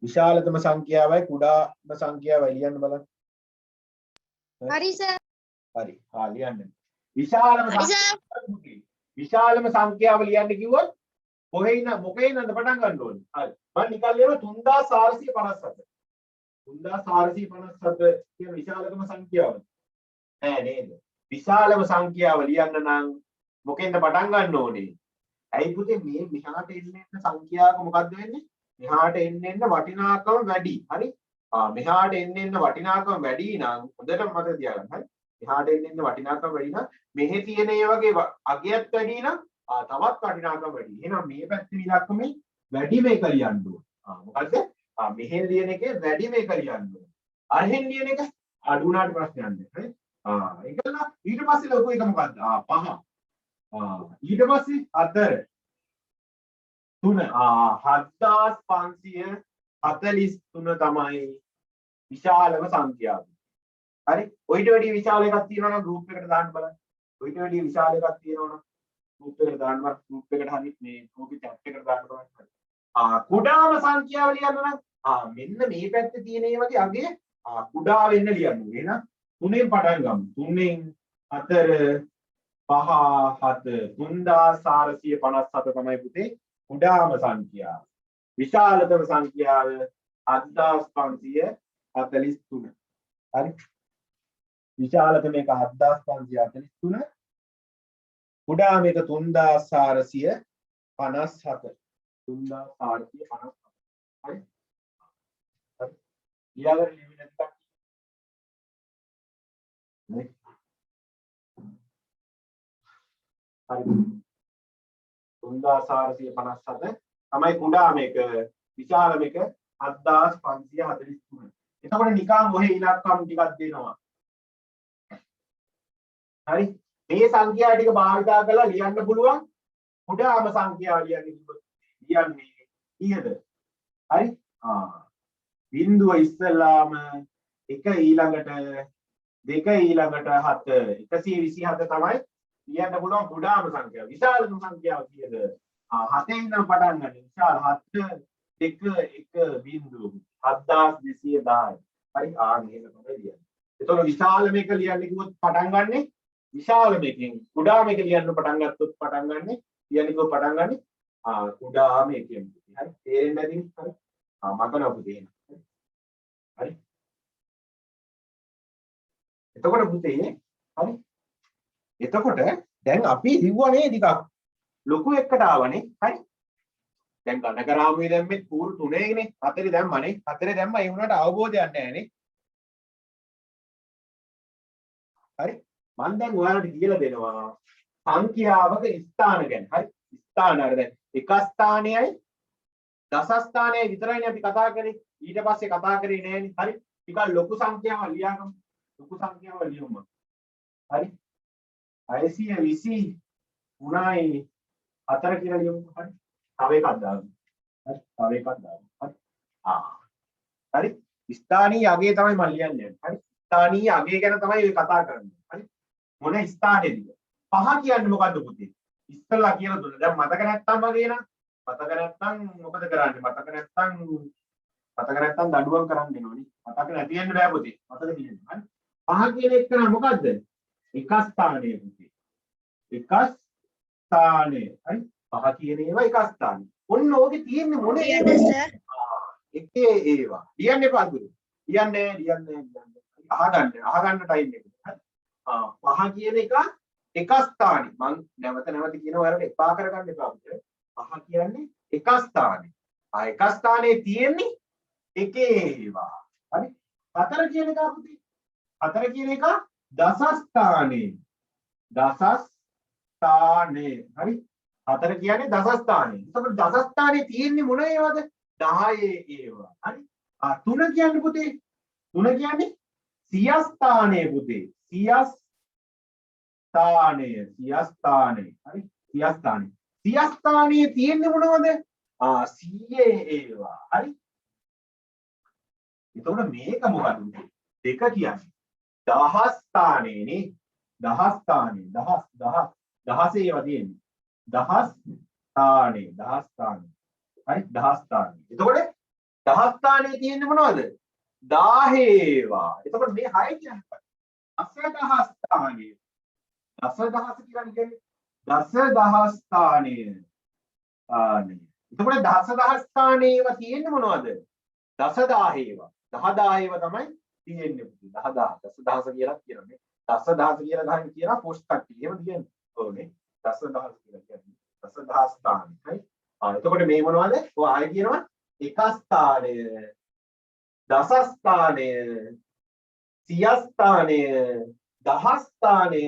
විශාලතම සංඛ්‍යාවයි කුඩාම සංඛ්‍යාවයි ලියන්න බලන්න. හරි සර්. හරි. ලියන්න. විශාලම සංඛ්‍යාව ලියන්න කිව්වොත් මොකේද පටන් ගන්න ඕනේ? හරි. මම නිකන් ලියනවා 3457. 3457 කියන විශාලතම සංඛ්‍යාව. නෑ නේද? විශාලම සංඛ්‍යාව ලියන්න නම් මොකෙන්ද පටන් ගන්න ඕනේ? ඇයි පුතේ මේ මෙහාට එන්න සංඛ්‍යාවක මොකද්ද වෙන්නේ? මෙහාට එන්න වටිනාකම වැඩි. හරි? මෙහාට එන්න වටිනාකම වැඩි නම් හොඳට මතක තියාගන්න. හරි? මෙහාට එන්න වටිනාකම වැඩි නම් මෙහි තියෙන ඒ වගේ අගයත් වැඩි නම් තවත් වටිනාකම වැඩි. එහෙනම් මේ පැත්තේ ඉලක්කමේ වැඩිම එක ලියන්න ඕනේ. මොකද්ද? මෙහෙන් ලියන එකේ වැඩිම එක ලියන්න ඕනේ. අරහෙන් ලියන එක අඩු වුණාට ප්‍රශ්නයක් නැහැ. ඒකල ඊට පස්සේ ලොකු එක මොකද්ද? 5. ඊට පස්සේ 4 3 7543 තමයි විශාලම සංඛ්‍යාව. හරි ඔයිට වැඩි විශාල එකක් තියෙනවා නම් ගෲප් එකට දාන්න බලන්න. ඔයිට වැඩි විශාල එකක් තියෙනවා නම් ගෲප් එකට දාන්න බලන්න. ගෲප් එකට හරි මේ ගෲප් chat එකට දාන්න බලන්න. කුඩාම සංඛ්‍යාව ලියන්න නම් මෙන්න මේ පැත්තේ තියෙන ඒ වගේ අගේ කුඩා වෙන්න ලියන්න. එහෙනම් 3ෙන් පටන් ගමු. 3ෙන් 4 5 7 3457 තමයි පුතේ කුඩාම සංඛ්‍යාව. විශාලතම සංඛ්‍යාව 7543. හරි. විශාලතම එක 7543. කුඩාම එක 3457 3457 හරි හරි ඊළඟට ලියන්න ටිකක් නේ හරි 3457 තමයි කුඩාම එක විශාලම එක 7543 එතකොට නිකන් ඔහේ ඉලක්කම් ටිකක් දෙනවා හරි මේ සංඛ්‍යා ටික භාවිතා කරලා ලියන්න පුළුවන් කුඩාම සංඛ්‍යාව ලියන්නේ කීයද හරි බිංදුව ඉස්සෙල්ලාම 1 ඊළඟට 2 ඊළඟට 7 127 තමයි ලියන්න පුළුවන් කුඩාම සංඛ්‍යාව විශාලම සංඛ්‍යාව කීයද 7 ඉඳන් පටන් ගන්න විශාල 7 2 1 බිංදුව 7210 හරි මේක තමයි ලියන්නේ එතකොට විශාලම එක ලියන්න කිව්වොත් පටන් ගන්නෙ විශාලම එකෙන් කුඩාම එක ලියන්න පටන් ගත්තොත් පටන් ගන්නෙ ලියන්න කිව්වොත් පටන් ගන්නෙ කුඩාම එකෙන් හරි තේරෙන්නේ නැතිනේ හරි මතක පුතේ හරි එතකොට පුතේ හරි එතකොට දැන් අපි ලිව්වනේ ටිකක් ලොකු එකට ආවනේ හරි දැන් ගණන කරාමුවේ දැන් මේ පූර්ව 3ේනේ 4 දැම්මනේ 4 දැම්ම ඒ වුණාට අවබෝධයක් නැහැනේ හරි මම දැන් ඔයාලට කියලා දෙනවා සංඛ්‍යාවක ස්ථාන ගැන හරි ස්ථාන අර දැන් එක ස්ථානයයි දස ස්ථානයයි විතරයිනේ අපි කතා කරේ ඊට පස්සේ කතා කරේ නෑනේ හරි ටිකක් ලොකු සංඛ්‍යාවක් ලියගමු ලොකු සංඛ්‍යාවක් ලියමු හරි 620 3යි 4 කියලා ලියමු හරි තව එකක් දාමු හරි තව එකක් දාමු හරි හරි ස්ථානීය අගය තමයි මම ලියන්නේ හරි ස්ථානීය අගය ගැන තමයි ඔය කතා කරන්නේ හරි මොන ස්ථානයේද පහ කියන්නේ මොකද්ද පුතේ ඉස්සෙල්ලා කියලා දුන්නා දැන් මතක නැත්තම් වගේ නා මතක නැත්තම් මොකද කරන්නේ මතක නැත්තම් දඬුවම් කරන්න වෙනවනේ මතක නැති වෙන්න බෑ පුතේ මතක තියෙන්න හරි පහ කියන එක කරා මොකද්ද එක ස්ථානයේ පුතේ එක ස්ථානයේ හරි පහ කියන ඒවා එක ස්ථානයේ ඔන්න ඕකේ තියෙන්නේ මොන එකේ ඒවා ලියන්න එපා පුතේ ලියන්නේ අහගන්න ටයිම් එක හරි පහ කියන එක ස්ථානෙ මම නැවත කියන ඔයාලට එපා කරගන්න එපා පුතේ පහ කියන්නේ එක ස්ථානෙ එක ස්ථානයේ තියෙන්නේ එකේ ඒවා හරි හතර කියන එක පුතේ හතර කියන එක දස ස්ථානේ හරි හතර කියන්නේ දස ස්ථානේ එතකොට දස ස්ථානේ තියෙන්නේ මොන ඒවාද 10 ඒවා හරි තුන කියන්නේ පුතේ තුන කියන්නේ සිය ස්ථානේ පුතේ සිය ස්ථානේ හරි සිය ස්ථානේ තියෙන්නේ මොනවද 100 ඒවා හරි එතකොට මේක මොකද දෙක කියන්නේ දහ ස්ථානේනේ දහ ස්ථානේ දහස් ඒවා තියෙන්නේ දහස් ස්ථානේ හරි දහ ස්ථානේ එතකොට දහ ස්ථානේ තියෙන්නේ මොනවද 10 ඒවා එතකොට මේ 6 කියන්නේ දසදහ ස්ථානේ දසදහස කියන්නේ දසදහ ස්ථානේ එතකොට දසදහ ස්ථානේ ඒවා තියෙන්නේ මොනවද 10000 ඒවා 10000 ඒවා තමයි තියෙන්නේ 10000 දසදහස කියලා කියන්නේ දසදහස කියලා ගහන්න කියනවා පෝස්ට් කට්ටිය එහෙම තියෙන්නේ ඕනේ දසදහස කියලා කියන්නේ දසදහස් ස්ථාන හරි එතකොට මේ මොනවද ඔය ආයෙ කියනවා එක ස්ථානය දස ස්ථානය සිය ස්ථානය දහ ස්ථානය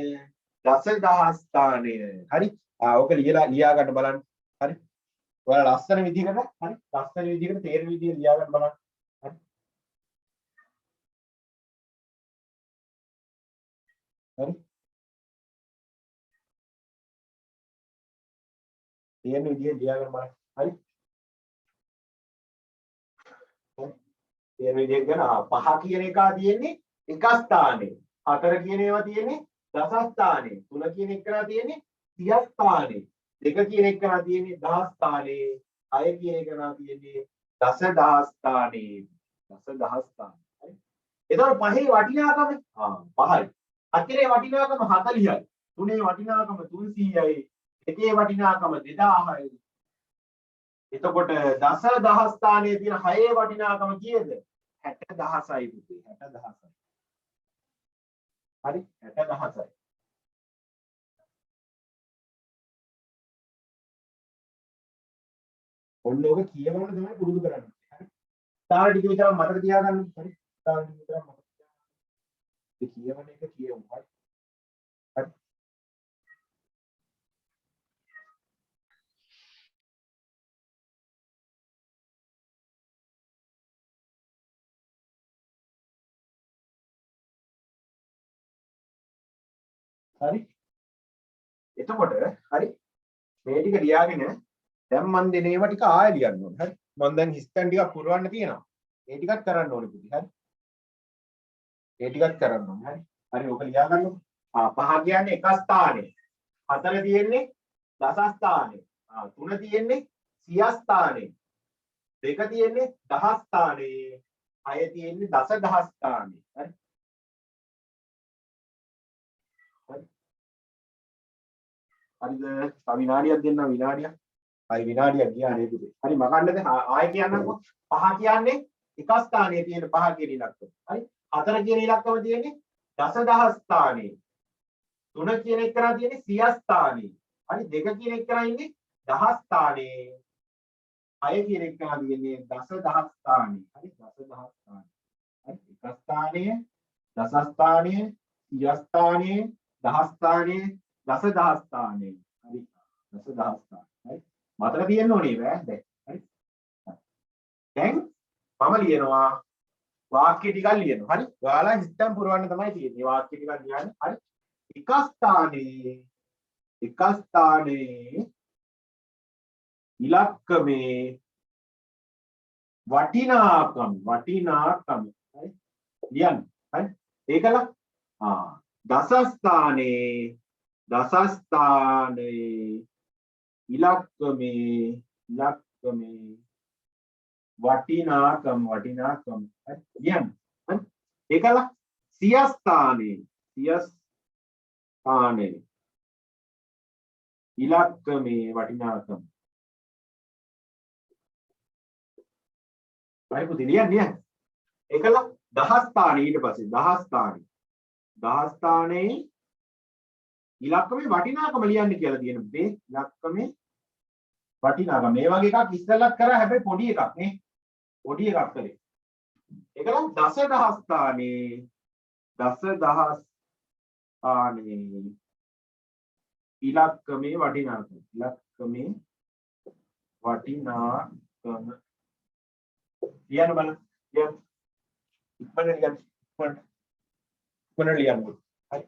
දසදහ ස්ථානය හරි ඕක ලියා ගන්න බලන්න හරි ඔයාලා ලස්සන විදිහකට හරි ලස්සන විදිහකට තේරෙන විදිහට ලියා ගන්න බලන්න හරි හරි තේරෙන විදිහට ලියා ගන්න බලන්න හරි තේරෙන විදිහට ගන්න පහ කියන එක තියෙන්නේ එක ස්ථානේ හතර කියන ඒවා තියෙන්නේ දස ස්ථානේ තුන කියන එක කරා තියෙන්නේ සිය ස්ථානේ දෙක කියන එක කරා තියෙන්නේ දහ ස්ථානේ හය කියන එක කරා තියෙන්නේ දසදහ ස්ථානේ දසදහ ස්ථානේ හරි එතකොට පහේ වටිනාකම පහයි හතරේ වටිනාකම 40යි තුනේ වටිනාකම 300යි එකේ වටිනාකම 2000යි එතකොට දසදහ ස්ථානයේ තියෙන හයේ වටිනාකම කීයද 60000යි පුතේ 60000යි හරි 60000යි ඔන්න ඔක කියවන්න තමයි පුරුදු කරන්නේ. හරි. තාර ටික විතර මතක තියාගන්න. හරි. තාර ටික විතර මතක තියාගන්න. ඒ කියවන එක කියමු. හරි. හරි. හරි. එතකොට හරි මේ ටික ලියාගෙන දැන් මන් දෙන ඒවා ටික ආයෙ ලියන්න ඕනේ. හරි. මම දැන් හිස්තැන් ටිකක් පුරවන්න තියෙනවා. ඒ ටිකත් කරන්න ඕනේ පුතේ. හරි. ඒ ටිකත් කරන්න ඕනේ. හරි. හරි ඔක ලියා ගන්නකො. පහ කියන්නේ එක ස්ථානේ. හතර තියෙන්නේ දස ස්ථානේ. තුන තියෙන්නේ සිය ස්ථානේ. දෙක තියෙන්නේ දහ ස්ථානේ. හය තියෙන්නේ දස දහ ස්ථානේ. හරි. හරිද? තව විනාඩියක් දෙන්න විනාඩියක්. හරි විනාඩියක් ගියා නේද පුතේ? හරි මකන්නද? ආයෙ කියන්නම්කො. පහ කියන්නේ එක ස්ථානයේ තියෙන පහ කියන ඉලක්කම. හරි. හතර කියන ඉලක්කම තියෙන්නේ දසදහ ස්ථානයේ. තුන කියන එක කරා තියෙන්නේ සිය ස්ථානයේ. හරි දෙක කියන එක කරා ඉන්නේ දහ ස්ථානයේ. හය කියන එක කරා තියෙන්නේ දසදහ ස්ථානයේ. හරි දසදහ ස්ථානයේ. හරි එක ස්ථානයේ දස ස්ථානයේ සිය ස්ථානයේ දහ ස්ථානයේ දසදහ ස්ථානයේ. හරි දසදහ ස්ථානයේ. හරි මතක තියෙන්න ඕනේ නෑ දැන්. හරි දැන් මම ලියනවා වාක්‍ය ටිකක් ලියනවා. හරි ඔයාලා හිතන් පුරවන්න තමයි තියෙන්නේ. වාක්‍ය ටිකක් ලියන්න. හරි එක ස්ථානයේ ඉලක්කමේ වටිනාකම හරි ලියන්න. හරි ඒකල දස ස්ථානයේ ඉලක්කමේ වටිනාකම හරි ලියන්න. හරි ඒකල සිය ස්ථානයේ ඉලක්කමේ වටිනාකම හරි පුතේ ලියන්න. ඒකල දහ ස්ථානයේ ඊට පස්සේ දහ ස්ථානයේ ඉලක්කමේ වටිනාකම ලියන්න කියලා තියෙන පුතේ. ඉලක්කමේ වටිනාකම මේ වගේ එකක් ඉස්සෙල්ලත් කරා හැබැයි පොඩි එකක් නේ. පොඩි එකක් කරේ. ඒකල දසදහ ස්ථානයේ ඉලක්කමේ වටිනාකම ලියන්න බලන්න. ඉක්මනට ලියන්න. හරි.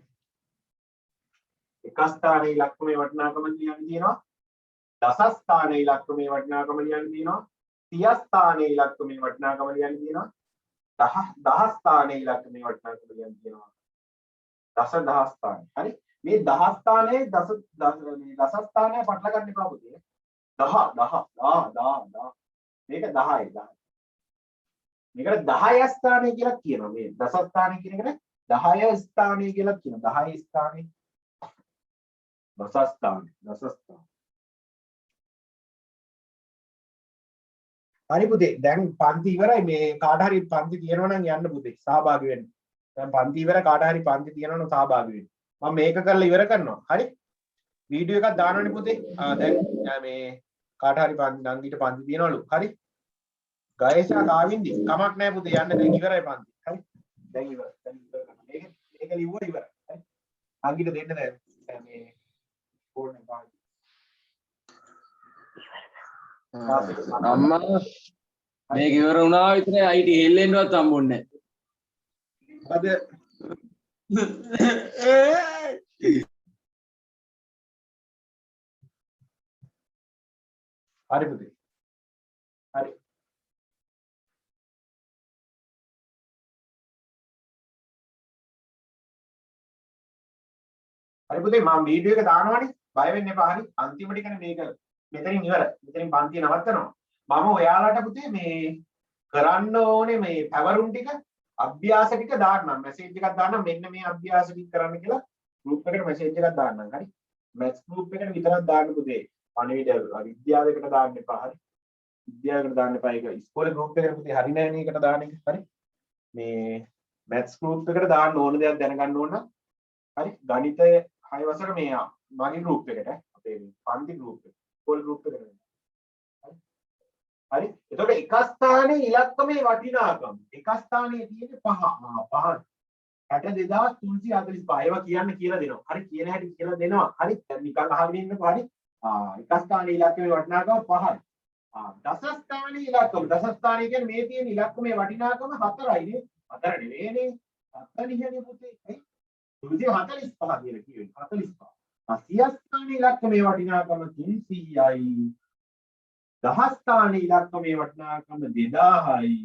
එක ස්ථානයේ ඉලක්කමේ වටිනාකම ලියන්න තියෙනවා. දස ස්ථානයේ ඉලක්කමේ වටිනාකම ලියන්න තියෙනවා. සිය ස්ථානයේ ඉලක්කමේ වටිනාකම ලියන්න තියෙනවා. දහ ස්ථානයේ ඉලක්කමේ වටිනාකම ලියන්න තියෙනවා. දසදහ ස්ථාන. හරි මේ දහ ස්ථානයේ දස ස්ථානය පටල ගන්න එපා පුතේ. 10 මේක 10යි. මේකට 10 ස්ථානය කියලා කියනවා. මේ දස ස්ථානය කියන එකට 10 ස්ථානය කියලා කියනවා. 10 ස්ථානය දස ස්ථාන. හරි පුතේ දැන් පන්ති ඉවරයි. මේ කාට හරි පන්ති තියෙනවා නම් යන්න පුතේ සහභාගී වෙන්න. දැන් පන්ති ඉවර කාට හරි පන්ති තියෙනවා නම් සහභාගී වෙන්න. මම මේක කරලා ඉවර කරනවා. හරි වීඩියෝ එකක් දානවනේ පුතේ. දැන් මේ කාට හරි නංගිට පන්ති තියනවලු. හරි ගයේෂා කාවින්දි කමක් නැහැ පුතේ යන්න දැන් ඉවරයි පන්ති. හරි දැන් ඉවර. මේක ලිව්වා ඉවරයි. හරි නංගිට දෙන්න දැන් මේ ෆෝන් එක පාවිච්චි. අම්මා මේක ඉවර වුණා විතරයි අයිටි හෙල්ලෙන්නවත් හම්බුන්නේ නැහැ. හරි පුතේ. හරි. හරි පුතේ මම වීඩියෝ එක දානවනේ. බය වෙන්න එපා. හරි අන්තිම ටිකනේ මේක. මෙතනින් ඉවර. මෙතනින් පන්තිය නවත්තනවා. මම ඔයාලට පුතේ මේ කරන්න ඕනේ මේ පැවරුම් ටික අභ්‍යාස ටික දාන්නම්. මැසේජ් එකක් දාන්නම් මෙන්න මේ අභ්‍යාස ටික කරන්න කියලා ගෲප් එකට මැසේජ් එකක් දාන්නම්. හරි. මැත්ස් ගෲප් එකට විතරක් දාන්න පුතේ. පණිවිඩ විද්‍යාවකට දාන්න එපා. හරි. විද්‍යාවකට දාන්න එපා. ඒක ඉස්කෝලේ ගෲප් එකට පුතේ හරි නෑ නේ එකට දාන එක. හරි. මේ මැත්ස් ගෲප් එකට දාන්න ඕන දෙයක් දැනගන්න ඕන නම් හරි ගණිතය 6 වසර මේ මගේ ගෲප් එකට අපේ පන්ති ගෲප් එක ඉස්කෝලේ ගෲප් එකට. හරි. හරි. එතකොට එක ස්ථානයේ ඉලක්කමේ වටිනාකම එක ස්ථානයේ තියෙන්නේ 5. 62345 ඒවා කියන්න කියලා දෙනවා. හරි කියන හැටි කියලා දෙනවා. හරි දැන් නිකන් අහගෙන ඉන්නකෝ. හරි. එක ස්ථානයේ ඉලක්කමේ වටිනාකම 5යි. දස ස්ථානයේ ඉලක්කම දස ස්ථානයේ කියන්නේ මේ තියෙන ඉලක්කමේ වටිනාකම 4යි නේ. 4 නෙවෙයිනේ. 7 නිහනේ පුතේ. 345 කියලා කියවෙන්නේ. 45. සිය ස්ථානයේ ඉලක්කමේ වටිනාකම 300යි. දහ ස්ථානයේ ඉලක්කමේ වටිනාකම 2000යි.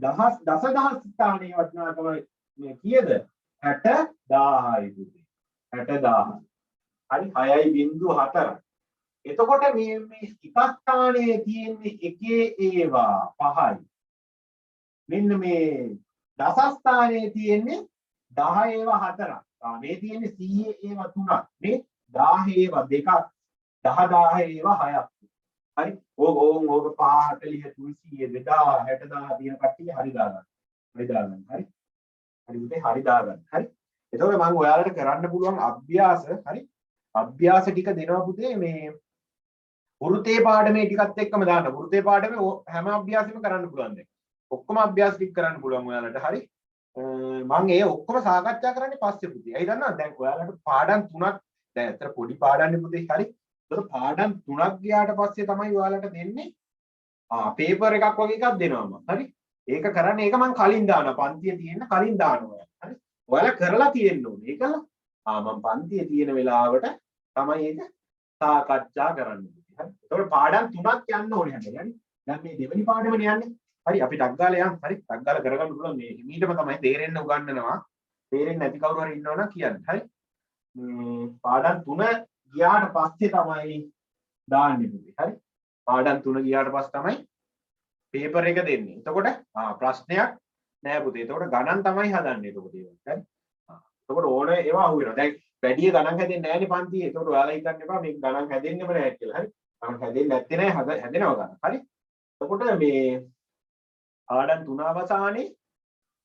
දසදහස් ස්ථානයේ වටිනාකම මේ කීයද 60000යි පුතේ 60000. හරි 6.4. එතකොට මේ එක ස්ථානයේ තියෙන්නේ එකේ ඒවා 5යි. මෙන්න මේ දස ස්ථානයේ තියෙන්නේ 10 ඒවා 4ක්. මේ තියෙන්නේ 100 ඒවා 3ක්. මේ 10 ඒවා 2ක්. 10000 ඒවා 6ක්. හරි ඕක 5 40 300 2000 60000 තියෙන කට්ටිය හරි දාගන්න. හරි දාගන්න. හරි. හරි පුතේ හරි දාගන්න. හරි. එතකොට මම ඔයාලට කරන්න පුළුවන් අභ්‍යාස හරි. අභ්‍යාස ටික දෙනවා පුතේ මේ වෘත්තේ පාඩමේ ටිකත් එක්කම දාන්න. වෘත්තේ පාඩමේ හැම අභ්‍යාසෙම කරන්න පුළුවන් දැන්. ඔක්කොම අභ්‍යාස ටික කරන්න පුළුවන් ඔයාලට. හරි. මම ඒ ඔක්කොම සාකච්ඡා කරන්නේ පස්සේ පුතේ. ඇයි දන්නවද? දැන් ඔයාලට පාඩම් 3ක් දැන් අතර පොඩි පාඩම්නේ පුතේ. හරි. ඒතර පාඩම් 3ක් ගියාට පස්සේ තමයි ඔයාලට දෙන්නේ පේපර් එකක් වගේ එකක් දෙනවා මම. හරි. ඒක කරන්නේ ඒක මම කලින් දානවා. පන්තියේ තියෙන කලින් දානවා. හරි. ඔයාලා කරලා තියෙන්න ඕනේ. ඒකල මම පන්තියේ තියෙන වෙලාවට තමයි ඒක සාකච්ඡා කරන්නේ. හරි. ඒතකොට පාඩම් 3ක් යන්න ඕනේ හැබැයි. හරි. දැන් මේ දෙවෙනි පාඩමනේ යන්නේ. හරි අපි ටක් ගාලා යන්න. හරි. ටක් ගාලා කරගන්න පුළුවන් මේ මීටම තමයි තේරෙන්න උගන්වනවා. තේරෙන්නේ නැති කවුරු හරි ඉන්නවනම් කියන්න. හරි. පාඩම් 3 ගියාට පස්සේ තමයි දාන්නේ පුතේ. හරි. පාඩම් 3 ගියාට පස්සේ තමයි පේපර් එක දෙන්නේ. එතකොට ප්‍රශ්නයක් නෑ පුතේ. එතකොට ගණන් තමයි හදන්නේ එතකොට ඒක. හරි. එතකොට ඕන ඒවා අහු වෙනවා. දැන් වැඩි ගණන් හැදෙන්නේ නෑනේ පන්තියේ. එතකොට ඔයාලා හිතන්න එපා මේක ගණන් හැදෙන්නෙම නෑ කියලා. හරි. ගණන් හැදෙන්නේ නැත්තේ නෑ හැදෙනවා ගණන්. හරි. එතකොට මේ පාඩම් 3 අවසානයේ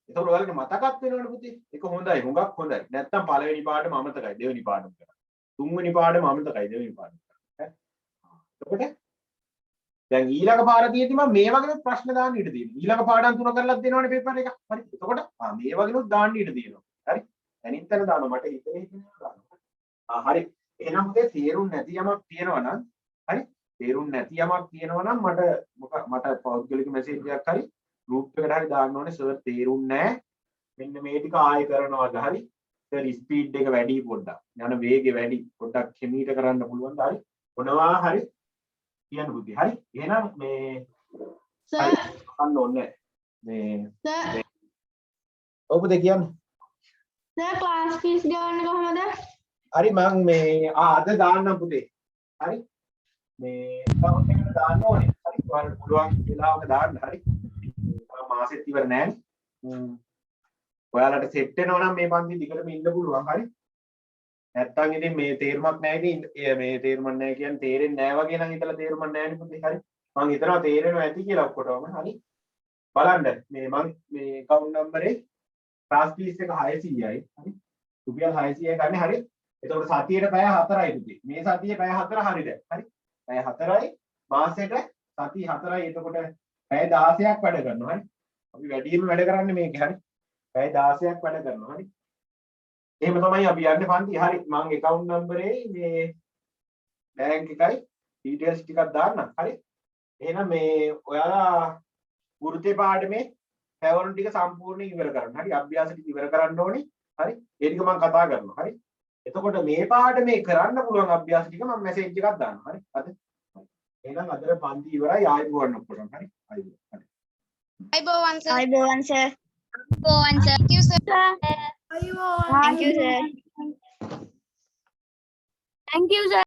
එතකොට ඔයාලට මතකත් වෙනවනේ පුතේ. ඒක හොඳයි. හුඟක් හොඳයි. නැත්තම් පළවෙනි පාඩම අමතකයි. දෙවෙනි පාඩම කරා. තුන්වෙනි පාඩම අමතකයි. දෙවෙනි පාඩම කරා. එතකොට දැන් ඊළඟ පාරදීදී මම මේ වගේ ප්‍රශ්න දාන්න ඉඩ තියෙනවා. ඊළඟ පාඩම් 3 කරලත් දෙනවනේ පේපර් එක. හරි. එතකොට මේ වගේනුත් දාන්න ඉඩ තියෙනවා. හරි. දැනින් තන දානවා මට හිතෙන්නේ දානවා. හරි. එහෙනම් පුතේ තේරුම් නැති යමක් තියෙනවා නම් හරි. තේරුම් නැති යමක් තියෙනවා නම් මට පෞද්ගලික මැසේජ් එකක් හරි ගෲප් එකට හරි දාන්න ඕනේ. සර් තේරුම් නැහැ. මෙන්න මේ ටික ආයෙ කරනවාද හරි. සර් ස්පීඩ් එක වැඩි පොඩ්ඩක්. යන වේගය වැඩි. පොඩ්ඩක් හිමීට කරන්න පුළුවන්ද හරි. මොනවා හරි කියන්න බුද්ධි. හරි. එහෙනම් මේ සර් අන්න ඕනේ මේ සර් ඔව් පුතේ කියන්න. සර් ක්ලාස් ෆීස් ගන්න කොහමද? හරි මම මේ අද දාන්නම් පුතේ. හරි. මේ account එකට දාන්න ඕනේ. හරි. ඔයාලට පුළුවන් වෙලාවක දාන්න. හරි. මාසෙත් ඉවර නෑනේ. ඔයාලට සෙට් වෙනවා නම් මේ පන්ති දිගටම ඉන්න පුළුවන්. හරි. නැත්තම් ඉතින් මේ තේරුමක් නැහැ ඉතින් මේ තේරුමක් නැහැ කියන්නේ තේරෙන්නේ නැහැ වගේ නම් හිතලා තේරුමක් නැහැ නේ පුතේ. හරි. මම හිතනවා තේරෙනවා ඇති කියලා ඔක්කොටම. හරි. බලන්න මේ මම මේ account number ක්ලාස් ෆීස් එක 600යි. හරි. රුපියල් 600යි ගන්න. හරි. එතකොට සතියේට පැය 4යි පුතේ. මේ සතියේ පැය 4 හරිද? හරි. පැය 4යි මාසෙට සති 4යි. එතකොට පැය 16ක් වැඩ කරනවා. හරි. අපි වැඩිම වැඩ කරන්නේ මේකේ. හරි. පැය 16ක් වැඩ කරනවා. හරි. එහෙම තමයි අපි යන්නේ පන්ති. හරි. මම account number මේ බැංක් එකයි details ටිකක් දාන්නම්. හරි. එහෙනම් මේ ඔයාලා වෘත්තේ පාඩමේ පැවරුම් ටික සම්පූර්ණයෙන් ඉවර කරන්න. හරි. අභ්‍යාස ටික ඉවර කරන්න ඕනේ. හරි. ඒ ටික මම කතා කරනවා. හරි. එතකොට මේ පාඩමේ කරන්න පුළුවන් අභ්‍යාස ටික මම මැසේජ් එකක් දානවා. හරි. හරි. එහෙනම් අදට පන්ති ඉවරයි. ආයෙ ගොන්න ඔක්කොටම. හරි. හරි. හරි. අයිබෝවන් සර්. අයිබෝවන් සර්. අයිබෝවන් sir. thank you sir. Thank you sir. thank you sir.